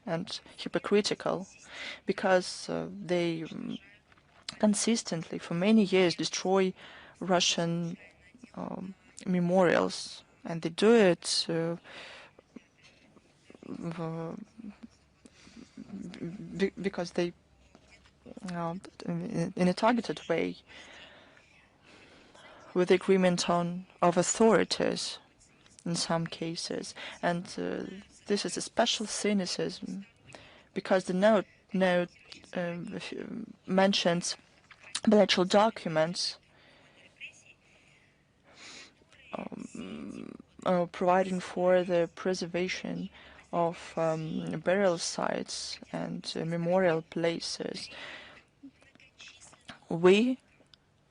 and hypocritical, because they consistently, for many years, destroy Russian memorials, and they do it because they, in a targeted way, with agreement of authorities in some cases, and this is a special cynicism, because the note mentions bilateral documents providing for the preservation of burial sites and memorial places.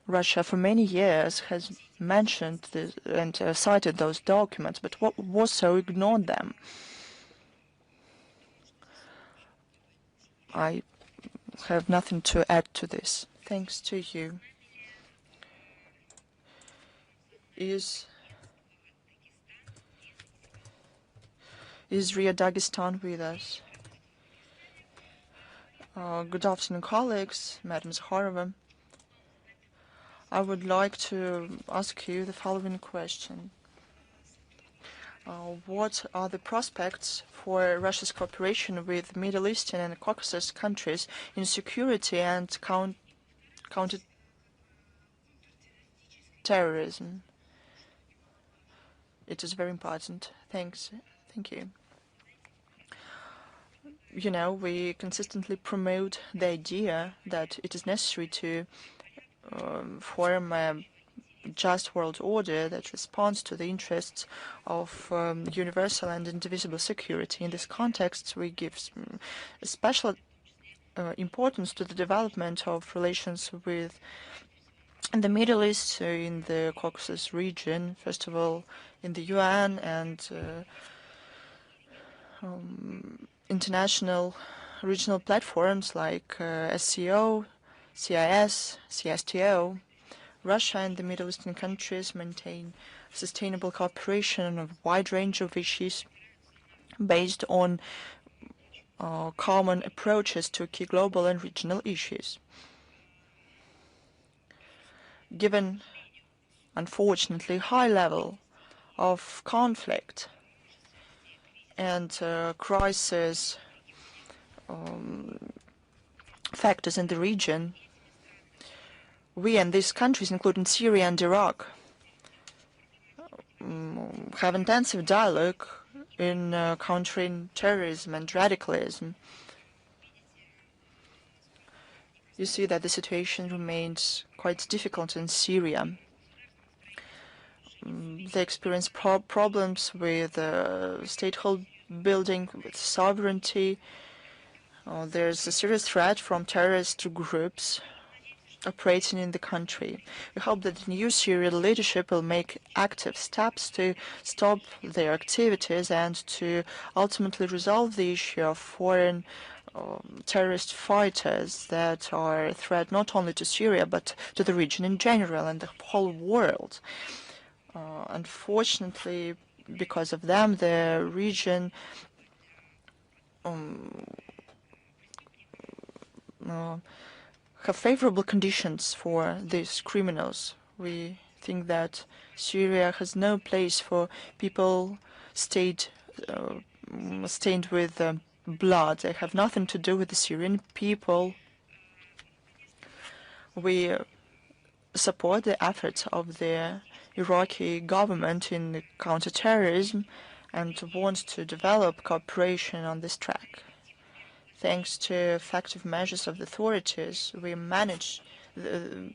Russia, for many years, has mentioned this and cited those documents, but Warsaw ignored them. I have nothing to add to this. Thanks to you. Is Ria Dagestan with us? Good afternoon, colleagues, Madam Zakharova. I would like to ask you the following question. What are the prospects for Russia's cooperation with Middle Eastern and Caucasus countries in security and counter-terrorism? It is very important. Thanks. Thank you. You know, we consistently promote the idea that it is necessary to form a just world order that responds to the interests of universal and indivisible security. In this context, we give special importance to the development of relations with the Middle East, in the Caucasus region, first of all in the UN and international regional platforms like SCO, CIS, CSTO. Russia and the Middle Eastern countries maintain sustainable cooperation on a wide range of issues based on common approaches to key global and regional issues. Given, unfortunately, high level of conflict and crisis factors in the region, we and these countries, including Syria and Iraq, have intensive dialogue in countering terrorism and radicalism. You see that the situation remains quite difficult in Syria. they experience problems with statehood building, with sovereignty. There's a serious threat from terrorist groups operating in the country. We hope that the new Syrian leadership will make active steps to stop their activities and to ultimately resolve the issue of foreign terrorist fighters that are a threat not only to Syria but to the region in general and the whole world. Unfortunately, because of them, the region have favorable conditions for these criminals. We think that Syria has no place for people stained with blood. They have nothing to do with the Syrian people. We support the efforts of the Iraqi government in counterterrorism and want to develop cooperation on this track. Thanks to effective measures of the authorities, we manage the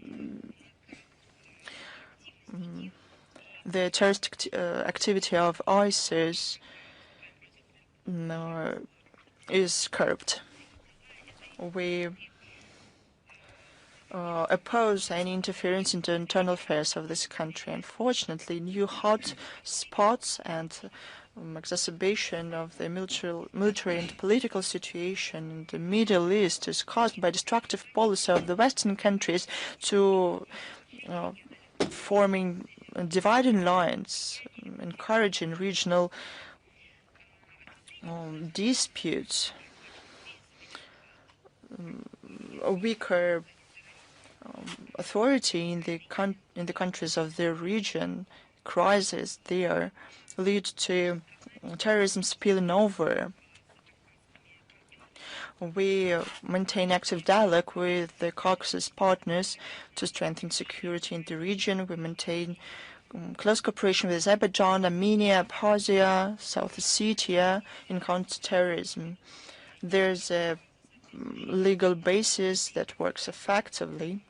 terrorist activity of ISIS is curbed. We oppose any interference into internal affairs of this country. Unfortunately, new hot spots and exacerbation of the military and political situation in the Middle East is caused by destructive policy of the Western countries to forming dividing lines, encouraging regional disputes, a weaker authority in the countries of the region, crisis there lead to terrorism spilling over. We maintain active dialogue with the Caucasus partners to strengthen security in the region. We maintain close cooperation with Azerbaijan, Armenia, Abkhazia, South Ossetia in counterterrorism. There's a legal basis that works effectively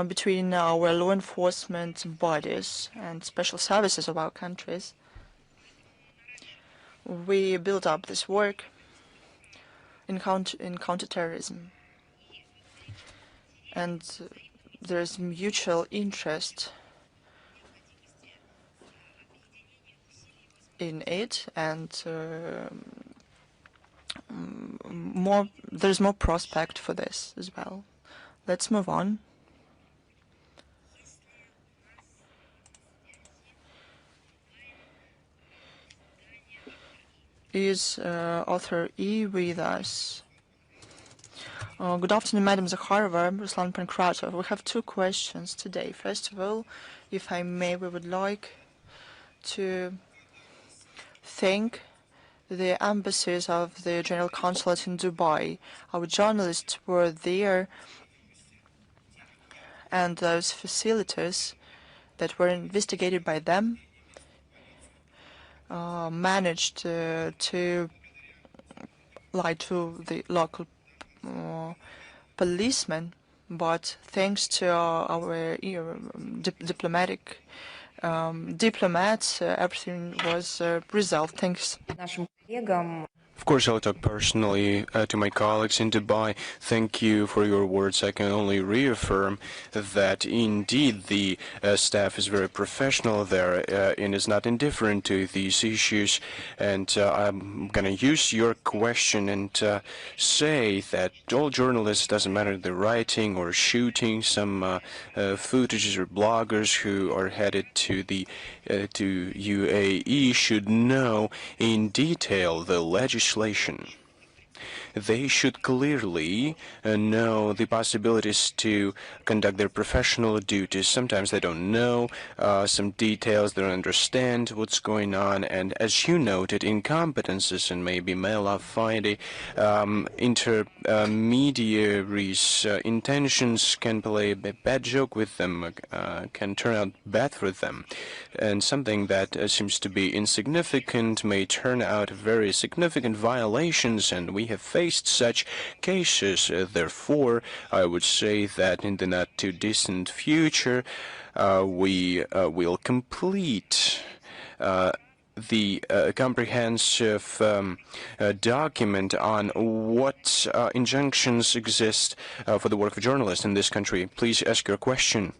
between our law enforcement bodies and special services of our countries. We build up this work in counterterrorism, and there's mutual interest in it, and there's more prospect for this as well. Let's move on. Is author E with us? Good afternoon, Madam Zakharova, Ruslan Pankratov. We have two questions today. First of all, if I may, we would like to thank the embassies of the General Consulate in Dubai. Our journalists were there, and those facilities that were investigated by them managed to lie to the local policemen, but thanks to our diplomats, everything was resolved. Thanks. Of course, I'll talk personally to my colleagues in Dubai. Thank you for your words. I can only reaffirm that indeed the staff is very professional there and is not indifferent to these issues. And I'm going to use your question and say that all journalists, doesn't matter if they're writing or shooting, some footages or bloggers who are headed to the to UAE should know in detail the legislation. They should clearly know the possibilities to conduct their professional duties. Sometimes they don't know some details, they don't understand what's going on, and as you noted, incompetences and maybe malafide intermediaries' intentions can play a bad joke with them, can turn out bad for them. And something that seems to be insignificant may turn out very significant violations, and we have faced such cases. Therefore, I would say that in the not too distant future, we will complete the comprehensive document on what injunctions exist for the work of journalists in this country. Please ask your question.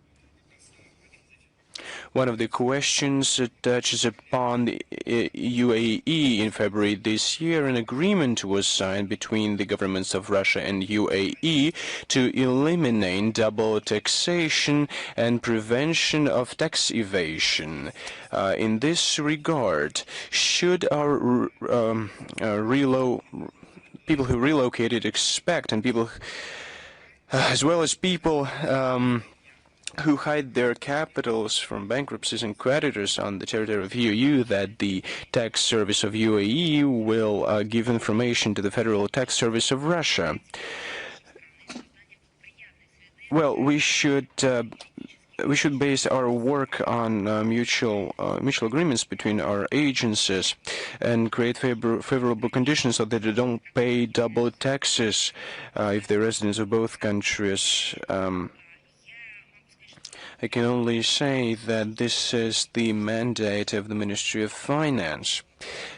One of the questions touches upon the UAE. In February this year, an agreement was signed between the governments of Russia and UAE to eliminate double taxation and prevention of tax evasion. In this regard, should our people who relocated expect, and people as well as people who hide their capitals from bankruptcies and creditors on the territory of UAE, that the tax service of UAE will give information to the Federal Tax Service of Russia? Well, we should base our work on mutual agreements between our agencies and create favorable conditions so that they don't pay double taxes if they're residents of both countries. I can only say that this is the mandate of the Ministry of Finance,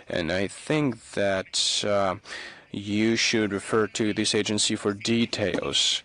and I think that you should refer to this agency for details.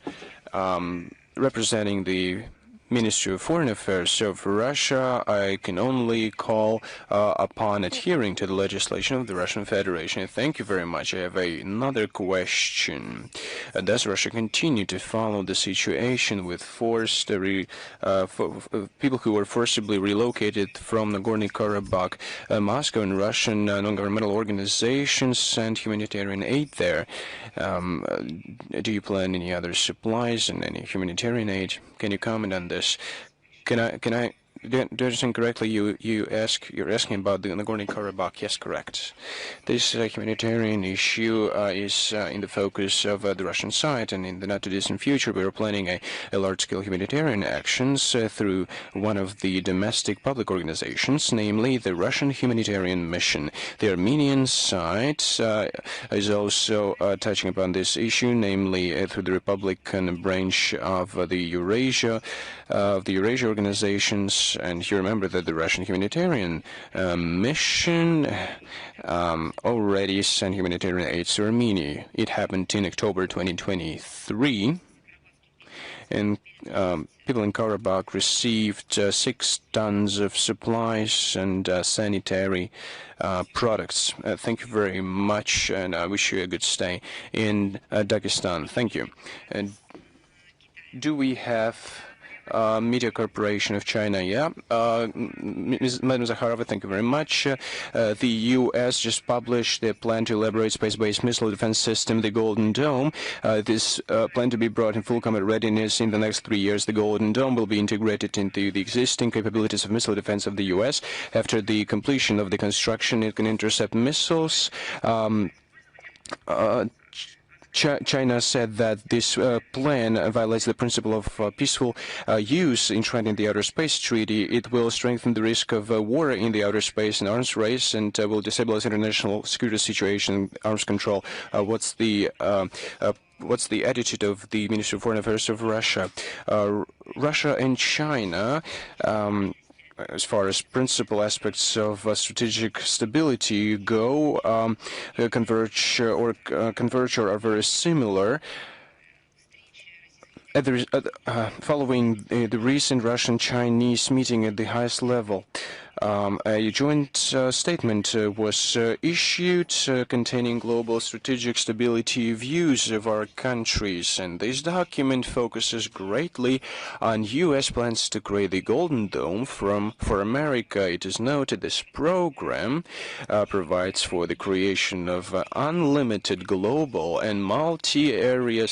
Representing the Ministry of Foreign Affairs of Russia, I can only call upon adhering to the legislation of the Russian Federation. Thank you very much. I have another question. Does Russia continue to follow the situation with forced people who were forcibly relocated from Nagorno-Karabakh? Moscow and Russian non-governmental organizations send humanitarian aid there. Do you plan any other supplies and any humanitarian aid? Can you comment on this? Do I understand correctly? You're asking about the Nagorno-Karabakh. Yes, correct. This humanitarian issue is in the focus of the Russian side, and in the not too distant future, we are planning a large-scale humanitarian actions through one of the domestic public organizations, namely the Russian Humanitarian Mission. The Armenian side is also touching upon this issue, namely through the Republican branch of the Eurasia organizations. And you remember that the Russian Humanitarian Mission already sent humanitarian aid to Armenia. It happened in October 2023. And people in Karabakh received 6 tons of supplies and sanitary products. Thank you very much, and I wish you a good stay in Dagestan. Thank you. And do we have Media Corporation of China? Yeah. Madam Zakharova, thank you very much. The U.S. just published their plan to elaborate space-based missile defense system, the Golden Dome. This plan to be brought in full combat readiness in the next 3 years. The Golden Dome will be integrated into the existing capabilities of missile defense of the U.S. After the completion of the construction, it can intercept missiles. China said that this plan violates the principle of peaceful use enshrined in the Outer Space Treaty. It will strengthen the risk of war in the outer space and arms race, and will destabilize international security situation, arms control. What's the attitude of the Ministry of Foreign Affairs of Russia? Russia and China, as far as principal aspects of strategic stability go, converge or are very similar. Following the recent Russian-Chinese meeting at the highest level, a joint statement was issued containing global strategic stability views of our countries, and this document focuses greatly on U.S. plans to create the Golden Dome for America. It is noted this program provides for the creation of unlimited global and multi-area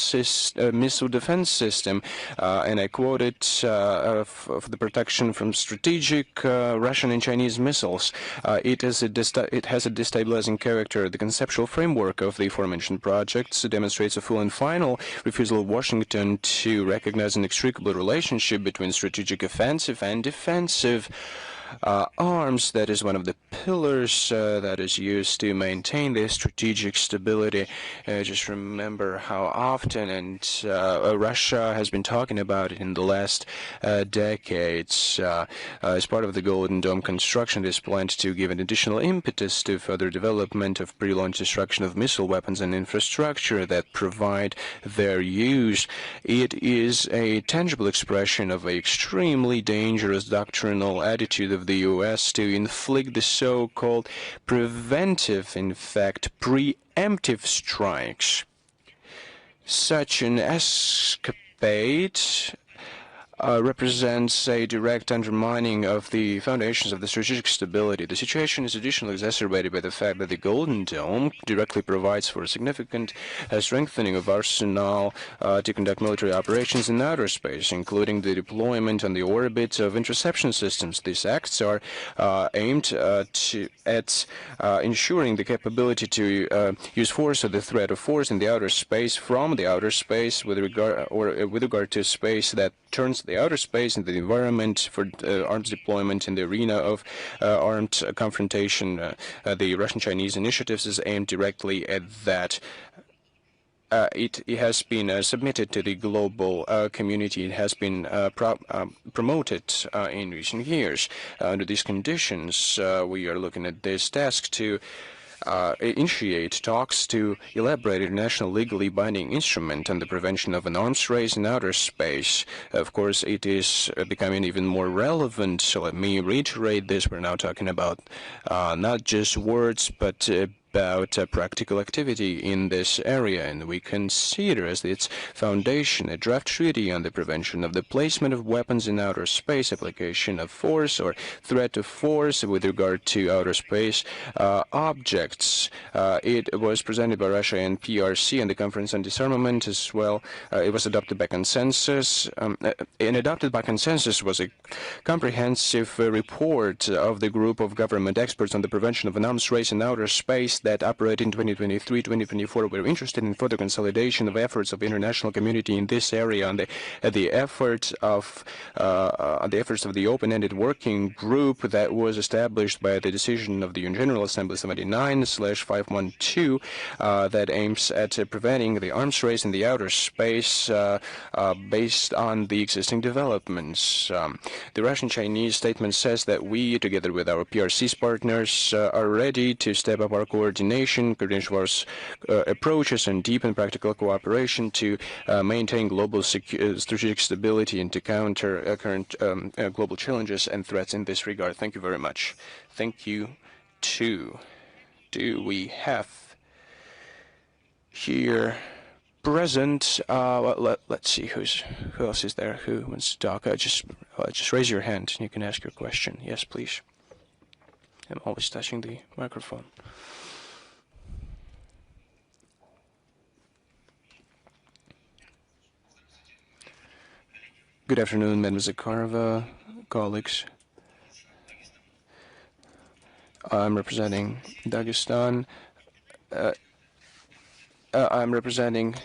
missile defense system, and I quote it, for the protection from strategic Russian and Chinese missiles. It has a destabilizing character. The conceptual framework of the aforementioned projects demonstrates a full and final refusal of Washington to recognize an inextricable relationship between strategic offensive and defensive arms. That is one of the pillars that is used to maintain the strategic stability. Just remember how often Russia has been talking about it in the last decades. As part of the Golden Dome construction, it is planned to give an additional impetus to further development of pre-launch destruction of missile weapons and infrastructure that provide their use. It is a tangible expression of an extremely dangerous doctrinal attitude of the U.S. to inflict the so-called preventive, in fact, preemptive strikes. Such an escapade represents a direct undermining of the foundations of the strategic stability. The situation is additionally exacerbated by the fact that the Golden Dome directly provides for a significant strengthening of arsenal to conduct military operations in outer space, including the deployment on the orbit of interception systems. These acts are aimed at ensuring the capability to use force or the threat of force in the outer space from the outer space with regard to space that turns the outer space into the environment for arms deployment in the arena of armed confrontation. The Russian-Chinese initiatives is aimed directly at that. It has been submitted to the global community. It has been promoted in recent years. Under these conditions, we are looking at this task to initiate talks to elaborate a international legally binding instrument on the prevention of an arms race in outer space. Of course, it is becoming even more relevant, so let me reiterate this. We're now talking about not just words, but about practical activity in this area, and we consider as its foundation a draft treaty on the prevention of the placement of weapons in outer space, application of force or threat of force with regard to outer space objects. It was presented by Russia and PRC and the Conference on Disarmament as well. It was adopted by consensus, and adopted by consensus was a comprehensive report of the group of government experts on the prevention of an arms race in outer space that operate in 2023-2024. We're interested in further consolidation of efforts of the international community in this area, on the efforts of the open-ended working group that was established by the decision of the General Assembly 79/512 that aims at preventing the arms race in the outer space based on the existing developments. The Russian-Chinese statement says that we, together with our PRC's partners, are ready to step up our coordination approaches and deepen practical cooperation to maintain global strategic stability and to counter current global challenges and threats in this regard. Thank you very much. Thank you, too. Do we have here present? Let's see who else is there who wants to talk. Just raise your hand and you can ask your question. Yes, please. I'm always touching the microphone. Good afternoon, Maria Zakharova, colleagues. I'm representing Dagestan. I'm representing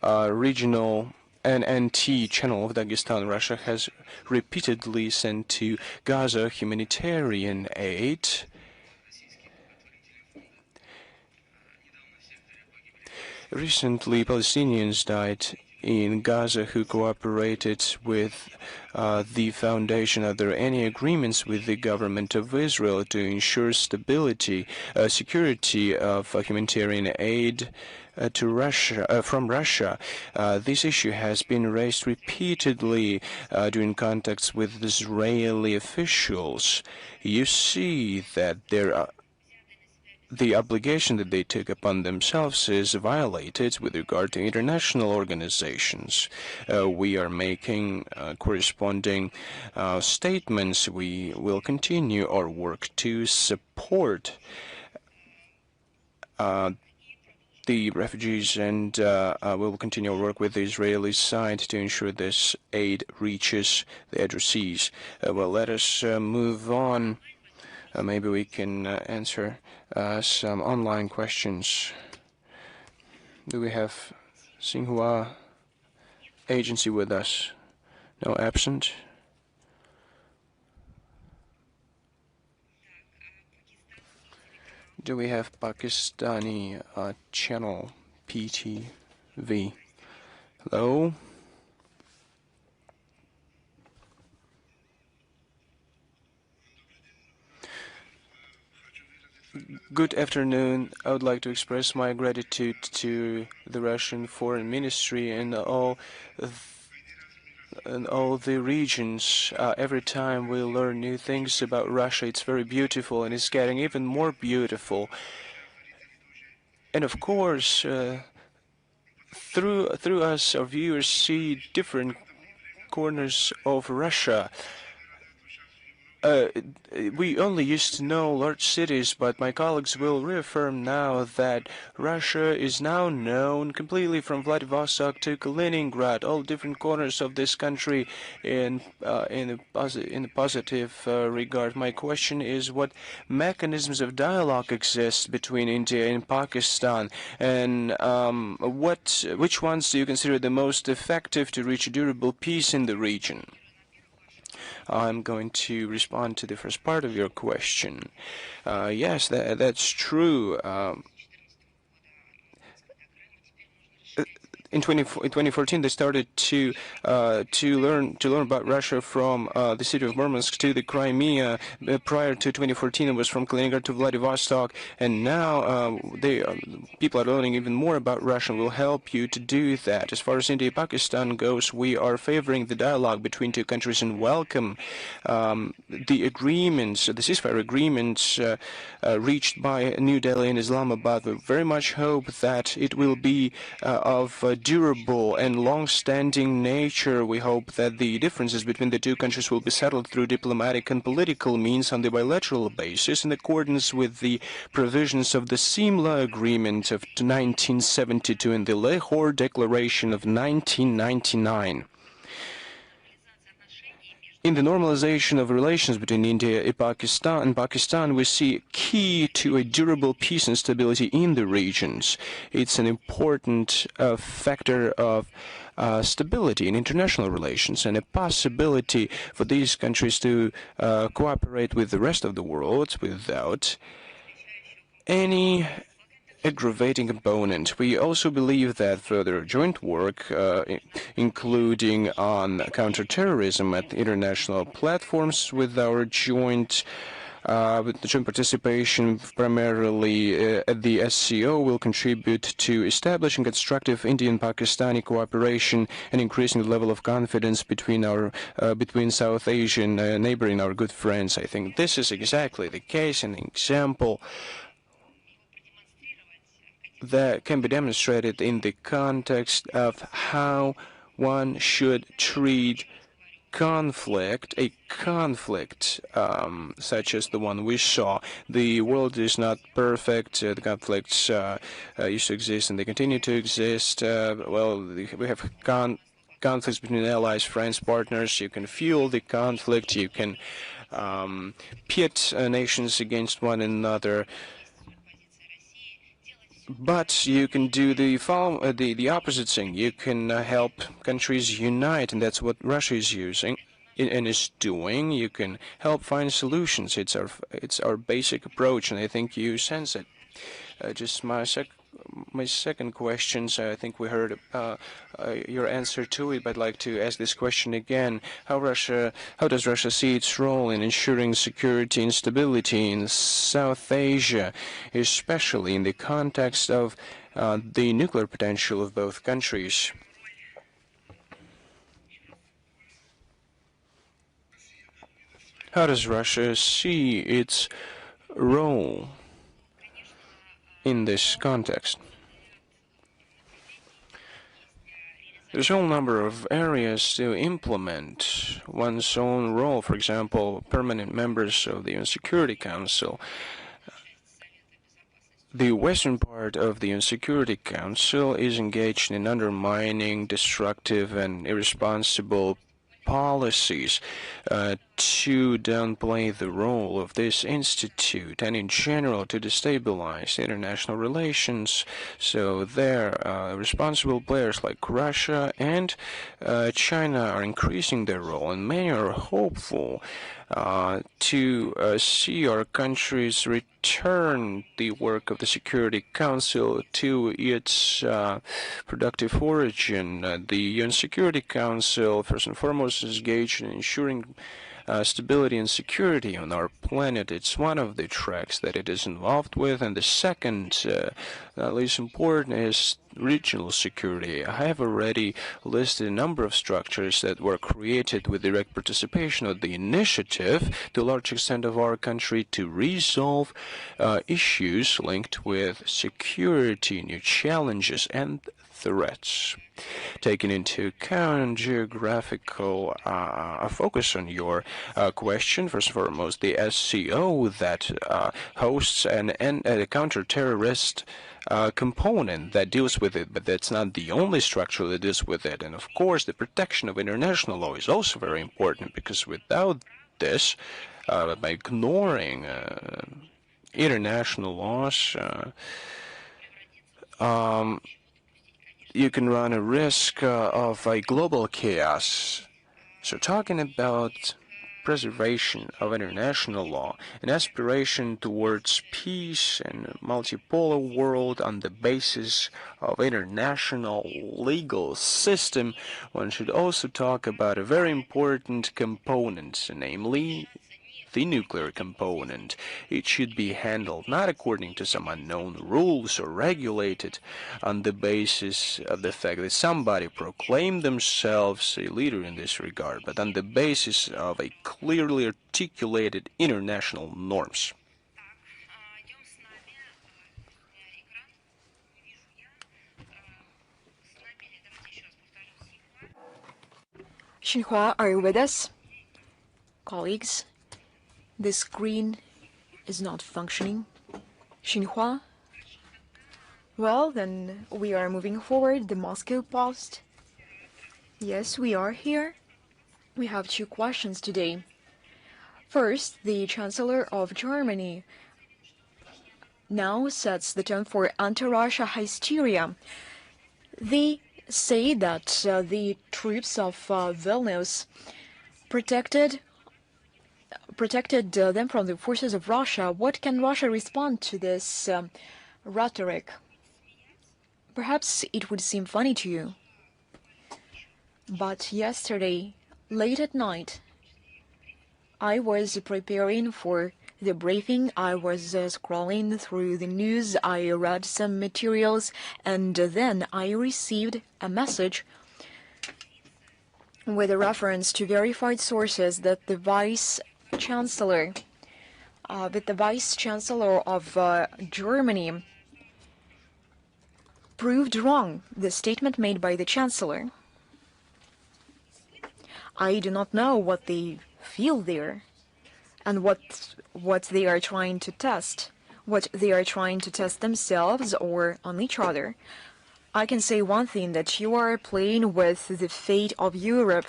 regional NNT channel of Dagestan. Russia has repeatedly sent to Gaza humanitarian aid. Recently, Palestinians died in Gaza who cooperated with the foundation. Are there any agreements with the government of Israel to ensure stability, security of humanitarian aid to Russia, from Russia? This issue has been raised repeatedly during contacts with Israeli officials. You see that the obligation that they took upon themselves is violated with regard to international organizations. We are making corresponding statements. We will continue our work to support the refugees, and we will continue our work with the Israeli side to ensure this aid reaches the addressees. Well, let us move on. Maybe we can answer some online questions. Do we have Xinhua agency with us? No, absent. Do we have Pakistani channel PTV? Hello? Good afternoon. I would like to express my gratitude to the Russian Foreign Ministry and all the regions. Every time we learn new things about Russia, it's very beautiful, and it's getting even more beautiful. And of course, through us, our viewers see different corners of Russia. We only used to know large cities, but my colleagues will reaffirm now that Russia is now known completely from Vladivostok to Kaliningrad, all different corners of this country in a positive regard. My question is, what mechanisms of dialogue exist between India and Pakistan, and which ones do you consider the most effective to reach durable peace in the region? I'm going to respond to the first part of your question. Yes, that's true. In 2014, they started to learn about Russia from the city of Murmansk to the Crimea. Prior to 2014, it was from Kaliningrad to Vladivostok, and now people are learning even more about Russia. Will help you to do that. As far as India-Pakistan goes, we are favoring the dialogue between two countries and welcome the agreements, the ceasefire agreements reached by New Delhi and Islamabad. We very much hope that it will be of durable and long-standing nature. We hope that the differences between the two countries will be settled through diplomatic and political means on the bilateral basis in accordance with the provisions of the Simla Agreement of 1972 and the Lahore Declaration of 1999. In the normalization of relations between India and Pakistan, we see key to a durable peace and stability in the regions. It's an important factor of stability in international relations and a possibility for these countries to cooperate with the rest of the world without any aggravating component. We also believe that further joint work, including on counterterrorism at international platforms with our joint participation primarily at the SCO, will contribute to establishing constructive Indian-Pakistani cooperation and increasing the level of confidence between South Asian neighboring our good friends. I think this is exactly the case, an example that can be demonstrated in the context of how one should treat conflict, a conflict such as the one we saw. The world is not perfect. The conflicts used to exist and they continue to exist. We have conflicts between allies, friends, partners. You can fuel the conflict. You can pit nations against one another. But you can do the opposite thing. You can help countries unite, and that's what Russia is using and is doing. You can help find solutions. It's our basic approach, and I think you sense it. Just my second question. So I think we heard your answer to it, but I'd like to ask this question again. How does Russia see its role in ensuring security and stability in South Asia, especially in the context of the nuclear potential of both countries? How does Russia see its role in this context? There's a whole number of areas to implement one's own role. For example, permanent members of the UN Security Council. The western part of the UN Security Council is engaged in undermining destructive and irresponsible policies to downplay the role of this institute and in general to destabilize international relations. So there, responsible players like Russia and China are increasing their role, and many are hopeful to see our countries return the work of the Security Council to its productive origin. The UN Security Council, first and foremost, is engaged in ensuring stability and security on our planet. It's one of the tracks that it is involved with, and the second, not least important, is regional security. I have already listed a number of structures that were created with direct participation of the initiative, to a large extent, of our country to resolve issues linked with security, new challenges and threats. Taking into account geographical focus on your question, first and foremost, the SCO that hosts a counter-terrorist component that deals with it, but that's not the only structure that deals with it. And of course, the protection of international law is also very important, because without this, by ignoring international laws, you can run a risk of a global chaos. So talking about preservation of international law, an aspiration towards peace and a multipolar world on the basis of international legal system, one should also talk about a very important component, namely the nuclear component. It should be handled not according to some unknown rules or regulated on the basis of the fact that somebody proclaimed themselves a leader in this regard, but on the basis of a clearly articulated international norms. Xinhua, are you with us? Colleagues, the screen is not functioning. Xinhua? Well, then we are moving forward. The Moscow Post. Yes, we are here. We have two questions today. First, the Chancellor of Germany now sets the tone for anti-Russia hysteria. They say that the troops of Vilnius protected them from the forces of Russia. What can Russia respond to this rhetoric? Perhaps it would seem funny to you, but yesterday, late at night, I was preparing for the briefing. I was scrolling through the news. I read some materials, and then I received a message with a reference to verified sources that the Vice Chancellor of Germany proved wrong the statement made by the Chancellor. I do not know what they feel there and what they are trying to test, what they are trying to test themselves or on each other. I can say one thing, that you are playing with the fate of Europe.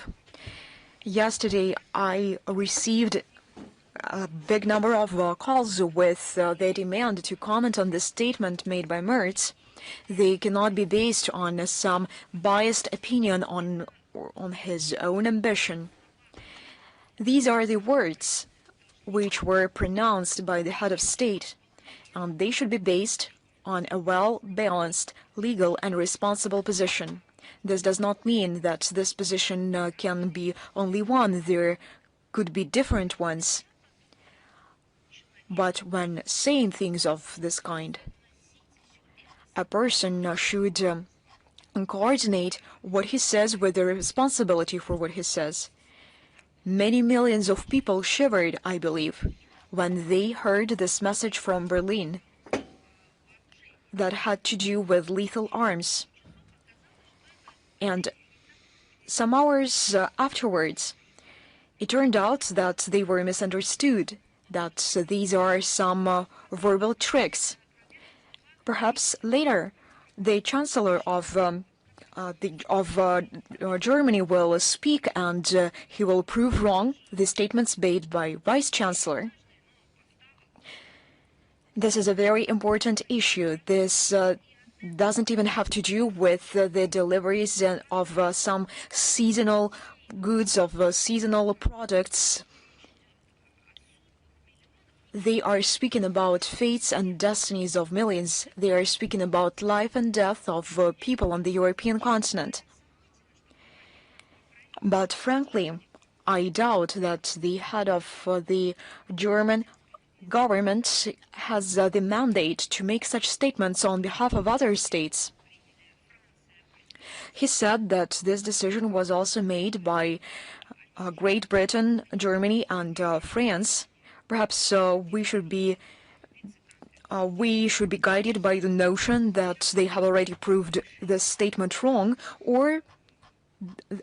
Yesterday, I received a big number of calls with the demand to comment on the statement made by Merz. They cannot be based on some biased opinion on his own ambition. These are the words which were pronounced by the head of state, and they should be based on a well-balanced, legal and responsible position. This does not mean that this position can be only one. There could be different ones. But when saying things of this kind, a person should coordinate what he says with the responsibility for what he says. Many millions of people shivered, I believe, when they heard this message from Berlin that had to do with lethal arms. And some hours afterwards, it turned out that they were misunderstood, that these are some verbal tricks. Perhaps later, the Chancellor of Germany will speak, and he will prove wrong the statements made by Vice Chancellor. This is a very important issue. This doesn't even have to do with the deliveries of some seasonal goods, of seasonal products. They are speaking about fates and destinies of millions. They are speaking about life and death of people on the European continent. But frankly, I doubt that the head of the German government has the mandate to make such statements on behalf of other states. He said that this decision was also made by Great Britain, Germany, and France. Perhaps we should be guided by the notion that they have already proved this statement wrong, or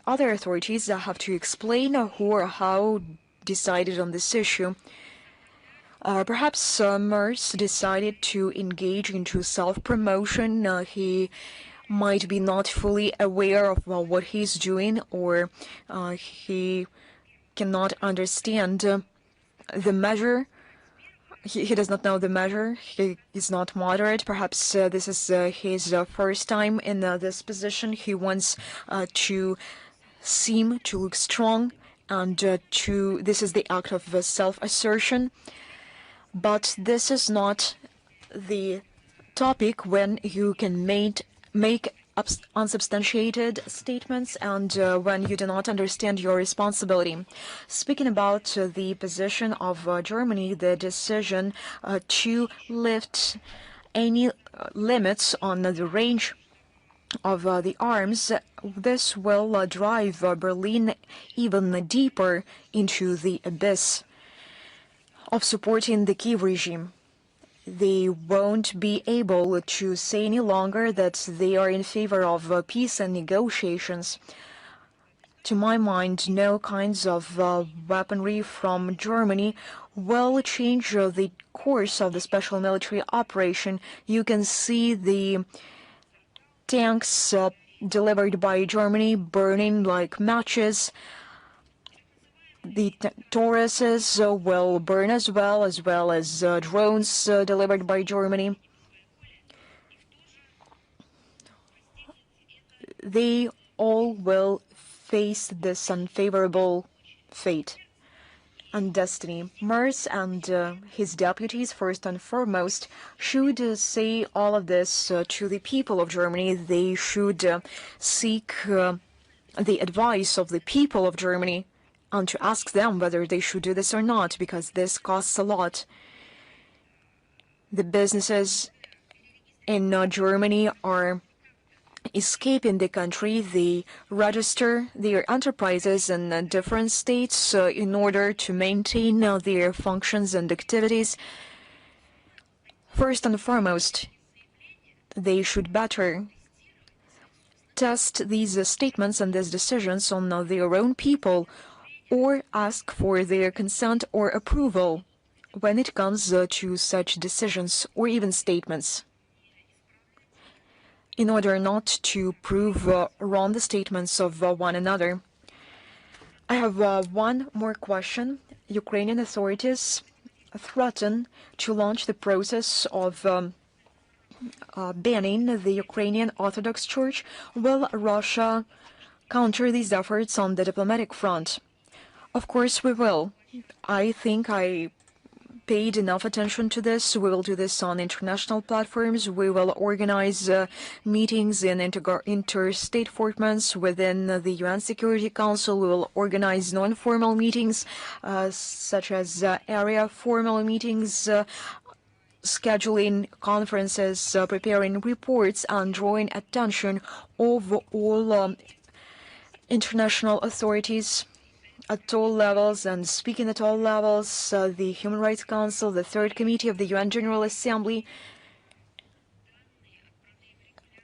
other authorities have to explain who or how decided on this issue. Perhaps Merz decided to engage into self-promotion. He might be not fully aware of what he's doing, or he cannot understand the measure. He does not know the measure. He is not moderate. Perhaps this is his first time in this position. He wants to seem to look strong, and this is the act of self-assertion. But this is not the topic when you can make unsubstantiated statements and when you do not understand your responsibility. Speaking about the position of Germany, the decision to lift any limits on the range of the arms, this will drive Berlin even deeper into the abyss of supporting the Kiev regime. They won't be able to say any longer that they are in favor of peace and negotiations. To my mind, no kinds of weaponry from Germany will change the course of the special military operation. You can see the tanks delivered by Germany burning like matches. The Tauruses will burn as well as drones delivered by Germany. They all will face this unfavorable fate and destiny. Merz and his deputies, first and foremost, should say all of this to the people of Germany. They should seek the advice of the people of Germany, and to ask them whether they should do this or not, because this costs a lot. The businesses in Germany are escaping the country. They register their enterprises in different states in order to maintain their functions and activities. First and foremost, they should better test these statements and these decisions on their own people, or ask for their consent or approval when it comes to such decisions or even statements, in order not to prove wrong the statements of one another. I have one more question. Ukrainian authorities threaten to launch the process of banning the Ukrainian Orthodox Church. Will Russia counter these efforts on the diplomatic front? Of course we will. I think I paid enough attention to this. We will do this on international platforms. We will organize meetings in interstate formats within the UN Security Council. We will organize non-formal meetings, such as area formal meetings, scheduling conferences, preparing reports, and drawing attention of all international authorities at all levels and speaking at all levels, the Human Rights Council, the Third Committee of the UN General Assembly.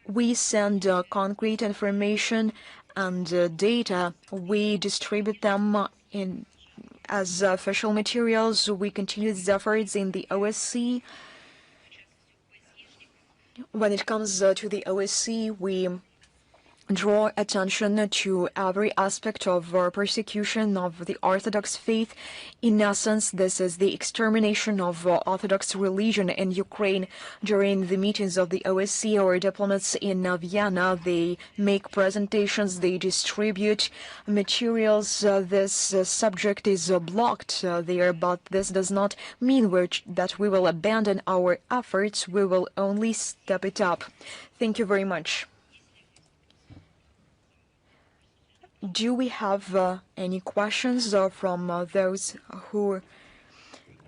We send concrete information and data. We distribute them as official materials. We continue these efforts in the OSCE. When it comes to the OSCE, we draw attention to every aspect of persecution of the Orthodox faith. In essence, this is the extermination of Orthodox religion in Ukraine. During the meetings of the OSCE, our diplomats in Vienna, they make presentations, they distribute materials. This subject is blocked there, but this does not mean that we will abandon our efforts. We will only step it up. Thank you very much. Do we have any questions from those who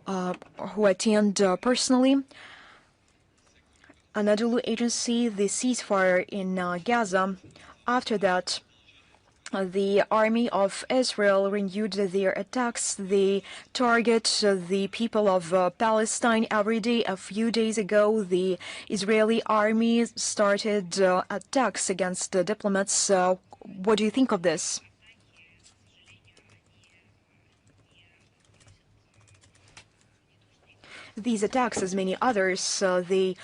attend personally? Anadolu Agency, the ceasefire in Gaza. After that, the army of Israel renewed their attacks. They target the people of Palestine every day. A few days ago, the Israeli army started attacks against diplomats. What do you think of this? These attacks, as many others, they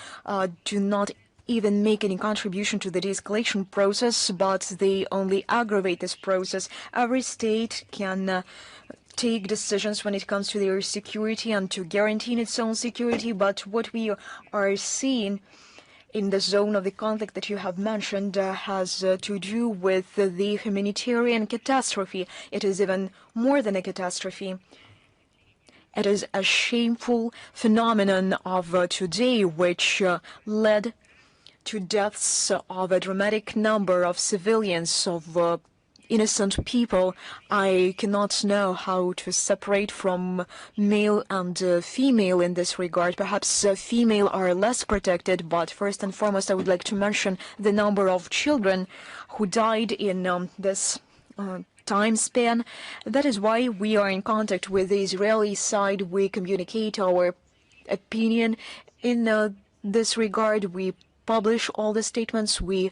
do not even make any contribution to the de-escalation process, but they only aggravate this process. Every state can take decisions when it comes to their security and to guarantee its own security, but what we are seeing in the zone of the conflict that you have mentioned has to do with the humanitarian catastrophe. It is even more than a catastrophe. It is a shameful phenomenon of today, which led to deaths of a dramatic number of civilians, of innocent people. I cannot know how to separate from male and female in this regard. Perhaps female are less protected, but first and foremost I would like to mention the number of children who died in this time span. That is why we are in contact with the Israeli side. We communicate our opinion in this regard. We publish all the statements. We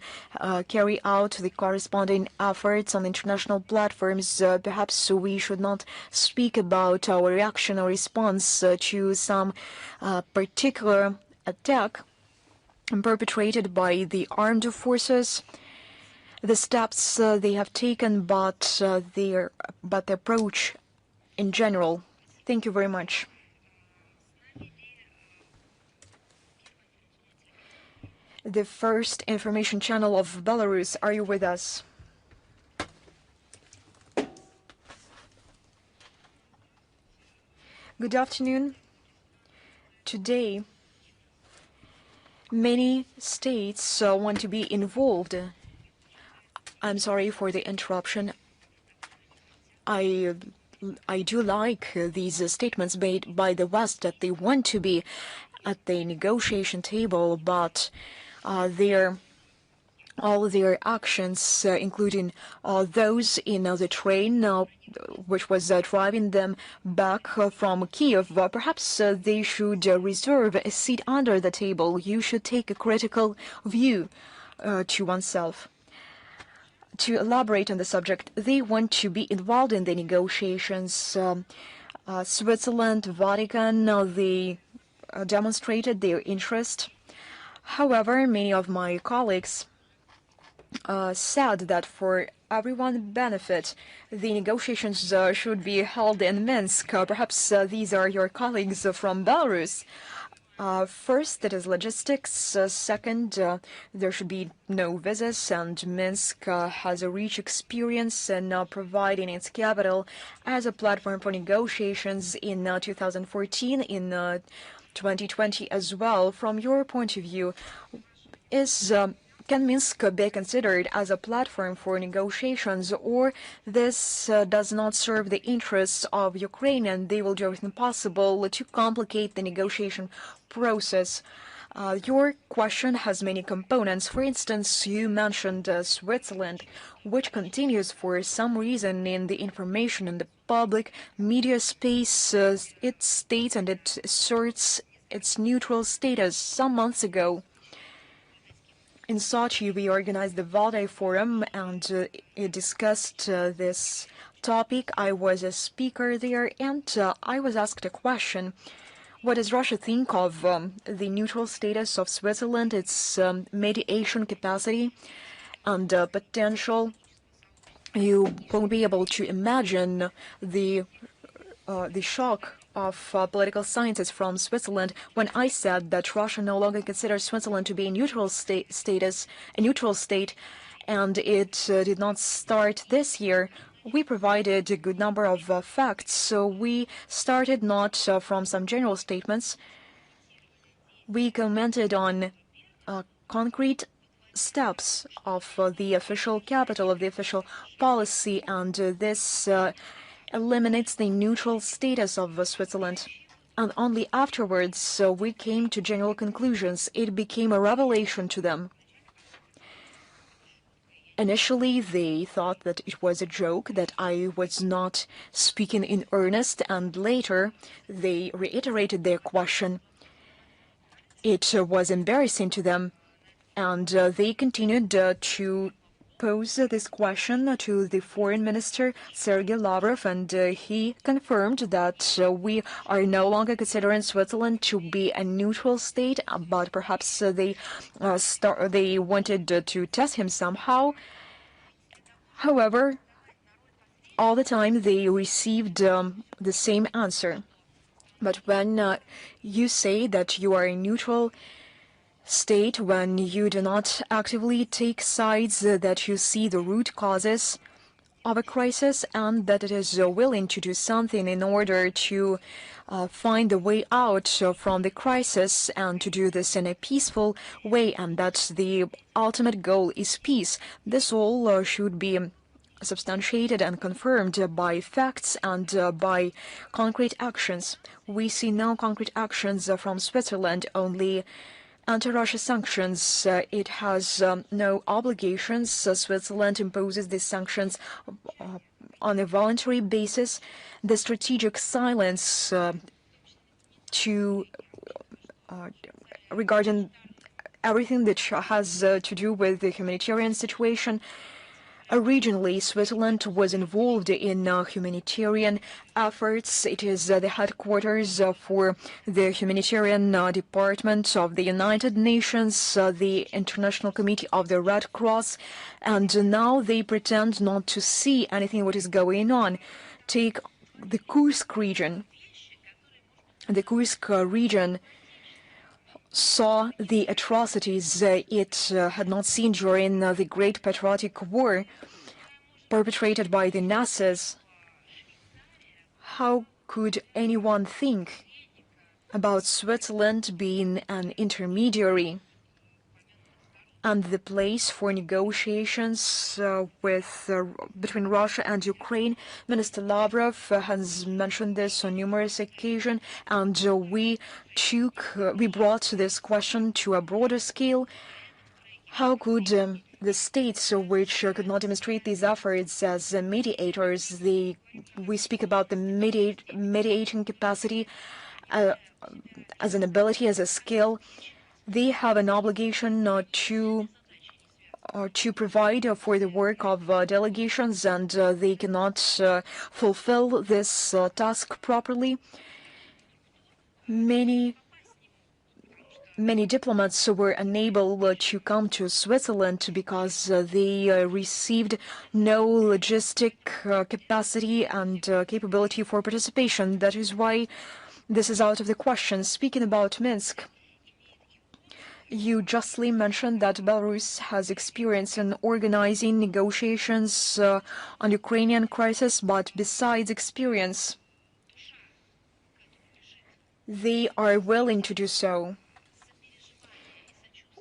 carry out the corresponding efforts on international platforms. Perhaps we should not speak about our reaction or response to some particular attack perpetrated by the armed forces. The steps they have taken, but the approach in general. Thank you very much. The First Information Channel of Belarus, are you with us? Good afternoon. Today, many states want to be involved. I'm sorry for the interruption. I do like these statements made by the West that they want to be at the negotiation table, but all their actions, including those in the train which was driving them back from Kiev, perhaps they should reserve a seat under the table. You should take a critical view to oneself. To elaborate on the subject, they want to be involved in the negotiations. Switzerland, Vatican, they demonstrated their interest. However, many of my colleagues said that for everyone's benefit, the negotiations should be held in Minsk. Perhaps these are your colleagues from Belarus. First, it is logistics. Second, there should be no visas, and Minsk has a rich experience in providing its capital as a platform for negotiations in 2014, in 2020 as well. From your point of view, can Minsk be considered as a platform for negotiations, or this does not serve the interests of Ukraine and they will do everything possible to complicate the negotiation process? Your question has many components. For instance, you mentioned Switzerland, which continues for some reason in the information and the public media space. It states and it asserts its neutral status. Some months ago, in Sochi, we organized the Valdai Forum and it discussed this topic. I was a speaker there and I was asked a question. What does Russia think of the neutral status of Switzerland, its mediation capacity? and potential. You won't be able to imagine the shock of political scientists from Switzerland when I said that Russia no longer considers Switzerland to be a neutral state, and it did not start this year. We provided a good number of facts, so we started not from some general statements. We commented on concrete steps of the official capital, of the official policy, and this eliminates the neutral status of Switzerland. And only afterwards we came to general conclusions. It became a revelation to them. Initially, they thought that it was a joke, that I was not speaking in earnest, and later they reiterated their question. It was embarrassing to them, and they continued to pose this question to the foreign minister, Sergei Lavrov, and he confirmed that we are no longer considering Switzerland to be a neutral state, but perhaps they wanted to test him somehow. However, all the time they received the same answer. But when you say that you are a neutral state, when you do not actively take sides, that you see the root causes of a crisis and that it is willing to do something in order to find a way out from the crisis, and to do this in a peaceful way, and that the ultimate goal is peace. This all should be substantiated and confirmed by facts and by concrete actions. We see no concrete actions from Switzerland, only anti-Russia sanctions. It has no obligations. Switzerland imposes these sanctions on a voluntary basis. The strategic silence regarding everything that has to do with the humanitarian situation. Originally, Switzerland was involved in humanitarian efforts. It is the headquarters for the Humanitarian Department of the United Nations, the International Committee of the Red Cross, and now they pretend not to see anything what is going on. Take the Kursk region. The Kursk region saw the atrocities it had not seen during the Great Patriotic War perpetrated by the Nazis. How could anyone think about Switzerland being an intermediary and the place for negotiations between Russia and Ukraine? Minister Lavrov has mentioned this on numerous occasions, and we brought this question to a broader scale. How could the states which could not demonstrate these efforts as mediators, we speak about the mediating capacity as an ability, as a skill, they have an obligation to provide for the work of delegations, and they cannot fulfill this task properly. Many diplomats were unable to come to Switzerland because they received no logistic capacity and capability for participation. That is why this is out of the question. Speaking about Minsk, you justly mentioned that Belarus has experience in organizing negotiations on Ukrainian crisis, but besides experience, they are willing to do so.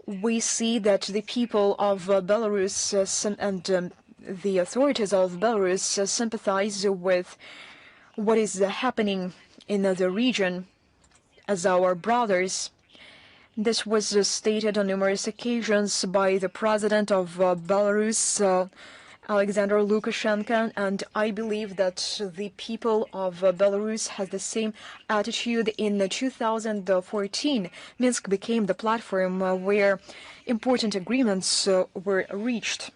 We see that the people of Belarus and the authorities of Belarus sympathize with what is happening in the region as our brothers. This was stated on numerous occasions by the president of Belarus, Alexander Lukashenko, and I believe that the people of Belarus has the same attitude. In 2014, Minsk became the platform where important agreements were reached.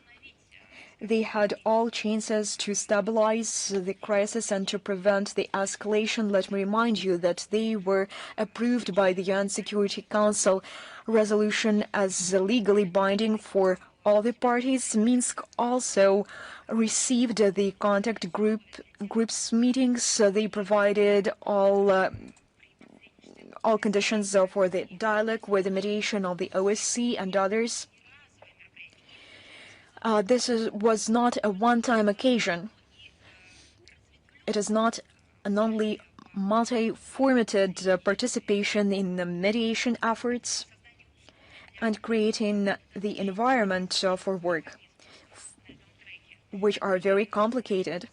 They had all chances to stabilize the crisis and to prevent the escalation. Let me remind you that they were approved by the UN Security Council resolution as legally binding for all the parties. Minsk also received the contact groups meetings. They provided all conditions for the dialogue with the mediation of the OSCE and others. This was not a one-time occasion. It is not an only multi-formated participation in the mediation efforts and creating the environment for work, which are very complicated.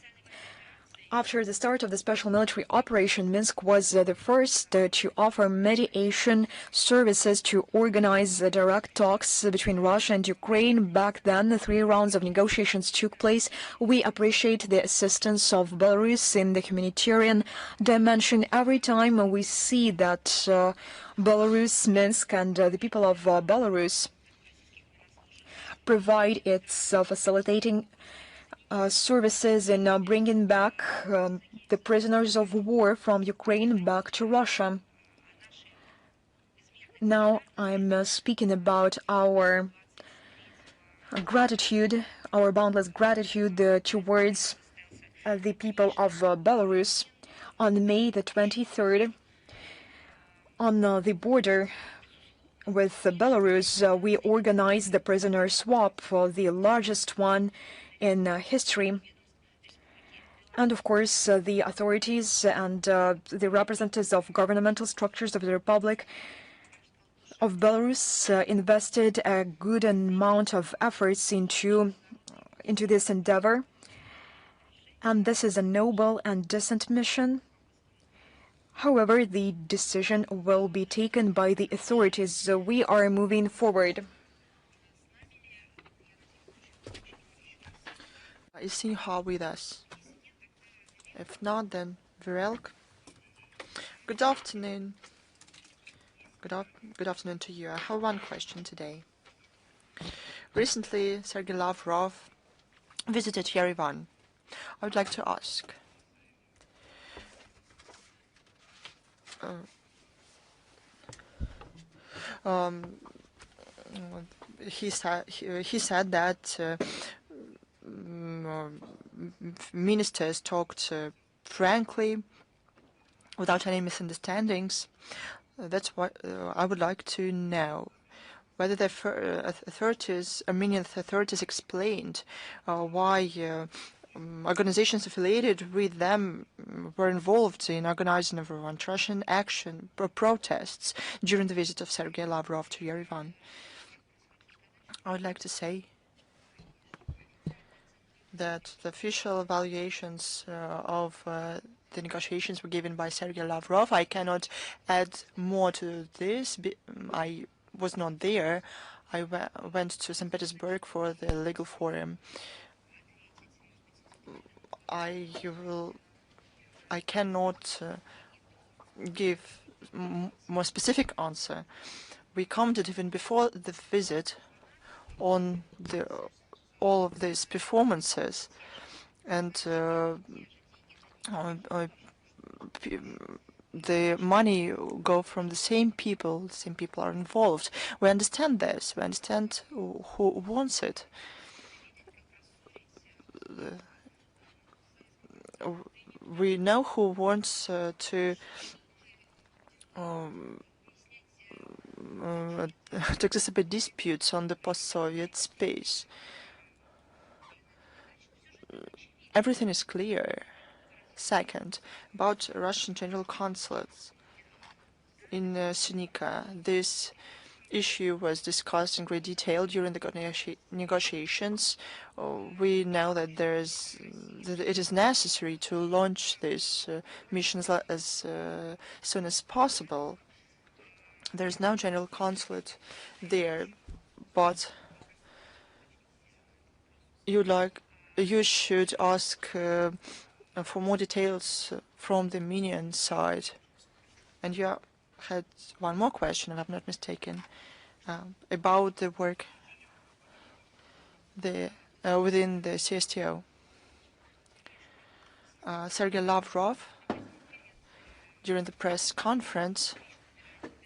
After the start of the special military operation, Minsk was the first to offer mediation services to organize direct talks between Russia and Ukraine. Back then, the 3 rounds of negotiations took place. We appreciate the assistance of Belarus in the humanitarian dimension. Every time we see that Belarus, Minsk, and the people of Belarus provide its facilitating services in bringing back the prisoners of war from Ukraine back to Russia. Now I'm speaking about our gratitude, our boundless gratitude towards the people of Belarus. On May the 23rd, on the border with Belarus, we organized the prisoner swap, the largest one in history. And of course, the authorities and the representatives of governmental structures of the Republic of Belarus invested a good amount of efforts into this endeavor. And this is a noble and decent mission. However, the decision will be taken by the authorities, so we are moving forward. Is Sinha with us? If not, then Virelk. Good afternoon. Good afternoon to you. I have one question today. Recently, Sergei Lavrov visited Yerevan. I would like to ask, he said that ministers talked frankly, without any misunderstandings. That's what I would like to know. Whether the Armenian authorities explained why organizations affiliated with them were involved in organizing anti-Russian action protests during the visit of Sergei Lavrov to Yerevan. I would like to say that the official evaluations of the negotiations were given by Sergei Lavrov. I cannot add more to this. I was not there. I went to St. Petersburg for the legal forum. I cannot give more specific answer. We commented even before the visit on all of these performances, and the money go from the same people are involved. We understand this. We understand who wants it. We know who wants to anticipate disputes on the post-Soviet space. Everything is clear. Second, about Russian general consulates in Sunika, this issue was discussed in great detail during the negotiations. We know that it is necessary to launch these missions as soon as possible. There is no general consulate there, but you should ask for more details from the Armenian side. And you had one more question, if I'm not mistaken, about the work within the CSTO. Sergei Lavrov, during the press conference,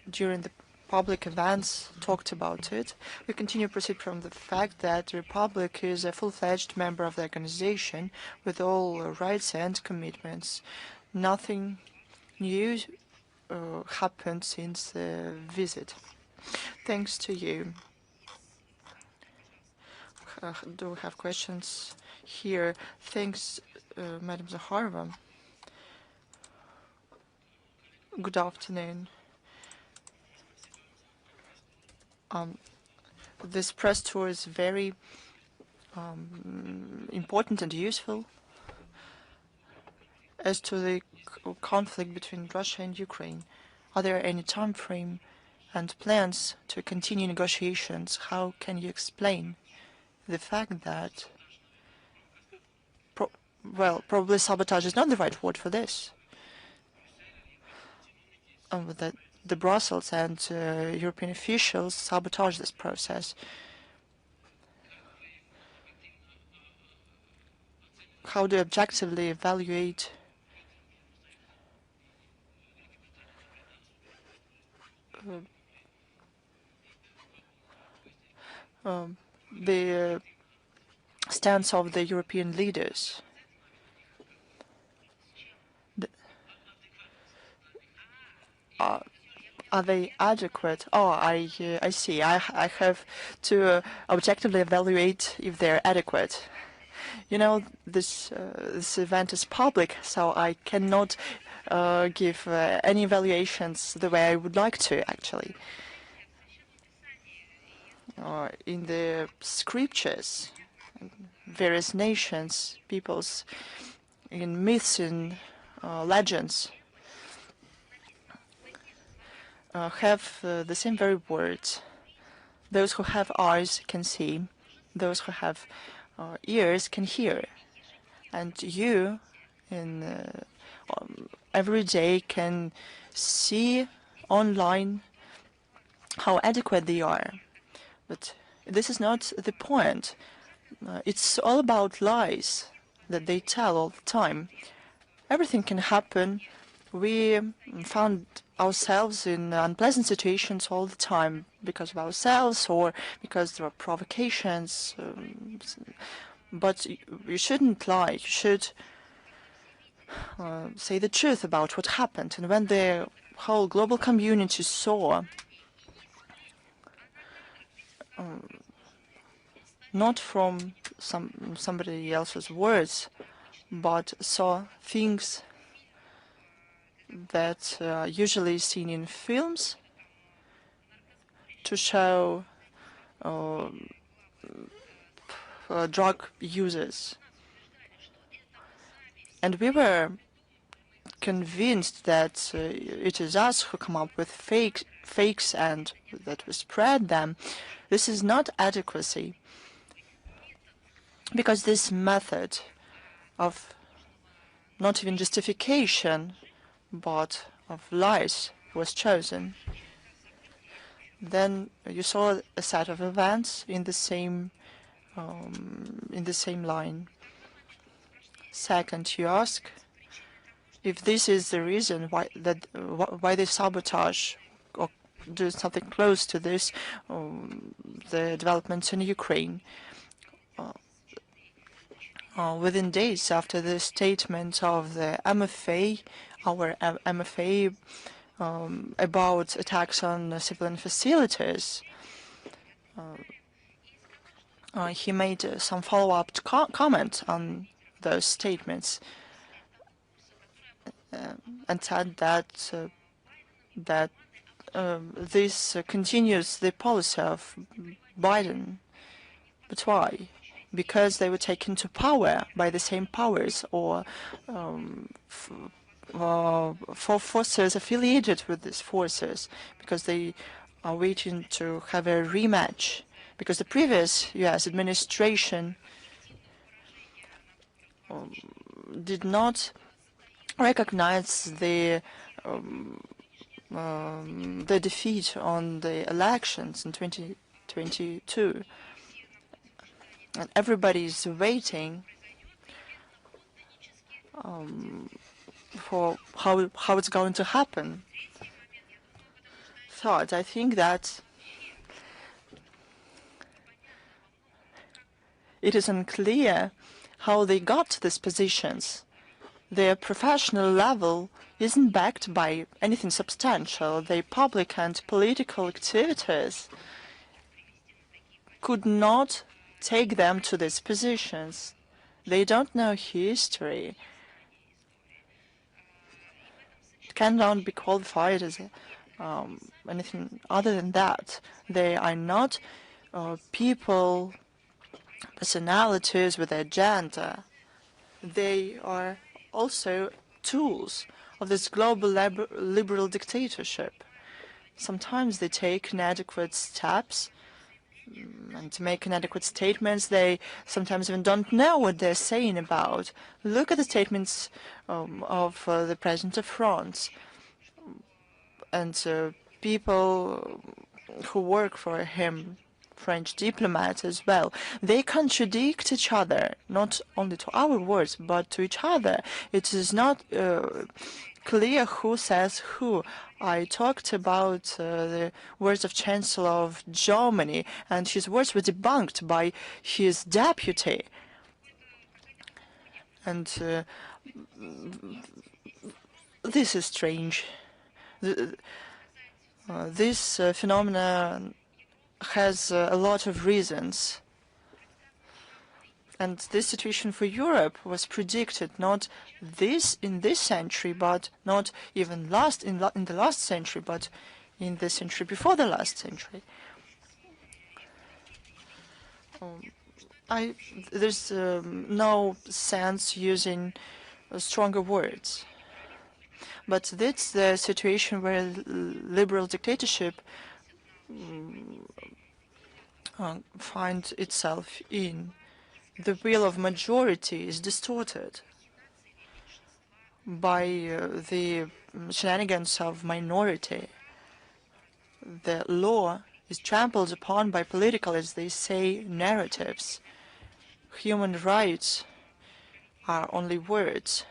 during the public events talked about it. We continue to proceed from the fact that the Republic is a full-fledged member of the organization with all rights and commitments. Nothing new happened since the visit. Thanks to you. Do we have questions here? Thanks, Madam Zakharova. Good afternoon. This press tour is very important and useful. As to the conflict between Russia and Ukraine, are there any time frame and plans to continue negotiations? How can you explain the fact that, probably sabotage is not the right word for this, that the Brussels and European officials sabotage this process? How do you objectively evaluate the stance of the European leaders? Are they adequate? Oh, I see. I have to objectively evaluate if they're adequate. You know, this event is public, so I cannot give any evaluations the way I would like to, actually. In the scriptures, various nations, peoples, in myths and legends, have the same very words. Those who have eyes can see, those who have ears can hear, and you every day can see online how adequate they are. But this is not the point. It's all about lies that they tell all the time. Everything can happen. We found ourselves in unpleasant situations all the time because of ourselves or because there are provocations. But you shouldn't lie. You should say the truth about what happened. And when the whole global community saw not from somebody else's words, but saw things that are usually seen in films to show drug users. And we were convinced that it is us who come up with fakes and that we spread them. This is not adequacy, because this method of not even justification but of lies was chosen. Then you saw a set of events in the same line. Second, you ask if this is the reason why they sabotage or do something close to this, the developments in Ukraine. Within days after the statement of the MoFA, our MoFA, about attacks on civilian facilities, he made some follow-up comment on those statements and said that this continues the policy of Biden. But why? Because they were taken to power by the same powers or for forces affiliated with these forces, because they are waiting to have a rematch, because the previous U.S. administration did not recognize the defeat on the elections in 2022. And everybody is waiting for how it's going to happen. thought. I think that it is unclear how they got to these positions. Their professional level isn't backed by anything substantial. Their public and political activities could not take them to these positions. They don't know history. It cannot be qualified as anything other than that. They are not people, personalities with an agenda. They are also tools of this global liberal dictatorship. Sometimes they take inadequate steps and to make inadequate statements. They sometimes even don't know what they're saying about. Look at the statements of the President of France and people who work for him, French diplomats as well. They contradict each other, not only to our words, but to each other. It is not clear who says who. I talked about the words of Chancellor of Germany, and his words were debunked by his deputy. And this is strange. This phenomenon has a lot of reasons. And this situation for Europe was predicted not in this century, but not even in the last century, but in the century before the last century. There's no sense using stronger words. But that's the situation where liberal dictatorship finds itself in. The will of majority is distorted by the shenanigans of minority. The law is trampled upon by political, as they say, narratives. Human rights are only words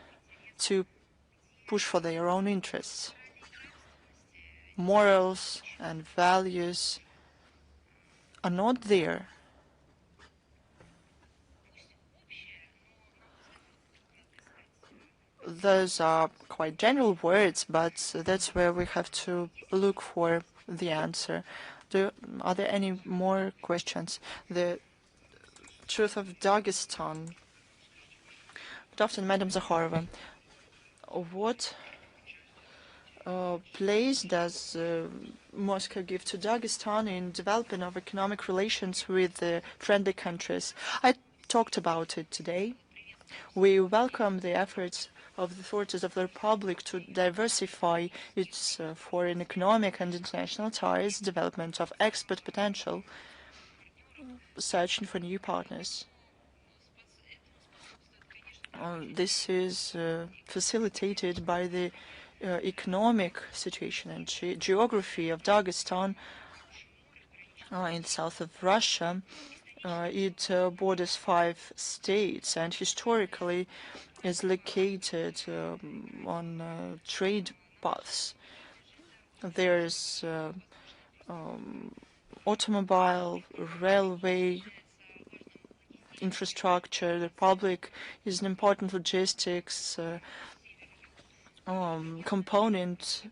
to push for their own interests. Morals and values are not there. Those are quite general words, but that's where we have to look for the answer. Are there any more questions? The truth of Dagestan. Good afternoon, Madam Zakharova. What place does Moscow give to Dagestan in development of economic relations with the friendly countries? I talked about it today. We welcome the efforts of the authorities of the Republic to diversify its foreign economic and international ties, development of export potential, searching for new partners. This is facilitated by the economic situation and geography of Dagestan in the south of Russia. It borders 5 states and historically is located on trade paths. There's automobile, railway infrastructure. The Republic is an important logistics component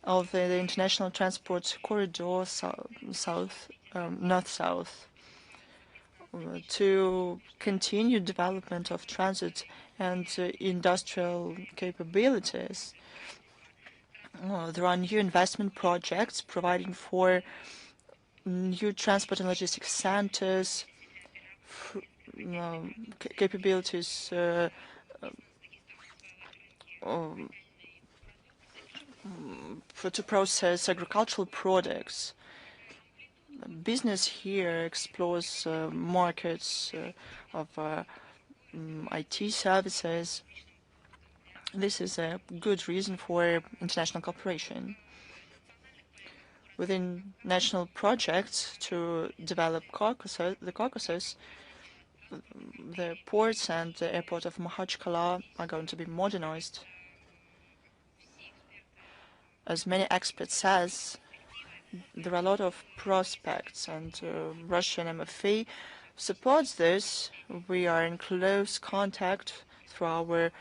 of the international transport corridor, north-south, to continue development of transit and industrial capabilities. There are new investment projects providing for new transport and logistics centers, capabilities to process agricultural products. Business here explores markets of IT services. This is a good reason for international cooperation. Within national projects to develop the Caucasus, the ports and the airport of Makhachkala are going to be modernized. As many experts says, there are a lot of prospects, and Russian MoFA supports this. We are in close contact through our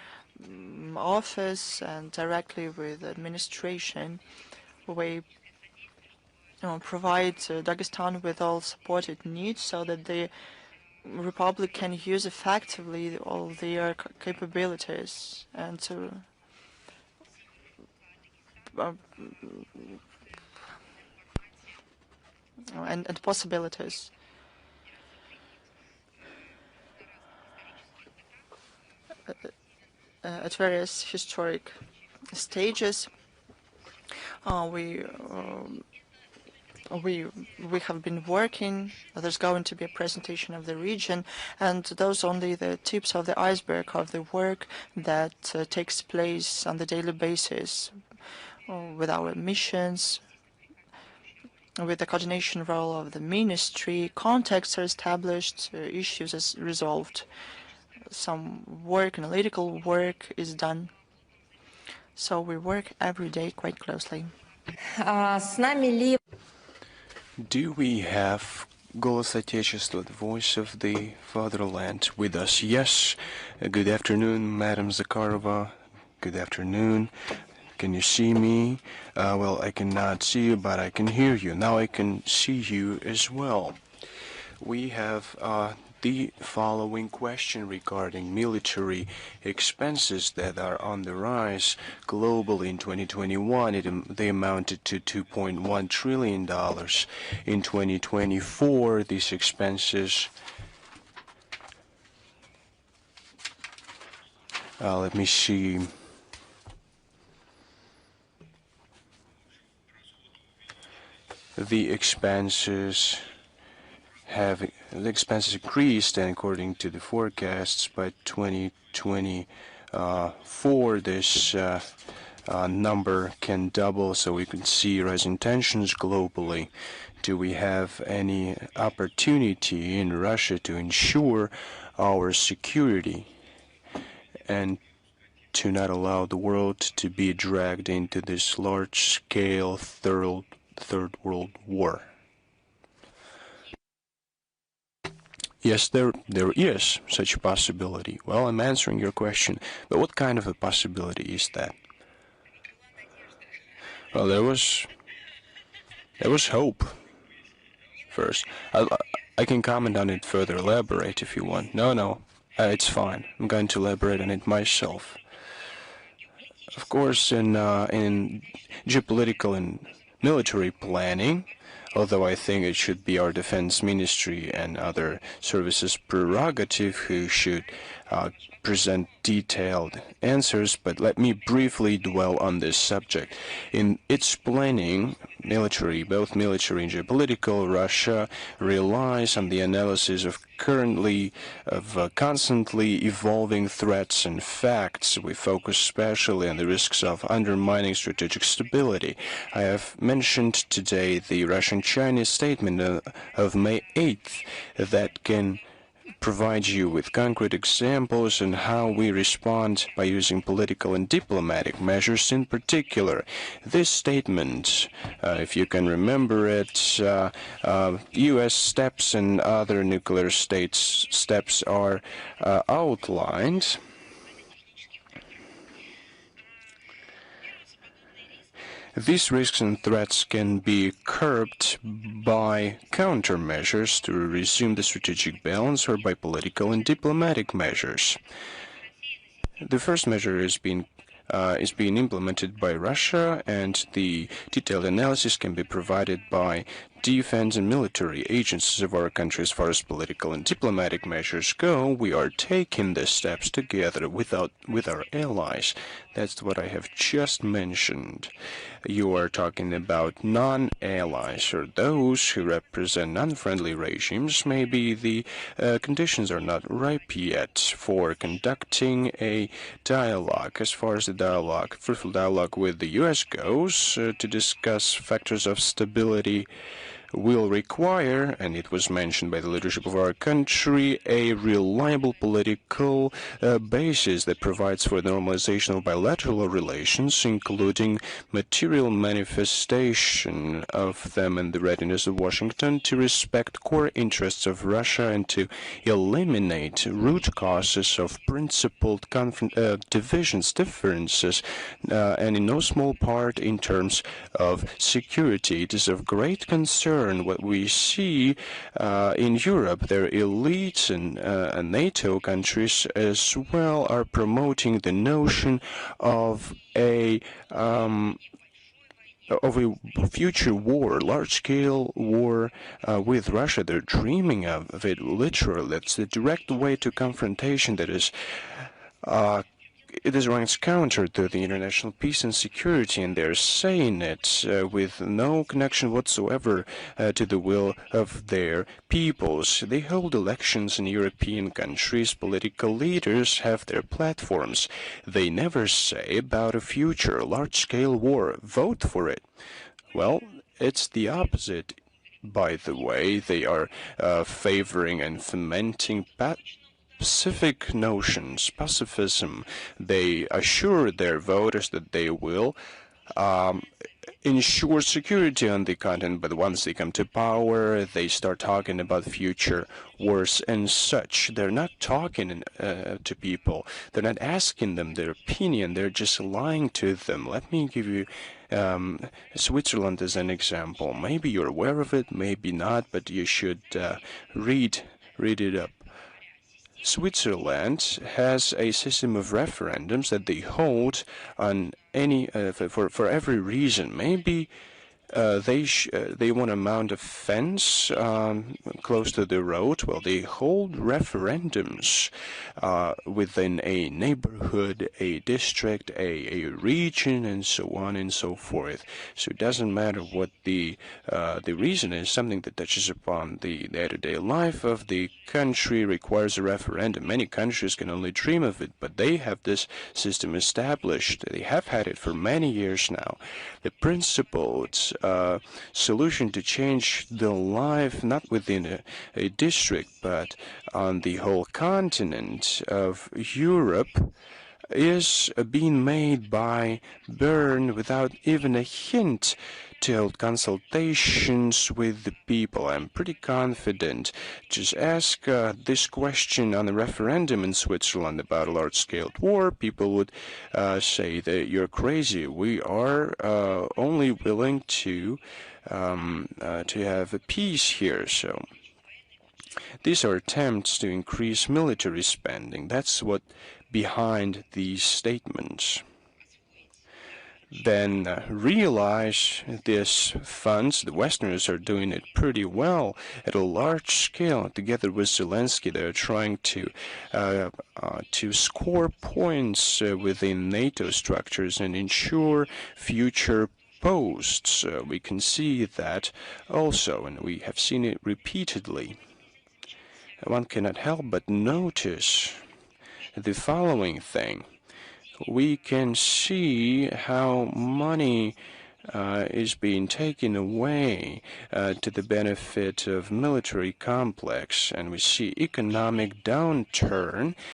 office and directly with administration. We provide Dagestan with all support it needs so that the Republic can use effectively all their capabilities and to and possibilities. At various historic stages, we have been working. There's going to be a presentation of the region, and those only the tips of the iceberg of the work that takes place on the daily basis with our missions, with the coordination role of the ministry. Contacts are established, issues are resolved. Some work, analytical work is done. So we work every day quite closely. Do we have Голос Отечества, the voice of the fatherland, with us? Yes. Good afternoon, Madam Zakharova. Good afternoon. Can you see me? Well, I cannot see you, but I can hear you. Now I can see you as well. We have the following question regarding military expenses that are on the rise globally in 2021. They amounted to $2.1 trillion. In 2024, these expenses, let me see. The expenses increased, and according to the forecasts, by 2024, this number can double, so we can see rising tensions globally. Do we have any opportunity in Russia to ensure our security and to not allow the world to be dragged into this large-scale Third World War? Yes, there is such a possibility. Well, I'm answering your question, but what kind of a possibility is that? Well, there was hope. First, I can comment on it further, elaborate if you want. No, it's fine. I'm going to elaborate on it myself. Of course, in geopolitical and military planning, although I think it should be our defense ministry and other services prerogative who should present detailed answers, but let me briefly dwell on this subject. In its planning, both military and geopolitical, Russia relies on the analysis of constantly evolving threats and facts. We focus especially on the risks of undermining strategic stability. I have mentioned today the Russian-Chinese statement of May 8th that can provide you with concrete examples on how we respond by using political and diplomatic measures in particular. This statement, if you can remember it, U.S. steps and other nuclear states' steps are outlined. These risks and threats can be curbed by countermeasures to resume the strategic balance or by political and diplomatic measures. The first measure is being implemented by Russia, and the detailed analysis can be provided by defense and military agencies of our country. As far as political and diplomatic measures go, we are taking the steps together with our allies. That's what I have just mentioned. You are talking about non-allies, or those who represent non-friendly regimes. Maybe the conditions are not ripe yet for conducting a dialogue. As far as the fruitful dialogue with the U.S. goes, to discuss factors of stability, will require, and it was mentioned by the leadership of our country, a reliable political basis that provides for the normalization of bilateral relations, including material manifestation of them and the readiness of Washington to respect core interests of Russia and to eliminate root causes of principled differences, and in no small part in terms of security. It is of great concern what we see in Europe. Their elites and NATO countries as well are promoting the notion of a future war, large-scale war with Russia. They're dreaming of it literally. That's the direct way to confrontation that is it is runs counter to the international peace and security, and they're saying it with no connection whatsoever to the will of their peoples. They hold elections in European countries. Political leaders have their platforms. They never say about a future large-scale war, vote for it. Well, it's the opposite. By the way, they are favoring and fomenting specific notions, pacifism. They assure their voters that they will ensure security on the continent, but once they come to power, they start talking about future wars and such. They're not talking to people. They're not asking them their opinion. They're just lying to them. Let me give you Switzerland as an example. Maybe you're aware of it, maybe not, but you should read it up. Switzerland has a system of referendums that they hold on any for every reason. Maybe they want to mount a fence close to the road. Well, they hold referendums within a neighborhood, a district, a region, and so on and so forth. So it doesn't matter what the reason is. Something that touches upon the day-to-day life of the country requires a referendum. Many countries can only dream of it, but they have this system established. They have had it for many years now. The principled solution to change the life, not within a district, but on the whole continent of Europe, is being made by Bern without even a hint to hold consultations with the people. I'm pretty confident. Just ask this question on a referendum in Switzerland about a large-scale war. People would say that you're crazy. We are only willing to have a peace here. So these are attempts to increase military spending. That's what behind these statements. Then realize these funds, the Westerners are doing it pretty well at a large scale. Together with Zelensky, they're trying to score points within NATO structures and ensure future posts. We can see that also, and we have seen it repeatedly. One cannot help but notice the following thing. We can see how money is being taken away to the benefit of military complex, and we see economic downturn